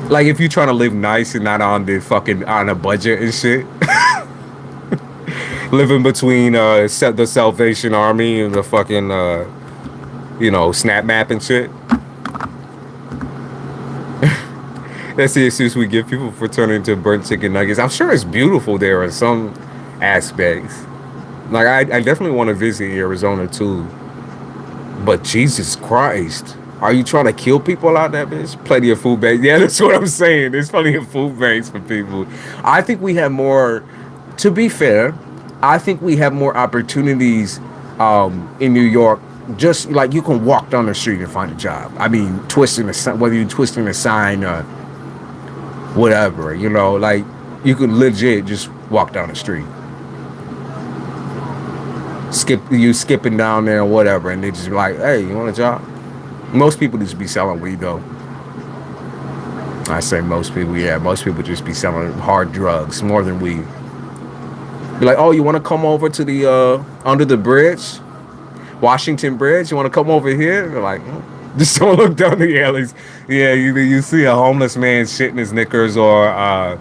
Like if you're trying to live nice and not on the fucking on a budget and shit. Living between the Salvation Army and the fucking Snap Map and shit. That's the excuse we give people for turning into burnt chicken nuggets. I'm sure it's beautiful there in some aspects. Like I definitely want to visit Arizona too. But Jesus Christ. Are you trying to kill people out there, bitch? Plenty of food banks. Yeah, that's what I'm saying. There's plenty of food banks for people. I think we have more, to be fair, I think we have more opportunities in New York. Just like you can walk down the street and find a job. I mean, whether you're twisting a sign or whatever, like you could legit just walk down the street. Skipping down there or whatever, and they just be like, hey, you want a job? Most people just be selling weed though. I say most people, yeah. Most people just be selling hard drugs more than weed. Be like, oh, you want to come over to the under the bridge, Washington Bridge? You want to come over here? They're like, just don't look down the alleys. Yeah, you see a homeless man shitting his knickers, or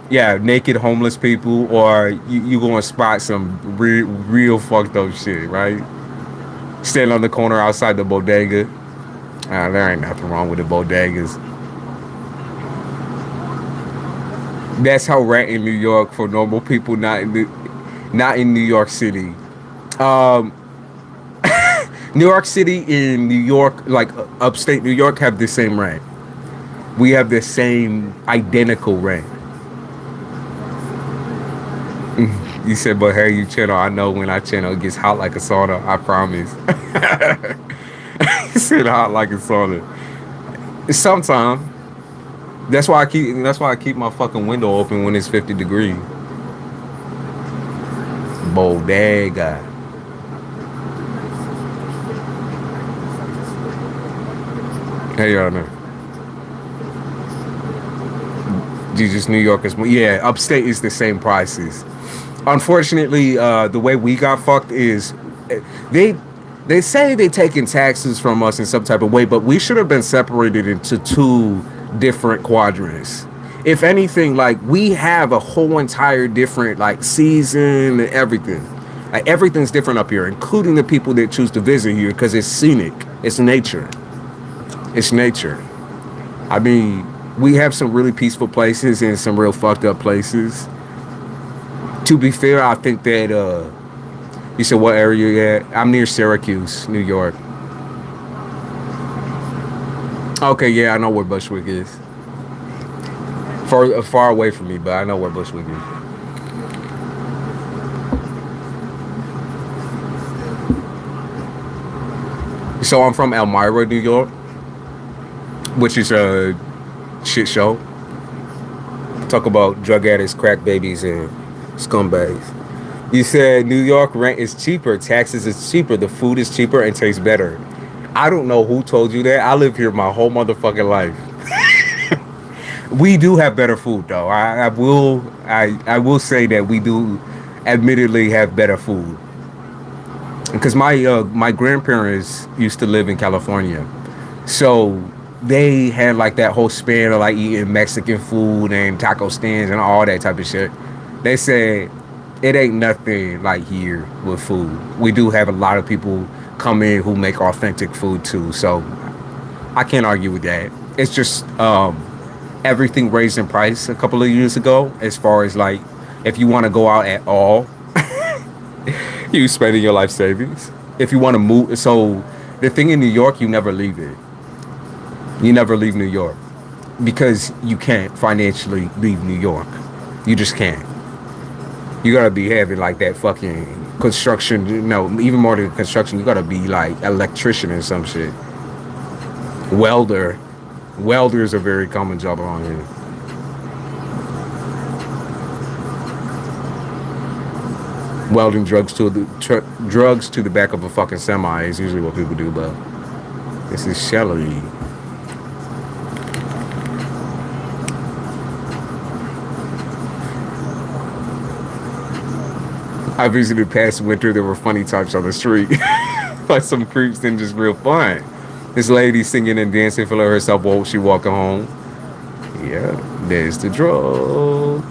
naked homeless people, or you gonna spot some real fucked up shit, right? Standing on the corner outside the bodega. There ain't nothing wrong with the bodegas. That's how rent in New York for normal people, not in New York City. New York City and New York, like upstate New York, have the same rent. We have the same identical rent. You said, but hey, you channel. I know when I channel, it gets hot like a sauna. I promise. You said hot like a sauna. Sometimes. That's why I keep my fucking window open when it's 50 degrees. Bodega. Hey, y'all know. Jesus, New York is, yeah, upstate is the same prices. Unfortunately, the way we got fucked is they they say they taking taxes from us in some type of way, but we should have been separated into two different quadrants. If anything, like we have a whole entire different like season and everything. Like everything's different up here, including the people that choose to visit here because it's scenic, it's nature, it's nature. I mean, we have some really peaceful places and some real fucked up places. To be fair, I think that you said what area you at? I'm near Syracuse, New York. Okay, yeah, I know where Bushwick is. Far away from me, but I know where Bushwick is. So I'm from Elmira, New York, which is a shit show. Talk about drug addicts, crack babies, and scumbags. You said New York rent is cheaper, taxes is cheaper, the food is cheaper and tastes better. I don't know who told you that. I live here my whole motherfucking life. We do have better food though. I will say that we do admittedly have better food. Because my grandparents used to live in California. So they had like that whole span of like eating Mexican food and taco stands and all that type of shit. They said it ain't nothing like here with food. We do have a lot of people come in who make authentic food too. So I can't argue with that. It's just everything raised in price a couple of years ago as far as like if you want to go out at all, you spending your life savings. If you want to move, so the thing in New York, you never leave it. You never leave New York because you can't financially leave New York. You just can't. You gotta be having like that fucking construction, even more than construction, you gotta be like electrician or some shit. Welder. Welder is a very common job around here. Welding drugs to the back of a fucking semi is usually what people do, but this is Shelly. I visited past winter. There were funny types on the street, like some creeps and just real fun. This lady singing and dancing, feeling herself while she walking home. Yeah, there's the drug.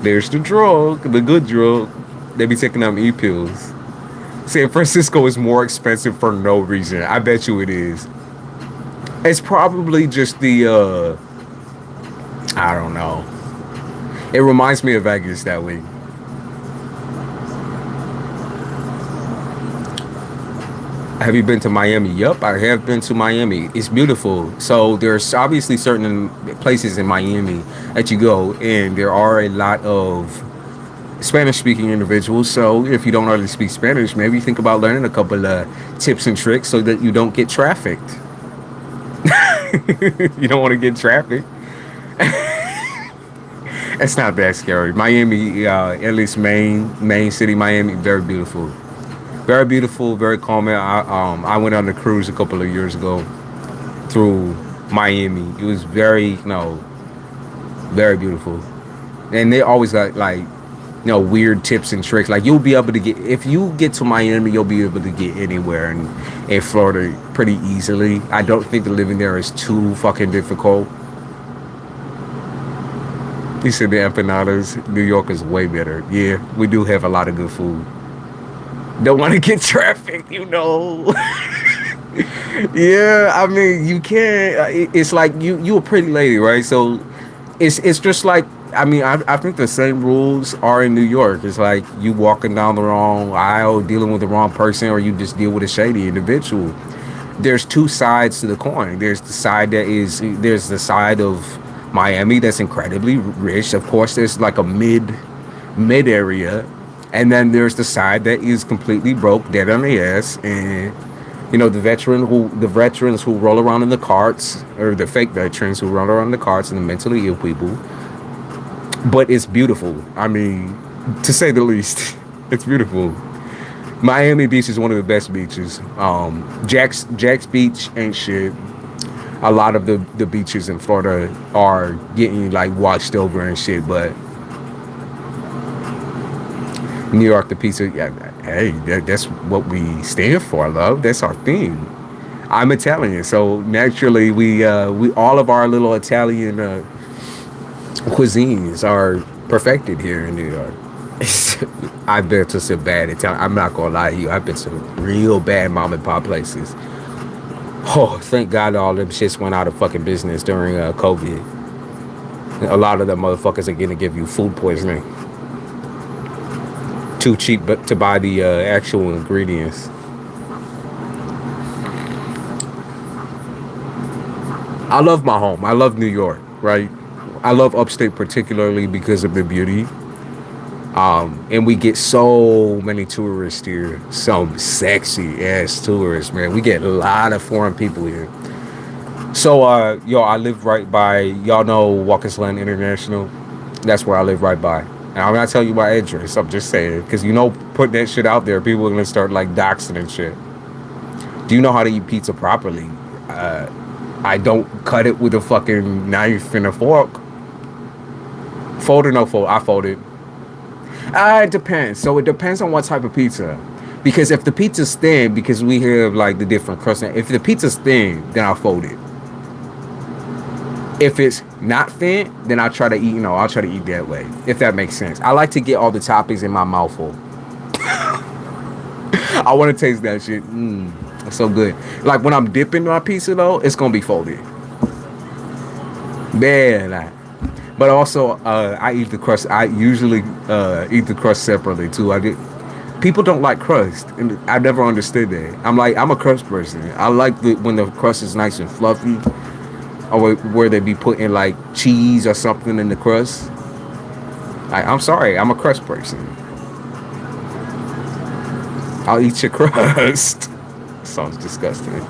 There's the drug, the good drug. They be taking them e-pills. San Francisco is more expensive for no reason. I bet you it is. It's probably just the, I don't know. It reminds me of Vegas that way. Have you been to Miami? Yup, I have been to Miami. It's beautiful. So there's obviously certain places in Miami that you go, and there are a lot of Spanish-speaking individuals. So if you don't already speak Spanish, maybe think about learning a couple of tips and tricks so that you don't get trafficked. You don't want to get trafficked. It's not that scary. Miami, at least main city, Miami, very beautiful. Very beautiful, very calming. I went on a cruise a couple of years ago through Miami. It was very, very beautiful. And they always got like, weird tips and tricks. Like you'll be able to get, if you get to Miami, you'll be able to get anywhere in Florida pretty easily. I don't think the living there is too fucking difficult. You said the empanadas, New York is way better. Yeah, we do have a lot of good food. Don't want to get trafficked, Yeah, I mean, you can't. It's like you a pretty lady, right? So it's just like I mean, I think the same rules are in New York. It's like you walking down the wrong aisle, dealing with the wrong person, or you just deal with a shady individual. There's two sides to the coin. There's the side of Miami that's incredibly rich. Of course, there's like a mid area, and then there's the side that is completely broke, dead on the ass, and you know the veterans who roll around in the carts, or the fake veterans who roll around in the carts, and the mentally ill people. But it's beautiful. I mean, to say the least, it's beautiful. Miami Beach is one of the best beaches. Jack's Beach ain't shit. A lot of the beaches in Florida are getting like washed over and shit, but New York, the pizza, yeah, hey, that's what we stand for, love. That's our theme. I'm Italian, so naturally we all of our little Italian cuisines are perfected here in New York. I've been to some bad Italian. I'm not gonna lie to you. I've been to some real bad mom and pop places. Oh, thank God all them shits went out of fucking business during COVID. A lot of them motherfuckers are gonna give you food poisoning. Too cheap, but to buy the actual ingredients. I love my home. I love New York, right? I love upstate particularly because of the beauty. And we get so many tourists here. Some sexy ass tourists, man. We get a lot of foreign people here. So, I live right by, y'all know Watkins Glen International? That's where I live right by. And I'm not telling you my address. I'm just saying. Because, putting that shit out there, people are going to start, like, doxing and shit. Do you know how to eat pizza properly? I don't cut it with a fucking knife and a fork. Fold or no fold? I fold it. It depends. So it depends on what type of pizza. Because if the pizza's thin, because we have like the different crust, if the pizza's thin, then I'll fold it. If it's not thin, then I'll try to eat, I'll try to eat that way. If that makes sense. I like to get all the toppings in my mouthful. I want to taste that shit. It's so good. Like when I'm dipping my pizza though, it's gonna be folded. Man, but also, I eat the crust. I usually eat the crust separately too. People don't like crust, and I never understood that. I'm a crust person. I like when the crust is nice and fluffy, or where they be putting like cheese or something in the crust. I'm sorry, I'm a crust person. I'll eat your crust. Sounds disgusting.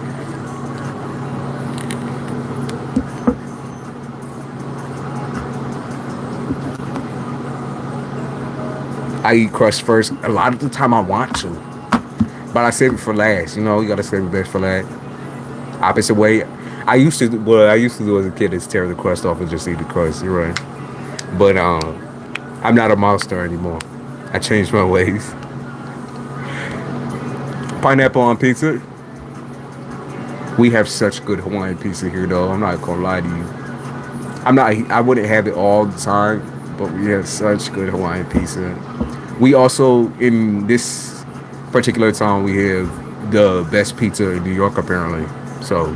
I eat crust first. A lot of the time I want to, but I save it for last. You gotta save the best for last. Opposite way. I used to do as a kid is tear the crust off and just eat the crust. You're right. But I'm not a monster anymore. I changed my ways. Pineapple on pizza. We have such good Hawaiian pizza here, though. I'm not gonna lie to you. I wouldn't have it all the time, but we have such good Hawaiian pizza. We also, in this particular town, we have the best pizza in New York, apparently. So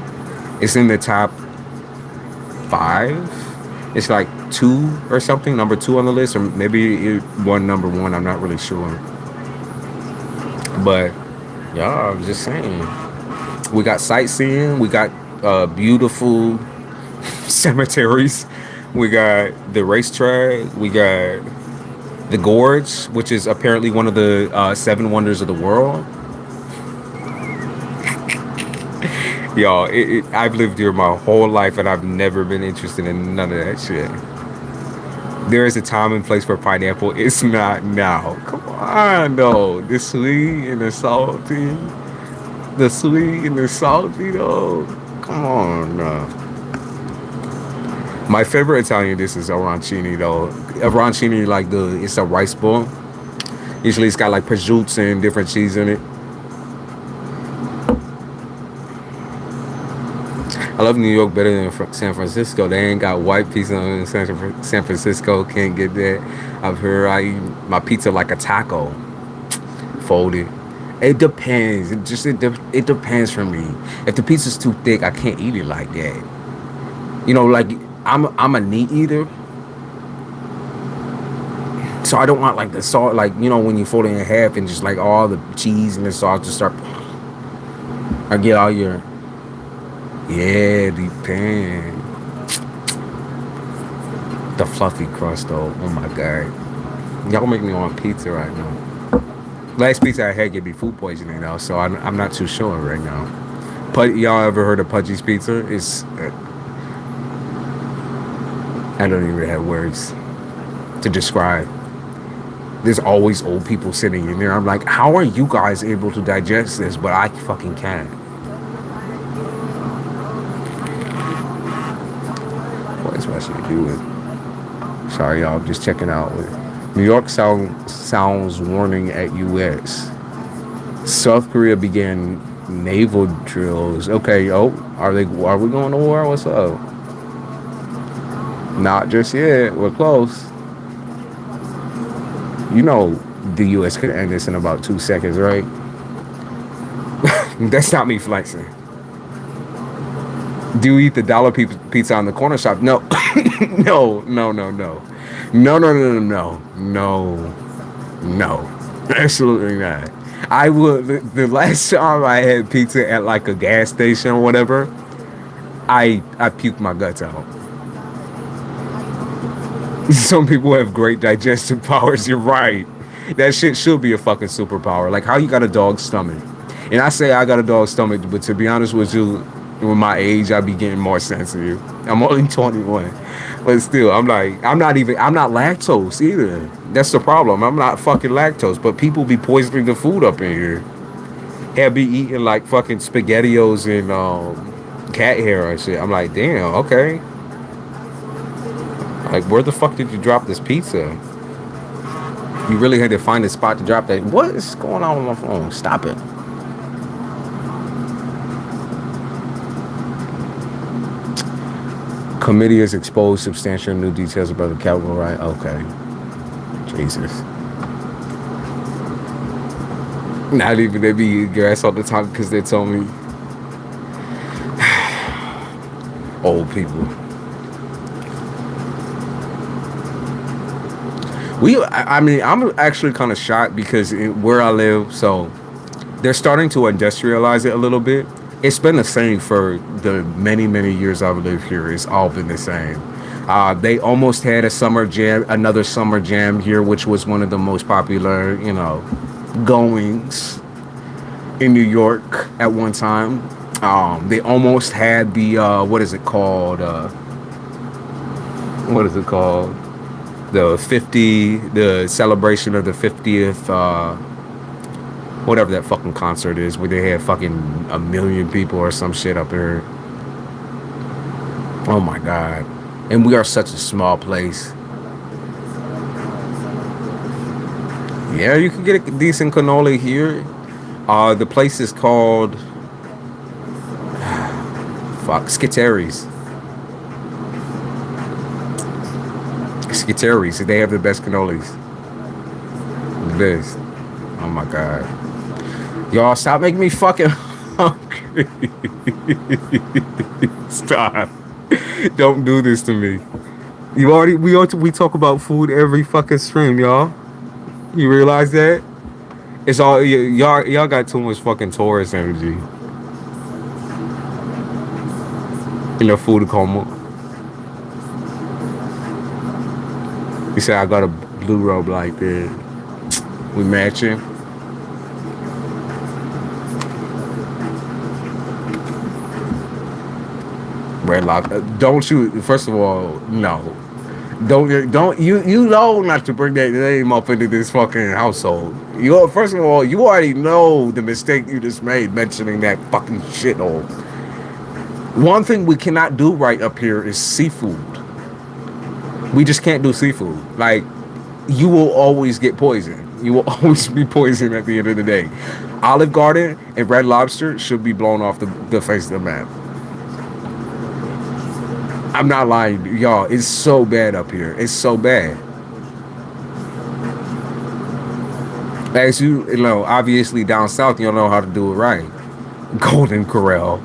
it's in the top 5. It's like 2 or something, number 2 on the list, or maybe number 1. I'm not really sure. But yeah, I'm just saying. We got sightseeing. We got beautiful cemeteries. We got the racetrack. We got the gorge, which is apparently one of the 7 wonders of the world. Y'all, I've lived here my whole life, and I've never been interested in none of that shit. There is a time and place for pineapple. It's not now. Come on, though. The sweet and the salty. The sweet and the salty, though. Come on, My favorite Italian dish is arancini, though. Arancini, it's a rice ball. Usually it's got like prosciutto and different cheese in it. I love New York better than San Francisco. They ain't got white pizza in San Francisco. Can't get that. I've heard I eat my pizza like a taco. Folded. It depends. It depends for me. If the pizza's too thick, I can't eat it like that. I'm a neat eater. So I don't want like the salt, like, you know, when you fold it in half and just like all the cheese and the sauce just start. I get all your, yeah, the pan. The fluffy crust though. Oh my god. Y'all make me want pizza right now. Last pizza I had gave me food poisoning though, so I'm not too sure right now. But y'all ever heard of Pudgy's Pizza? It's I don't even have words to describe. There's always old people sitting in there. I'm like, how are you guys able to digest this? But I fucking can't. What is what should do with? Sorry, y'all. I'm just checking out. New York sounds warning at U.S. South Korea began naval drills. Okay, are we going to war? What's up? Not just yet. We're close. You know the U.S. could end this in about 2 seconds, right? That's not me flexing. Do you eat the dollar pizza on the corner shop? No. No. Absolutely not. I would. The last time I had pizza at like a gas station or whatever, I puked my guts out. Some people have great digestive powers. You're right. That shit should be a fucking superpower. Like, how you got a dog's stomach? And I say I got a dog's stomach, but to be honest with you, with my age, I be getting more sensitive. I'm only 21. But still, I'm not lactose either. That's the problem. I'm not fucking lactose. But people be poisoning the food up in here. Have be eating like fucking SpaghettiOs and cat hair and shit. I'm like, damn, okay. Like, where the fuck did you drop this pizza? You really had to find a spot to drop that. What is going on with my phone? Stop it. Committee has exposed substantial new details about the Capitol riot. Okay. Jesus. Not even they be eating grass all the time because they told me. Old people. I'm actually kind of shocked because where I live, so they're starting to industrialize it a little bit. It's been the same for the many, many years I've lived here. It's all been the same. They almost had another summer jam here, which was one of the most popular, goings in New York at one time. They almost had the, what is it called? The celebration of the 50th, whatever that fucking concert is, where they had fucking 1 million people or some shit up there. Oh my God. And we are such a small place. Yeah, you can get a decent cannoli here. The place is called Skitteries. Skitteries. They have the best cannolis. The best. Oh my God. Y'all stop making me fucking hungry. Stop. Don't do this to me. We talk about food every fucking stream, y'all. You realize that? It's all y'all got too much fucking Taurus energy. In the food coma. You say I got a blue robe like that. We matching. Red Lobster. Don't you? First of all, no. Don't you know not to bring that name up into this fucking household. First of all, you already know the mistake you just made mentioning that fucking shithole. One thing we cannot do right up here is seafood. We just can't do seafood. Like, you will always get poisoned. You will always be poisoned at the end of the day. Olive Garden and Red Lobster should be blown off the face of the map. I'm not lying, y'all. It's so bad up here. It's so bad. As you know, obviously down south, you don't know how to do it right. Golden Corral.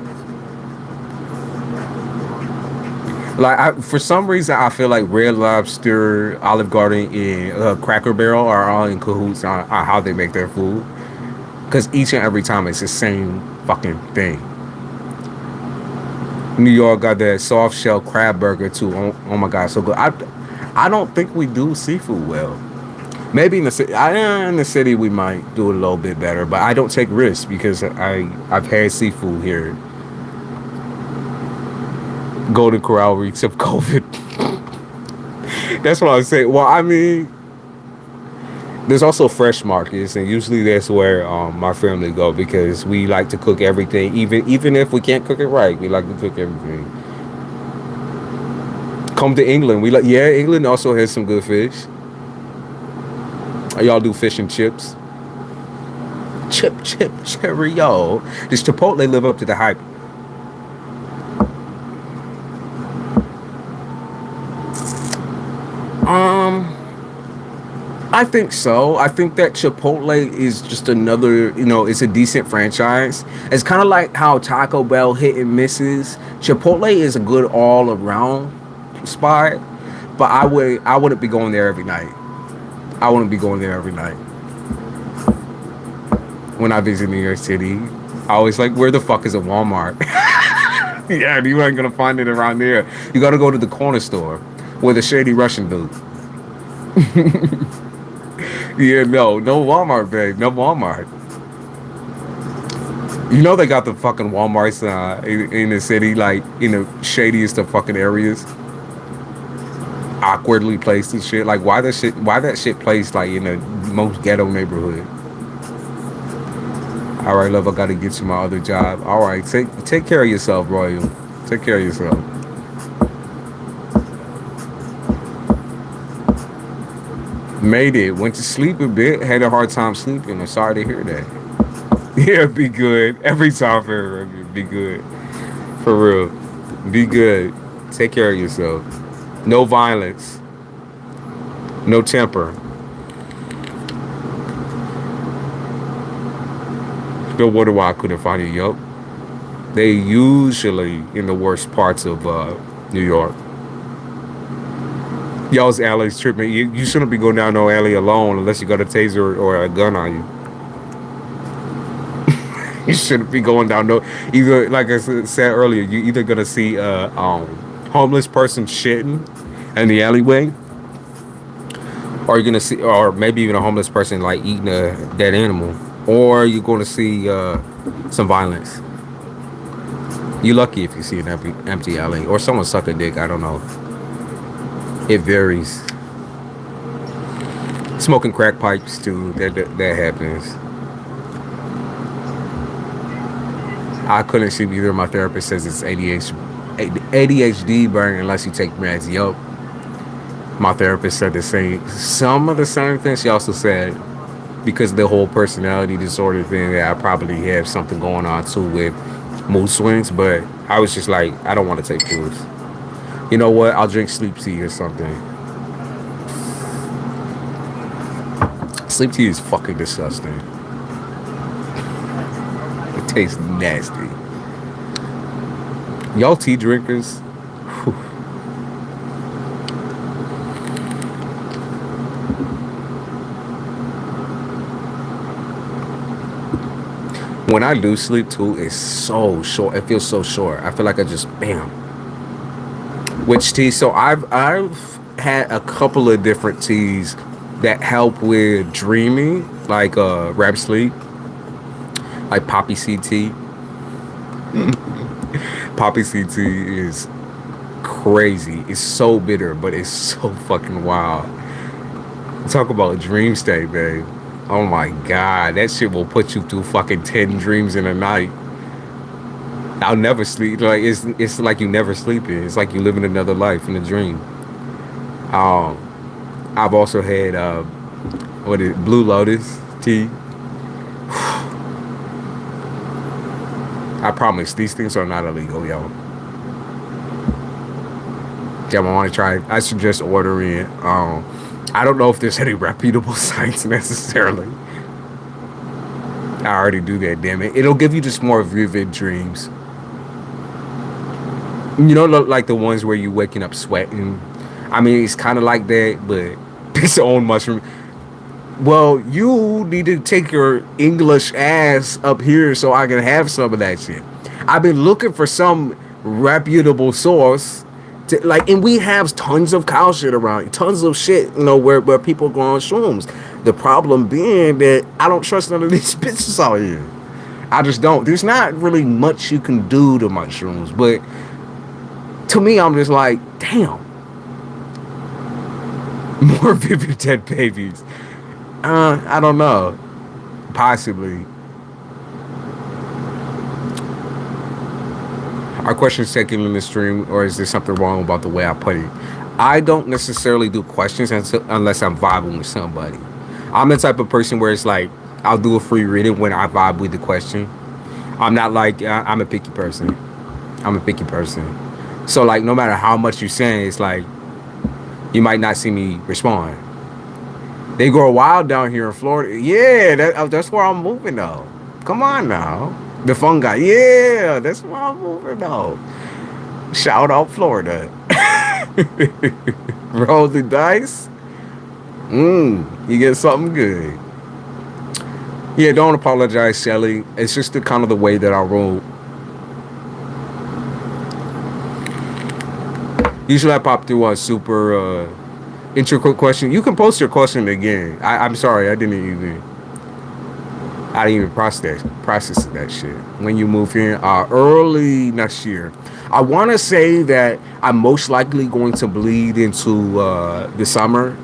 Like for some reason, I feel like Red Lobster, Olive Garden, and Cracker Barrel are all in cahoots on how they make their food. Because each and every time it's the same fucking thing. New York got that soft shell crab burger too. Oh my god, so good. I don't think we do seafood well. Maybe in the city, in the city we might do a little bit better, but I don't take risks because I've had seafood here. Golden Corral reeks of COVID. That's what I was saying. Well, I mean, there's also fresh markets, and usually that's where my family go because we like to cook everything, even if we can't cook it right. We like to cook everything. Come to England. England also has some good fish. Y'all do fish and chips. Chip, cherry, yo. Does Chipotle live up to the hype? I think so. I think that Chipotle is just another, it's a decent franchise. It's kind of like how Taco Bell hit and misses. Chipotle is a good all around spot, but I wouldn't be going there every night. I wouldn't be going there every night. When I visit New York City, I always like, where the fuck is a Walmart? Yeah, you ain't gonna find it around there. You gotta go to the corner store with a shady Russian dude. Yeah, no Walmart, babe, no Walmart. You know they got the fucking Walmarts in the city, like in the shadiest of fucking areas, awkwardly placed and shit. Like why that shit placed like in the most ghetto neighborhood? All right, love, I gotta get to my other job. All right, take care of yourself, Royal. Take care of yourself. Made it. Went to sleep a bit. Had a hard time sleeping. I'm sorry to hear that. Yeah, be good. Every time for be good. For real. Be good. Take care of yourself. No violence. No temper. Still wonder why I couldn't find you. Yup. They usually in the worst parts of New York. Y'all's alley's tripping. You shouldn't be going down no alley alone unless you got a taser or a gun on you. You shouldn't be going down no. Either, like I said earlier, you either gonna see a homeless person shitting in the alleyway, or you're gonna see, or maybe even a homeless person like eating a dead animal, or you're gonna see some violence. You're lucky if you see an empty alley or someone suck a dick. I don't know. It varies. Smoking crack pipes too. That happens. I couldn't sleep either. My therapist says it's ADHD burn unless you take meds. Yup. My therapist said some of the same things. She also said because of the whole personality disorder thing that I probably have something going on too with mood swings. But I was just like, I don't want to take pills. You know what? I'll drink sleep tea or something. Sleep tea is fucking disgusting. It tastes nasty. Y'all tea drinkers? Whew. When I do sleep too, it's so short. It feels so short. I feel like I just bam. Which tea? So I've had a couple of different teas that help with dreaming, like REM sleep, like poppy seed tea. Poppy seed tea is crazy. It's so bitter, but it's so fucking wild. Talk about a dream state, babe. Oh my god, that shit will put you through fucking 10 dreams in a night. I'll never sleep. Like it's like you never sleeping. It's like you living another life in a dream. I've also had Blue Lotus tea. I promise these things are not illegal, yo. Yeah, I want to try it. I suggest ordering it. I don't know if there's any reputable sites necessarily. I already do that, damn it. It'll give you just more vivid dreams. You know, like the ones where you waking up sweating. I mean, it's kind of like that, but its own mushroom. Well, you need to take your English ass up here so I can have some of that shit. I've been looking for some reputable source to, like, and we have tons of cow shit around, tons of shit, you know, where people grow on shrooms. The problem being that I don't trust none of these bitches out here. I just don't. There's not really much you can do to mushrooms, but to me, I'm just like, damn. More vivid dead babies. I don't know. Possibly. Our question is taken in the stream, or is there something wrong about the way I put it? I don't necessarily do questions unless I'm vibing with somebody. I'm the type of person where it's like, I'll do a free reading when I vibe with the question. I'm not like, I'm a picky person. I'm a picky person. So, like, no matter how much you're saying, it's like, you might not see me respond. They grow wild down here in Florida. Yeah, that's where I'm moving, though. Come on, now. The fungi. Yeah, that's where I'm moving, though. Shout out Florida. Roll the dice. You get something good. Yeah, don't apologize, Shelly. It's just the kind of the way that I roll. Usually I pop through a super intricate question. You can post your question again. I'm sorry, I didn't even process that shit. When you move in early next year, I want to say that I'm most likely going to bleed into the summer.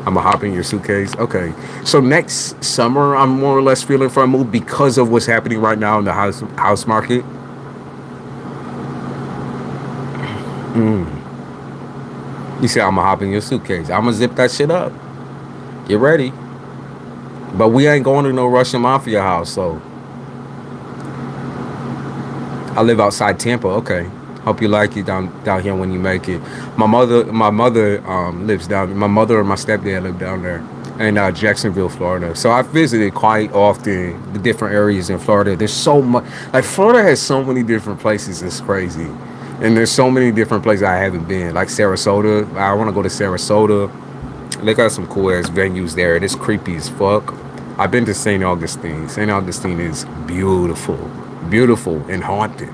I'm gonna hop in your suitcase. Okay, so next summer I'm more or less feeling for a move because of what's happening right now in the house market. You say I'm gonna hop in your suitcase. I'm gonna zip that shit up. Get ready. But we ain't going to no Russian mafia house, so I live outside Tampa. Okay. Hope you like it down here when you make it. My mother lives down. My mother and my stepdad live down there in Jacksonville, Florida. So I visited quite often the different areas in Florida. There's so much. Like, Florida has so many different places. It's crazy. And there's so many different places I haven't been. Like Sarasota. I want to go to Sarasota. They got some cool ass venues there. It's creepy as fuck. I've been to St. Augustine. St. Augustine is beautiful. Beautiful and haunted.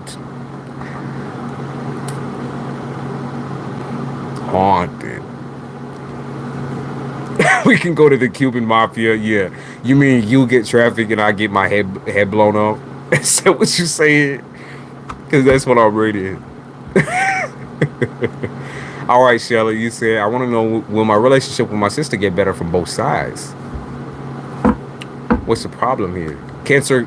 Haunted. We can go to the Cuban mafia. Yeah. You mean you get traffic and I get my head blown off? Is that what you saying? Because that's what I'm reading. All right, Shelly, you said, I want to know, will my relationship with my sister get better from both sides? What's the problem here? Cancer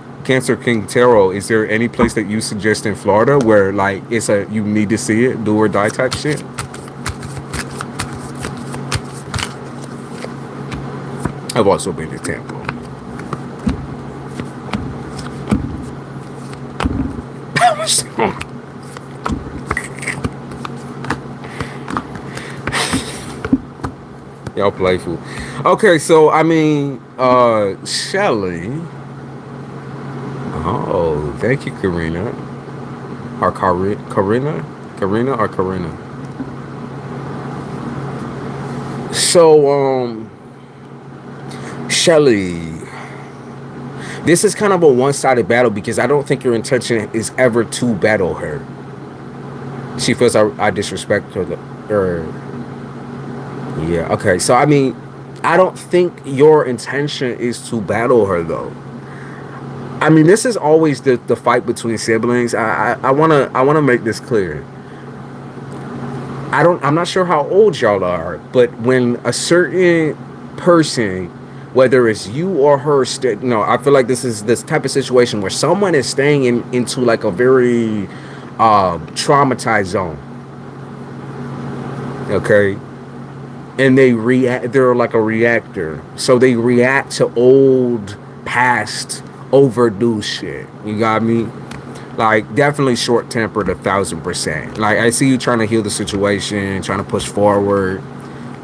King Tarot, is there any place that you suggest in Florida where, like, you need to see it, do or die type shit? I've also been to Tampa. Y'all playful. Okay, so I mean, Shelly. Oh, thank you, Karina. Or Karina? So, Shelly, this is kind of a one-sided battle because I don't think your intention is ever to battle her. She feels I disrespect her. Yeah, okay. So, I mean, I don't think your intention is to battle her, though. I mean, this is always the fight between siblings. I wanna make this clear. I'm not sure how old y'all are, but when a certain person, whether it's you or her, I feel like this is this type of situation where someone is staying into like a very traumatized zone. Okay. And they're like a reactor. So they react to old, past, overdue shit. You got me? Like, definitely short-tempered 1,000%. Like, I see you trying to heal the situation, trying to push forward.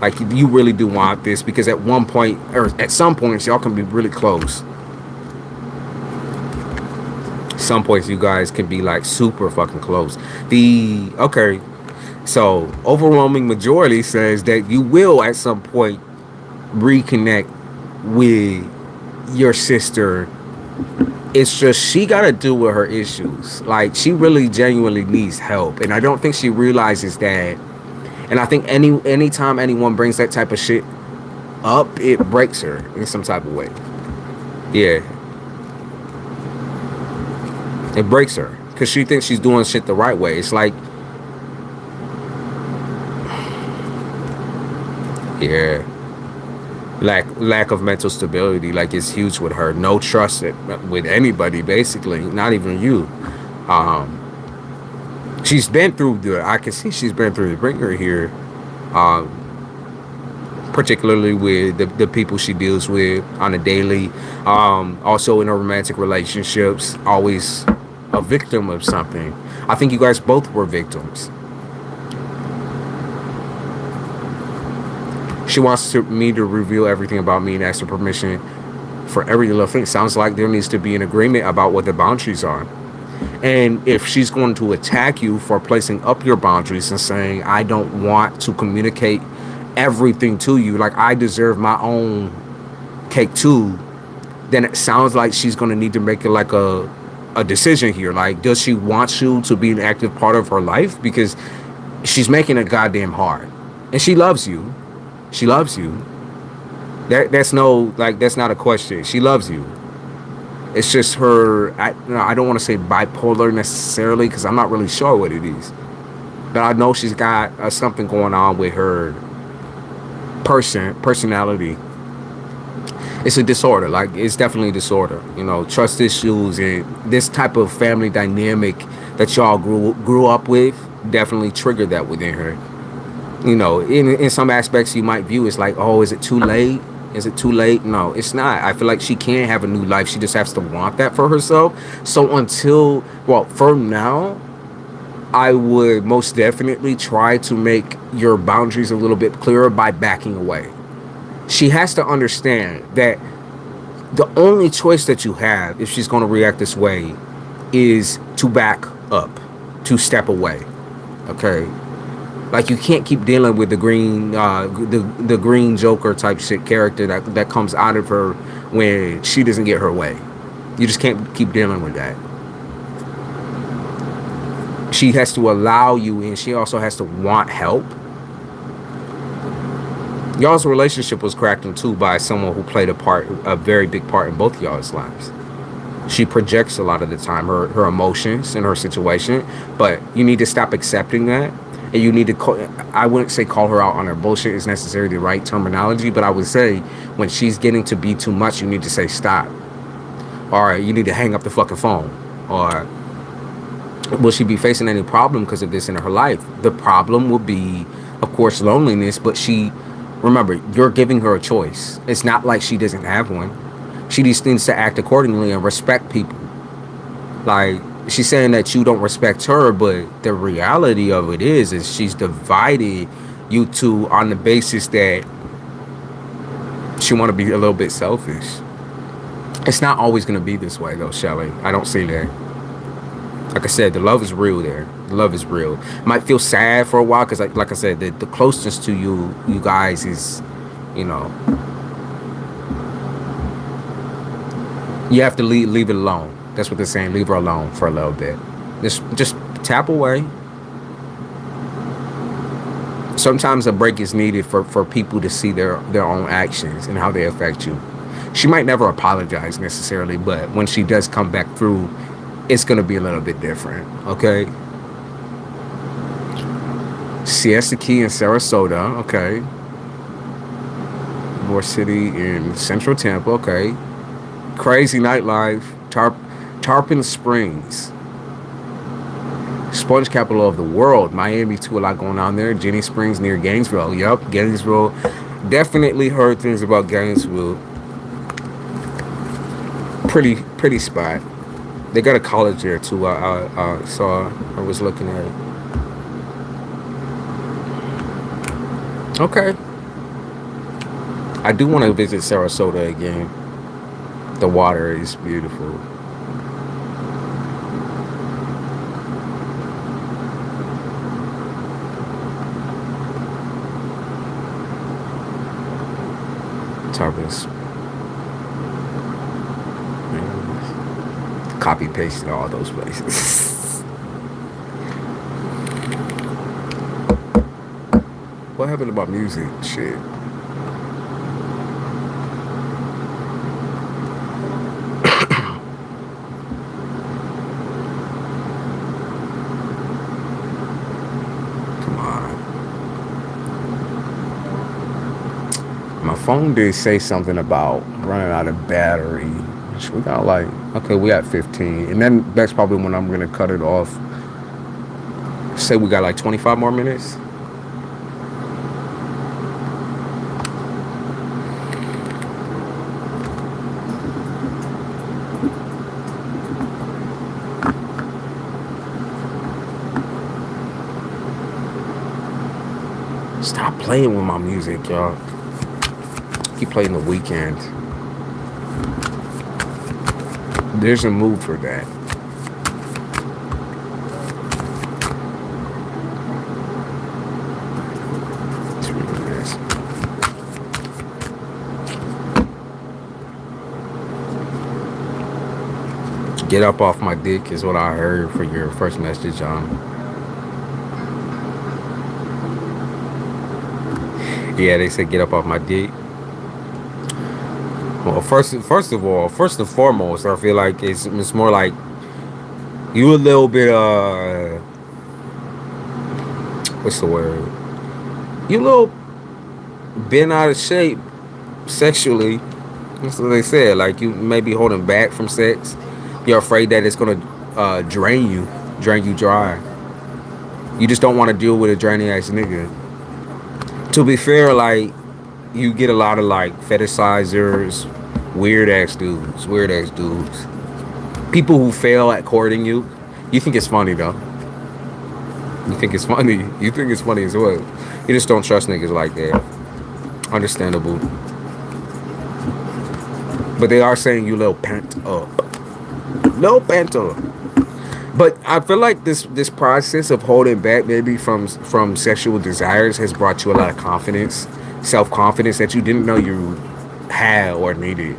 Like, you really do want this because at one point, or at some points, y'all can be really close. Some points you guys can be like super fucking close. Okay, so overwhelming majority says that you will at some point reconnect with your sister. It's just she got to deal with her issues. Like, she really genuinely needs help, and I don't think she realizes that. And I think anytime anyone brings that type of shit up, it breaks her in some type of way. Yeah, it breaks her because she thinks she's doing shit the right way. It's like, yeah, lack of mental stability, like, it's huge with her. No trust with anybody, basically, not even you. um she's been through I can see she's been through the ringer here, um particularly with the people she deals with on a daily, also in her romantic relationships, always a victim of something. I think you guys both were victims. She wants me to reveal everything about me and ask for permission for every little thing. Sounds like there needs to be an agreement about what the boundaries are. And if she's going to attack you for placing up your boundaries and saying, I don't want to communicate everything to you, like, I deserve my own cake too, then it sounds like she's going to need to make it like a decision here. Like, does she want you to be an active part of her life? Because she's making it goddamn hard. And she loves you. She loves you. That's not a question. She loves you. It's just her, I don't want to say bipolar necessarily, because I'm not really sure what it is. But I know she's got something going on with her personality. It's a disorder. Like, it's definitely a disorder. Trust issues and this type of family dynamic that y'all grew up with definitely triggered that within her. In some aspects you might view it's like, oh, is it too late? Is it too late? No, it's not. I feel like she can have a new life. She just has to want that for herself. So for now, I would most definitely try to make your boundaries a little bit clearer by backing away. She has to understand that the only choice that you have, if she's going to react this way, is to back up, to step away. Okay? Like, you can't keep dealing with the green Joker type shit character that comes out of her when she doesn't get her way. You just can't keep dealing with that. She has to allow you in. She also has to want help. Y'all's relationship was cracked in two by someone who played a very big part in both y'all's lives. She projects a lot of the time her emotions and her situation, but you need to stop accepting that. And you need to I wouldn't say call her out on her bullshit is necessarily the right terminology, but I would say when she's getting to be too much, you need to say stop. Or you need to hang up the fucking phone. Or will she be facing any problem because of this in her life? The problem will be, of course, loneliness, but remember, you're giving her a choice. It's not like she doesn't have one. She just needs to act accordingly and respect people. Like, she's saying that you don't respect her, but the reality of it is she's divided you two on the basis that she want to be a little bit selfish. It's not always going to be this way, though, Shelly. I don't see that. Like I said, the love is real there. The love is real. Might feel sad for a while because, like I said, the closeness to you guys is, you have to leave it alone. That's what they're saying. Leave her alone for a little bit. Just tap away. Sometimes a break is needed for people to see their own actions and how they affect you. She might never apologize necessarily, but when she does come back through, it's going to be a little bit different. Okay? Siesta Key in Sarasota. Okay. More City in Central Tampa. Okay. Crazy nightlife. Tarpon Springs, sponge capital of the world. Miami too, a lot going on there. Jenny Springs near Gainesville. Yup, Gainesville. Definitely heard things about Gainesville. Pretty spot. They got a college there too. I saw. I was looking at it. Okay. I do want to visit Sarasota again. The water is beautiful. just copy pasted all those places. What happened to my music? Shit. Come on. My phone did say something about running out of battery. We got like, okay, we got 15. And then that's probably when I'm going to cut it off. Say we got like 25 more minutes. Stop playing with my music, y'all. Keep playing The Weeknd. There's a mood for that. It's really nice. Get up off my dick is what I heard for your first message, Yeah, they said get up off my dick. Well, first and foremost, I feel like it's more like you a little bit what's the word? You a little bent out of shape sexually. That's what they said. Like you may be holding back from sex. You're afraid that it's gonna drain you dry. You just don't want to deal with a draining ass nigga. To be fair, like you get a lot of like fetishizers, weird ass dudes, people who fail at courting you. You think it's funny though. You think it's funny as well. You just don't trust niggas like that. Understandable. But they are saying you little pent up. But I feel like this process of holding back maybe from sexual desires has brought you a lot of confidence, self-confidence that you didn't know you had or needed.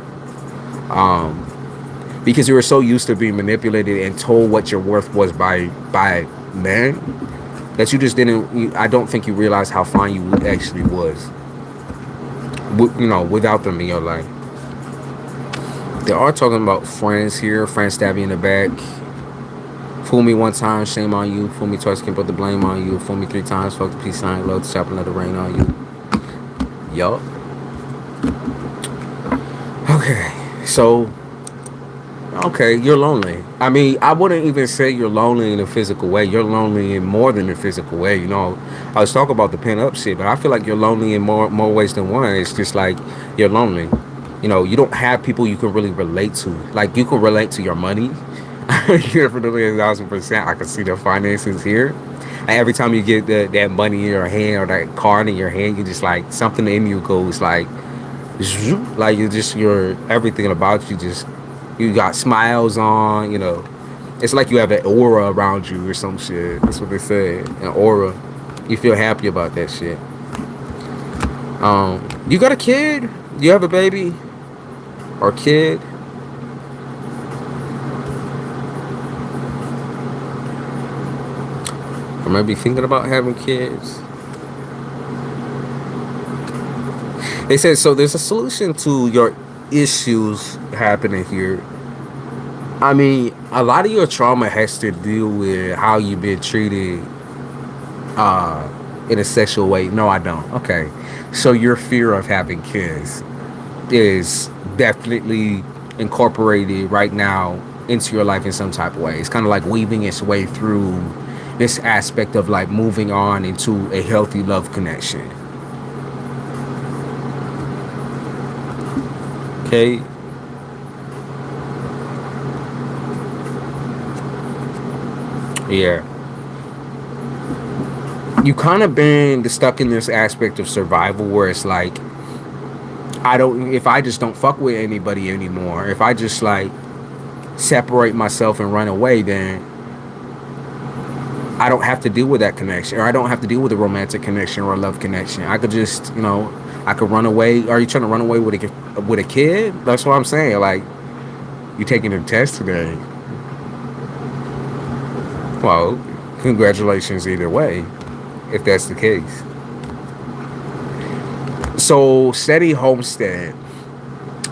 Because you were so used to being manipulated and told what your worth was by men that you just didn't. I don't think you realized how fine you actually was. Without them in your life. They are talking about friends here. Friends stab you in the back. Fool me one time, shame on you. Fool me twice, can put the blame on you. Fool me 3 times, fuck the peace sign, love the chop and let it rain on you. Yup. Okay, so, you're lonely. I mean, I wouldn't even say you're lonely in a physical way. You're lonely in more than a physical way. I was talking about the pent up shit, but I feel like you're lonely in more ways than one. It's just like you're lonely. You don't have people you can really relate to. Like, you can relate to your money. Definitely 1,000%. I can see the finances here. And every time you get that money in your hand or that card in your hand, you just like something in you goes like you're everything about you you got smiles on. It's like you have an aura around you or some shit. That's what they said, an aura. You feel happy about that shit. You got a kid? You have a baby or kid? Or maybe thinking about having kids. They said, so there's a solution to your issues happening here. I mean, a lot of your trauma has to do with how you've been treated in a sexual way. No, I don't. Okay. So your fear of having kids is definitely incorporated right now into your life in some type of way. It's kind of like weaving its way through this aspect of like moving on into a healthy love connection. Okay. Yeah. You kind of been stuck in this aspect of survival where it's like, if I just don't fuck with anybody anymore, if I just like separate myself and run away, then I don't have to deal with that connection, or I don't have to deal with a romantic connection or a love connection. I could just, I could run away. Are you trying to run away with a kid? That's what I'm saying. Like, you taking a test today. Well, congratulations either way, if that's the case. So, steady homestead.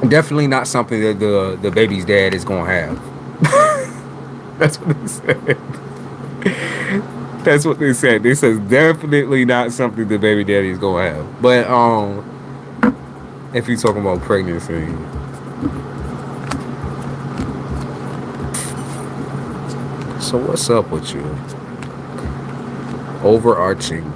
Definitely not something that the baby's dad is going to have. That's what they said. That's what they said. They said definitely not something the baby daddy is going to have. But if you're talking about pregnancy, so what's up with you? Overarching.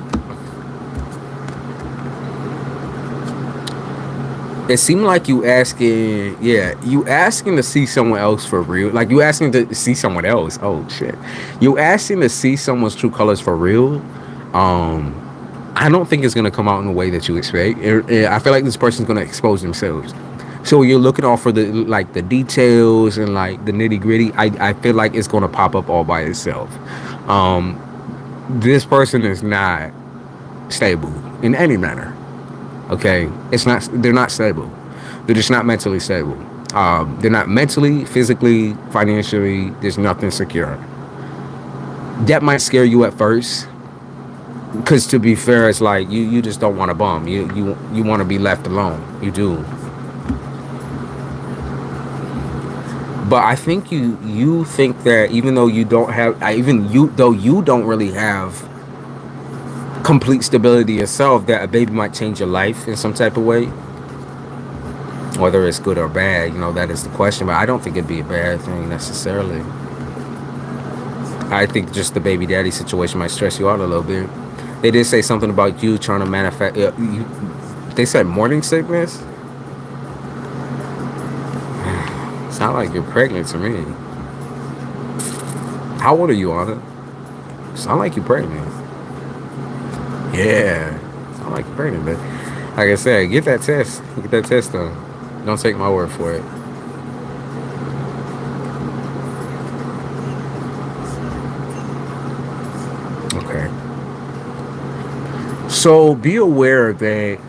It seemed like you asking to see someone else for real. Like, you asking to see someone else. Oh shit. You asking to see someone's true colors for real. I don't think it's gonna come out in the way that you expect. I feel like this person's gonna expose themselves. So you're looking off for the details and like the nitty gritty. I feel like it's gonna pop up all by itself. This person is not stable in any manner. Okay, they're not stable. They're just not mentally stable. They're not mentally, physically, financially. There's nothing secure. That might scare you at first, because to be fair, it's like you just don't want to bum. You want to be left alone. You do. But I think you think that even though you don't have, you don't really have complete stability yourself, that a baby might change your life in some type of way, whether it's good or bad, that is the question. But I don't think it'd be a bad thing necessarily. I think just the baby daddy situation might stress you out a little bit. They did say something about you trying to manifest. They said morning sickness. Sound like you're pregnant to me. How old are you, Anna? Sound like you're pregnant. Yeah, sound like you're pregnant, but like I said, get that test done. Don't take my word for it. Okay. So be aware that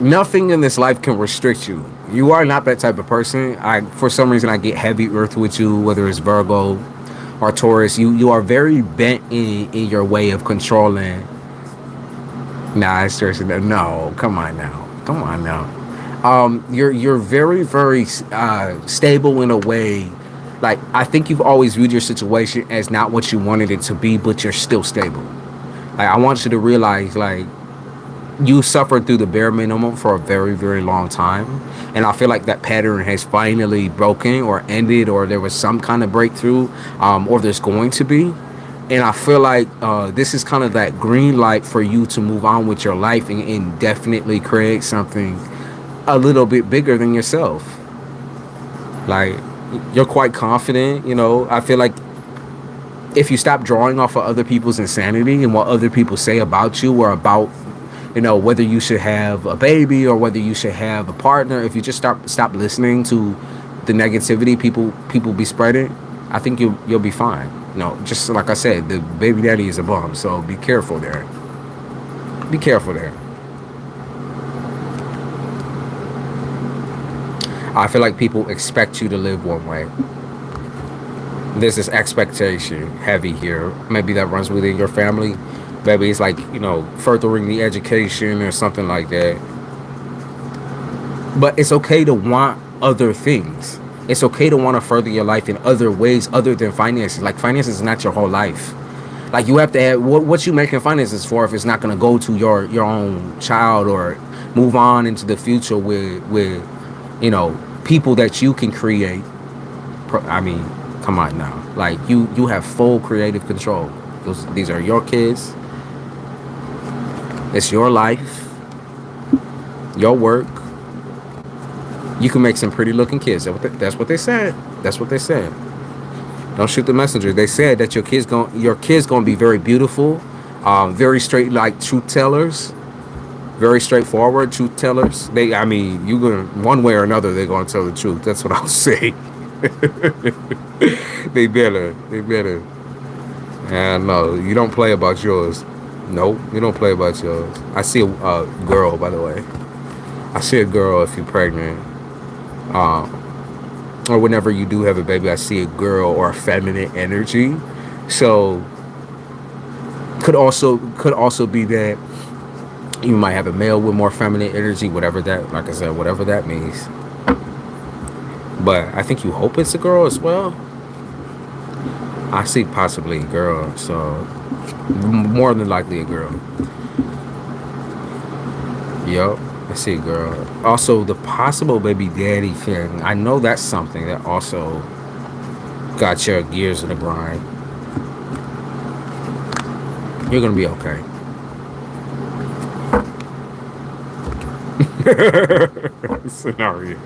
nothing in this life can restrict you. You are not that type of person. For some reason, I get heavy earth with you, whether it's Virgo or Taurus. You are very bent in your way of controlling. Nah, it's stressing. No, come on now. You're very, very stable in a way. Like, I think you've always viewed your situation as not what you wanted it to be, but you're still stable. Like, I want you to realize, like, you suffered through the bare minimum for a very, very long time. And I feel like that pattern has finally broken or ended, or there was some kind of breakthrough, or there's going to be. And I feel like this is kind of that green light for you to move on with your life and definitely create something a little bit bigger than yourself. Like, you're quite confident, I feel like if you stop drawing off of other people's insanity and what other people say about you or about, whether you should have a baby or whether you should have a partner, if you just stop listening to the negativity people be spreading, I think you'll be fine. Just like I said, the baby daddy is a bum, so be careful there. Be careful there. I feel like people expect you to live one way. There's this expectation heavy here. Maybe that runs within your family. Maybe it's like, furthering the education or something like that. But it's okay to want other things. It's okay to want to further your life in other ways other than finances. Like, finances is not your whole life. Like, you have to have what you making finances for if it's not going to go to your own child or move on into the future with people that you can create. I mean, come on now. Like, you have full creative control. These are your kids. It's your life, your work. You can make some pretty looking kids. That's what they said. That's what they said. Don't shoot the messenger. They said that your kids gonna be very beautiful, very straight, like truth tellers, very straightforward truth tellers. You gonna, one way or another, they're gonna tell the truth. That's what I'll say. They better. And no, you don't play about yours. Nope, you don't play about yours. I see a girl, by the way. I see a girl if you're pregnant, or whenever you do have a baby. I see a girl or a feminine energy. So could also be that you might have a male with more feminine energy, whatever that, like I said, whatever that means. But I think you hope it's a girl as well. I see possibly a girl, so more than likely a girl. Yup, I see a girl. Also, the possible baby daddy thing. I know that's something that also got your gears in the grind. You're gonna be okay. Scenario.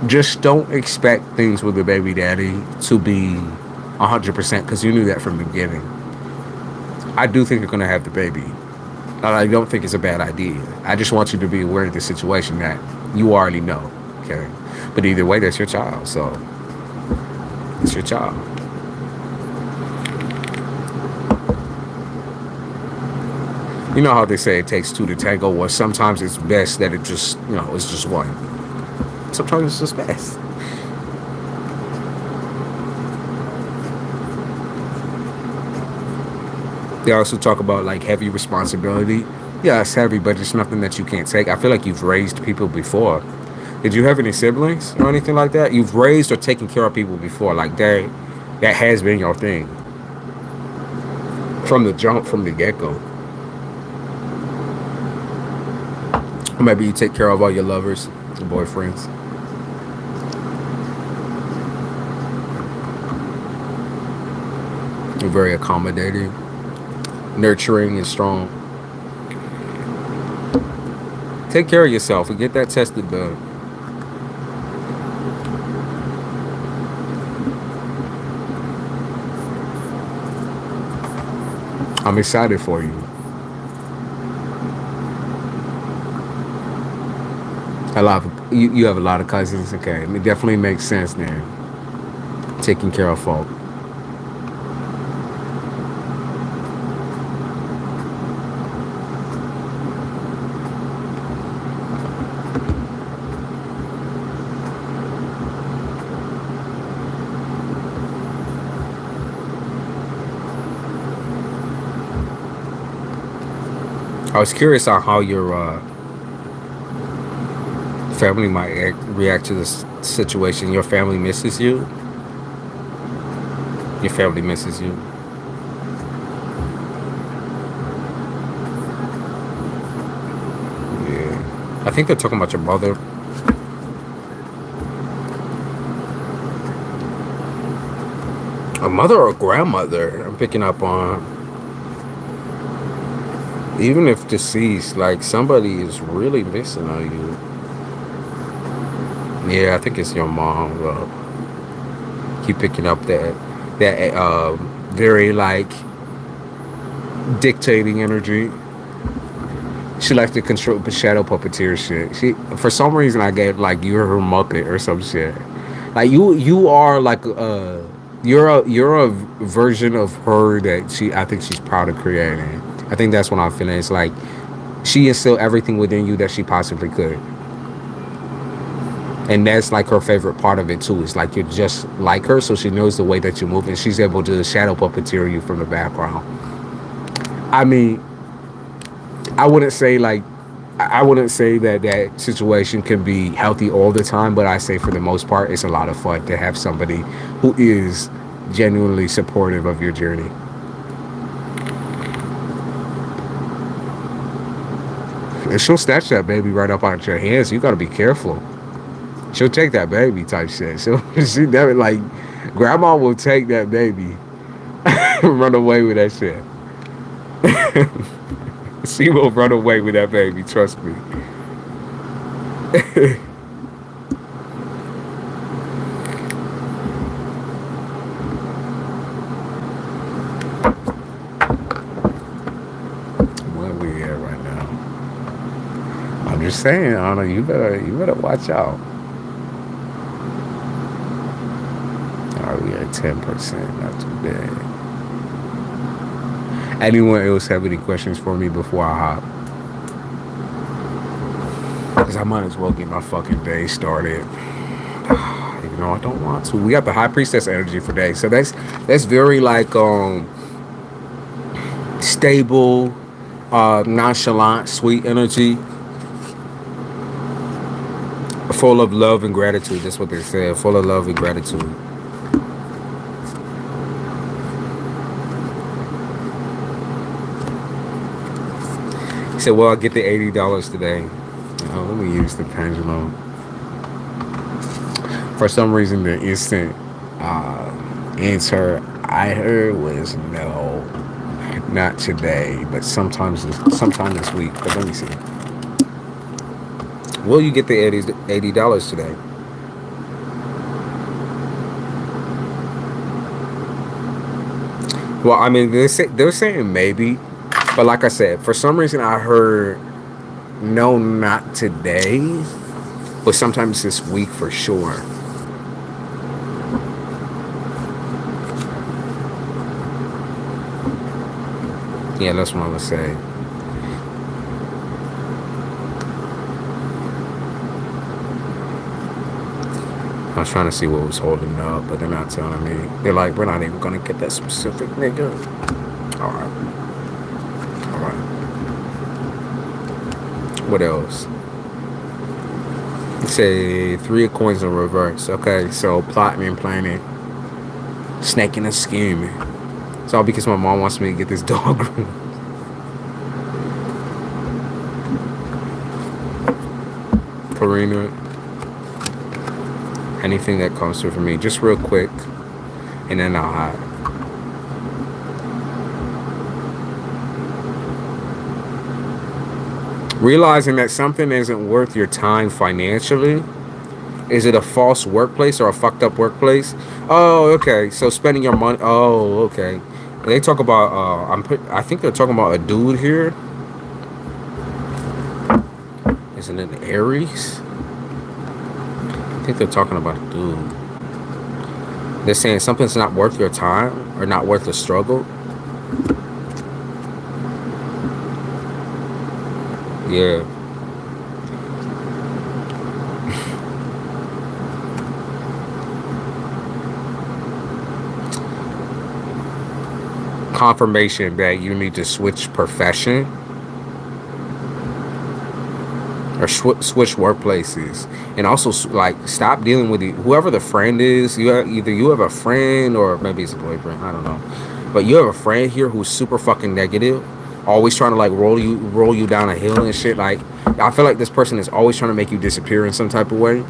Just don't expect things with the baby daddy to be 100% because you knew that from the beginning. I do think you're going to have the baby. I don't think it's a bad idea. I just want you to be aware of the situation that you already know. Okay. But either way, that's your child. So it's your child. You know how they say it takes two to tango? Well, sometimes it's best that it just, it's just one. Sometimes it's just best. They also talk about like heavy responsibility. Yeah, it's heavy, but it's nothing that you can't take. I feel like you've raised people before. Did you have any siblings or anything like that? You've raised or taken care of people before. Like that has been your thing. From the jump, from the get-go. Maybe you take care of all your lovers, your boyfriends. You're very accommodating, nurturing, and strong. Take care of yourself and get that tested done. I'm excited for you. You have a lot of cousins. Okay, it definitely makes sense then. Taking care of folk. I was curious on how your family might react to this situation. Your family misses you. Your family misses you. Yeah. I think they're talking about your mother. A mother or grandmother, I'm picking up on. Even if deceased, like somebody is really missing on you. Yeah, I think it's your mom. Keep picking up that very like dictating energy. She likes to control the shadow puppeteer shit. For some reason, I get like you're her Muppet or some shit. Like you are like you're a version of her that I think she's proud of creating. I think that's what I'm feeling. It's like she instilled everything within you that she possibly could. And that's like her favorite part of it too. It's like you're just like her, so she knows the way that you move, and she's able to shadow puppeteer you from the background. I mean, I wouldn't say that situation can be healthy all the time, but I say for the most part, it's a lot of fun to have somebody who is genuinely supportive of your journey. And she'll snatch that baby right up out your hands. You gotta be careful. She'll take that baby type shit. She never like grandma will take that baby and run away with that shit. She will run away with that baby, trust me. Where we at right now? I'm just saying, Anna, you better watch out. We at 10%, not too bad. Anyone else have any questions for me before I hop? Because I might as well get my fucking day started. Even though I don't want to. We got the high priestess energy for day. So that's very like stable, nonchalant, sweet energy. Full of love and gratitude. That's what they said. Full of love and gratitude. He said, well, I'll get the $80 today. Oh, let me use the pendulum. For some reason, the instant answer I heard was no, not today, but sometime this week. But let me see. Will you get the $80 today? Well, I mean, they're saying maybe, but like I said, for some reason I heard no, not today, but sometimes this week for sure. Yeah, that's what I'm gonna say. I was trying to see what was holding up, but they're not telling me. They're like, we're not even gonna get that specific, nigga. All right. All right. What else? Say 3 of coins in reverse. Okay, so plotting and planning, snaking and scheming. It's all because my mom wants me to get this dog room. Karina, anything that comes through for me, just real quick, and then I'll hide. Realizing that something isn't worth your time financially. Is it a false workplace or a fucked up workplace? Oh, okay. So spending your money. Oh, okay. They talk about. I think they're talking about a dude here. Isn't it Aries? I think they're talking about a dude. They're saying something's not worth your time or not worth the struggle. Yeah. Confirmation that you need to switch profession or switch workplaces, and also like stop dealing with whoever the friend is. Either you have a friend or maybe it's a boyfriend, I don't know, but you have a friend here who's super fucking negative, always trying to like roll you down a hill and shit. Like I feel like this person is always trying to make you disappear in some type of way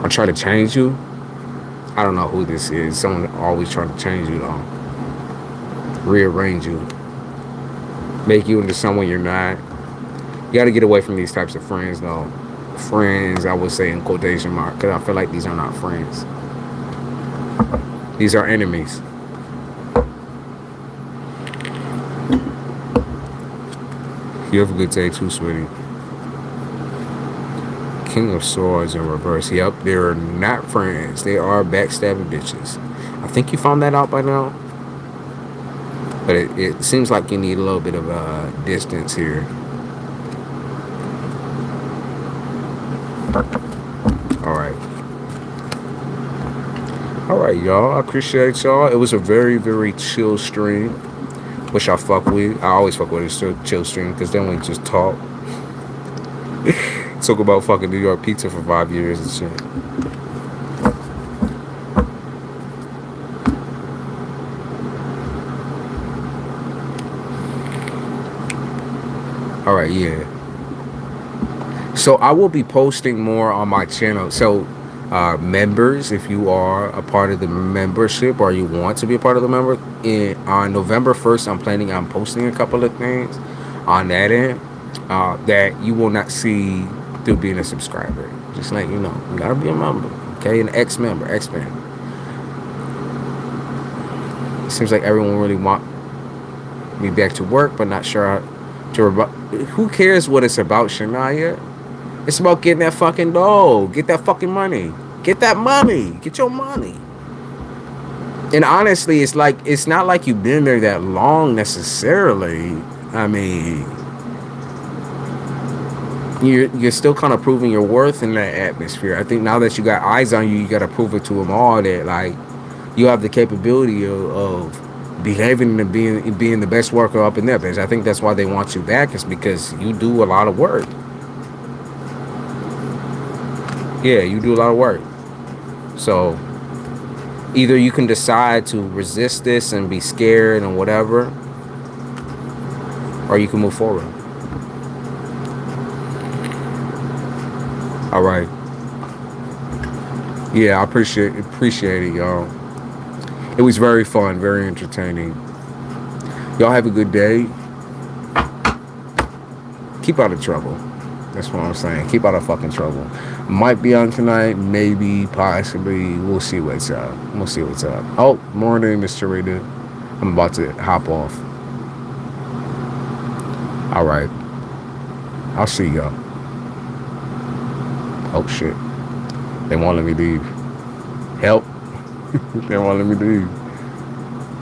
or try to change you. I don't know who this is. Someone always trying to change you though. Rearrange you, make you into someone you're not. You got to get away from these types of friends though. Friends, I would say in quotation mark, because I feel like these are not friends. These are enemies. You have a good day too, sweetie. King of Swords in reverse. Yep, they're not friends. They are backstabbing bitches. I think you found that out by now. But it seems like you need a little bit of distance here. All right, y'all. I appreciate y'all. It was a very, very chill stream, which I fuck with. I always fuck with a chill stream because then we just talk. Talk about fucking New York pizza for 5 years and shit. All right, yeah. So I will be posting more on my channel. So members, if you are a part of the membership or you want to be a part of the member, on November 1st, I'm planning on posting a couple of things on that end that you will not see through being a subscriber. Just like, you know, you gotta be a member, okay? An ex-member, ex-man. It seems like everyone really want me back to work, but not sure how to. Who cares what it's about, Shania? It's about getting that fucking dough. Get that fucking money. Get that money. Get your money. And honestly, it's not like you've been there that long necessarily. I mean, you're still kind of proving your worth in that atmosphere. I think now that you got eyes on you, you got to prove it to them all that like you have the capability of behaving and being the best worker up in there. Because I think that's why they want you back, is because you do a lot of work. Yeah, you do a lot of work. So either you can decide to resist this and be scared and whatever, or you can move forward. All right. Yeah, I appreciate it, y'all. It was very fun, very entertaining. Y'all have a good day. Keep out of trouble. That's what I'm saying. Keep out of fucking trouble. Might be on tonight, maybe, possibly. We'll see what's up. Oh, morning, Mr. Rita. I'm about to hop off. All right. I'll see y'all. Oh, shit. They won't let me leave. Help. They won't let me leave.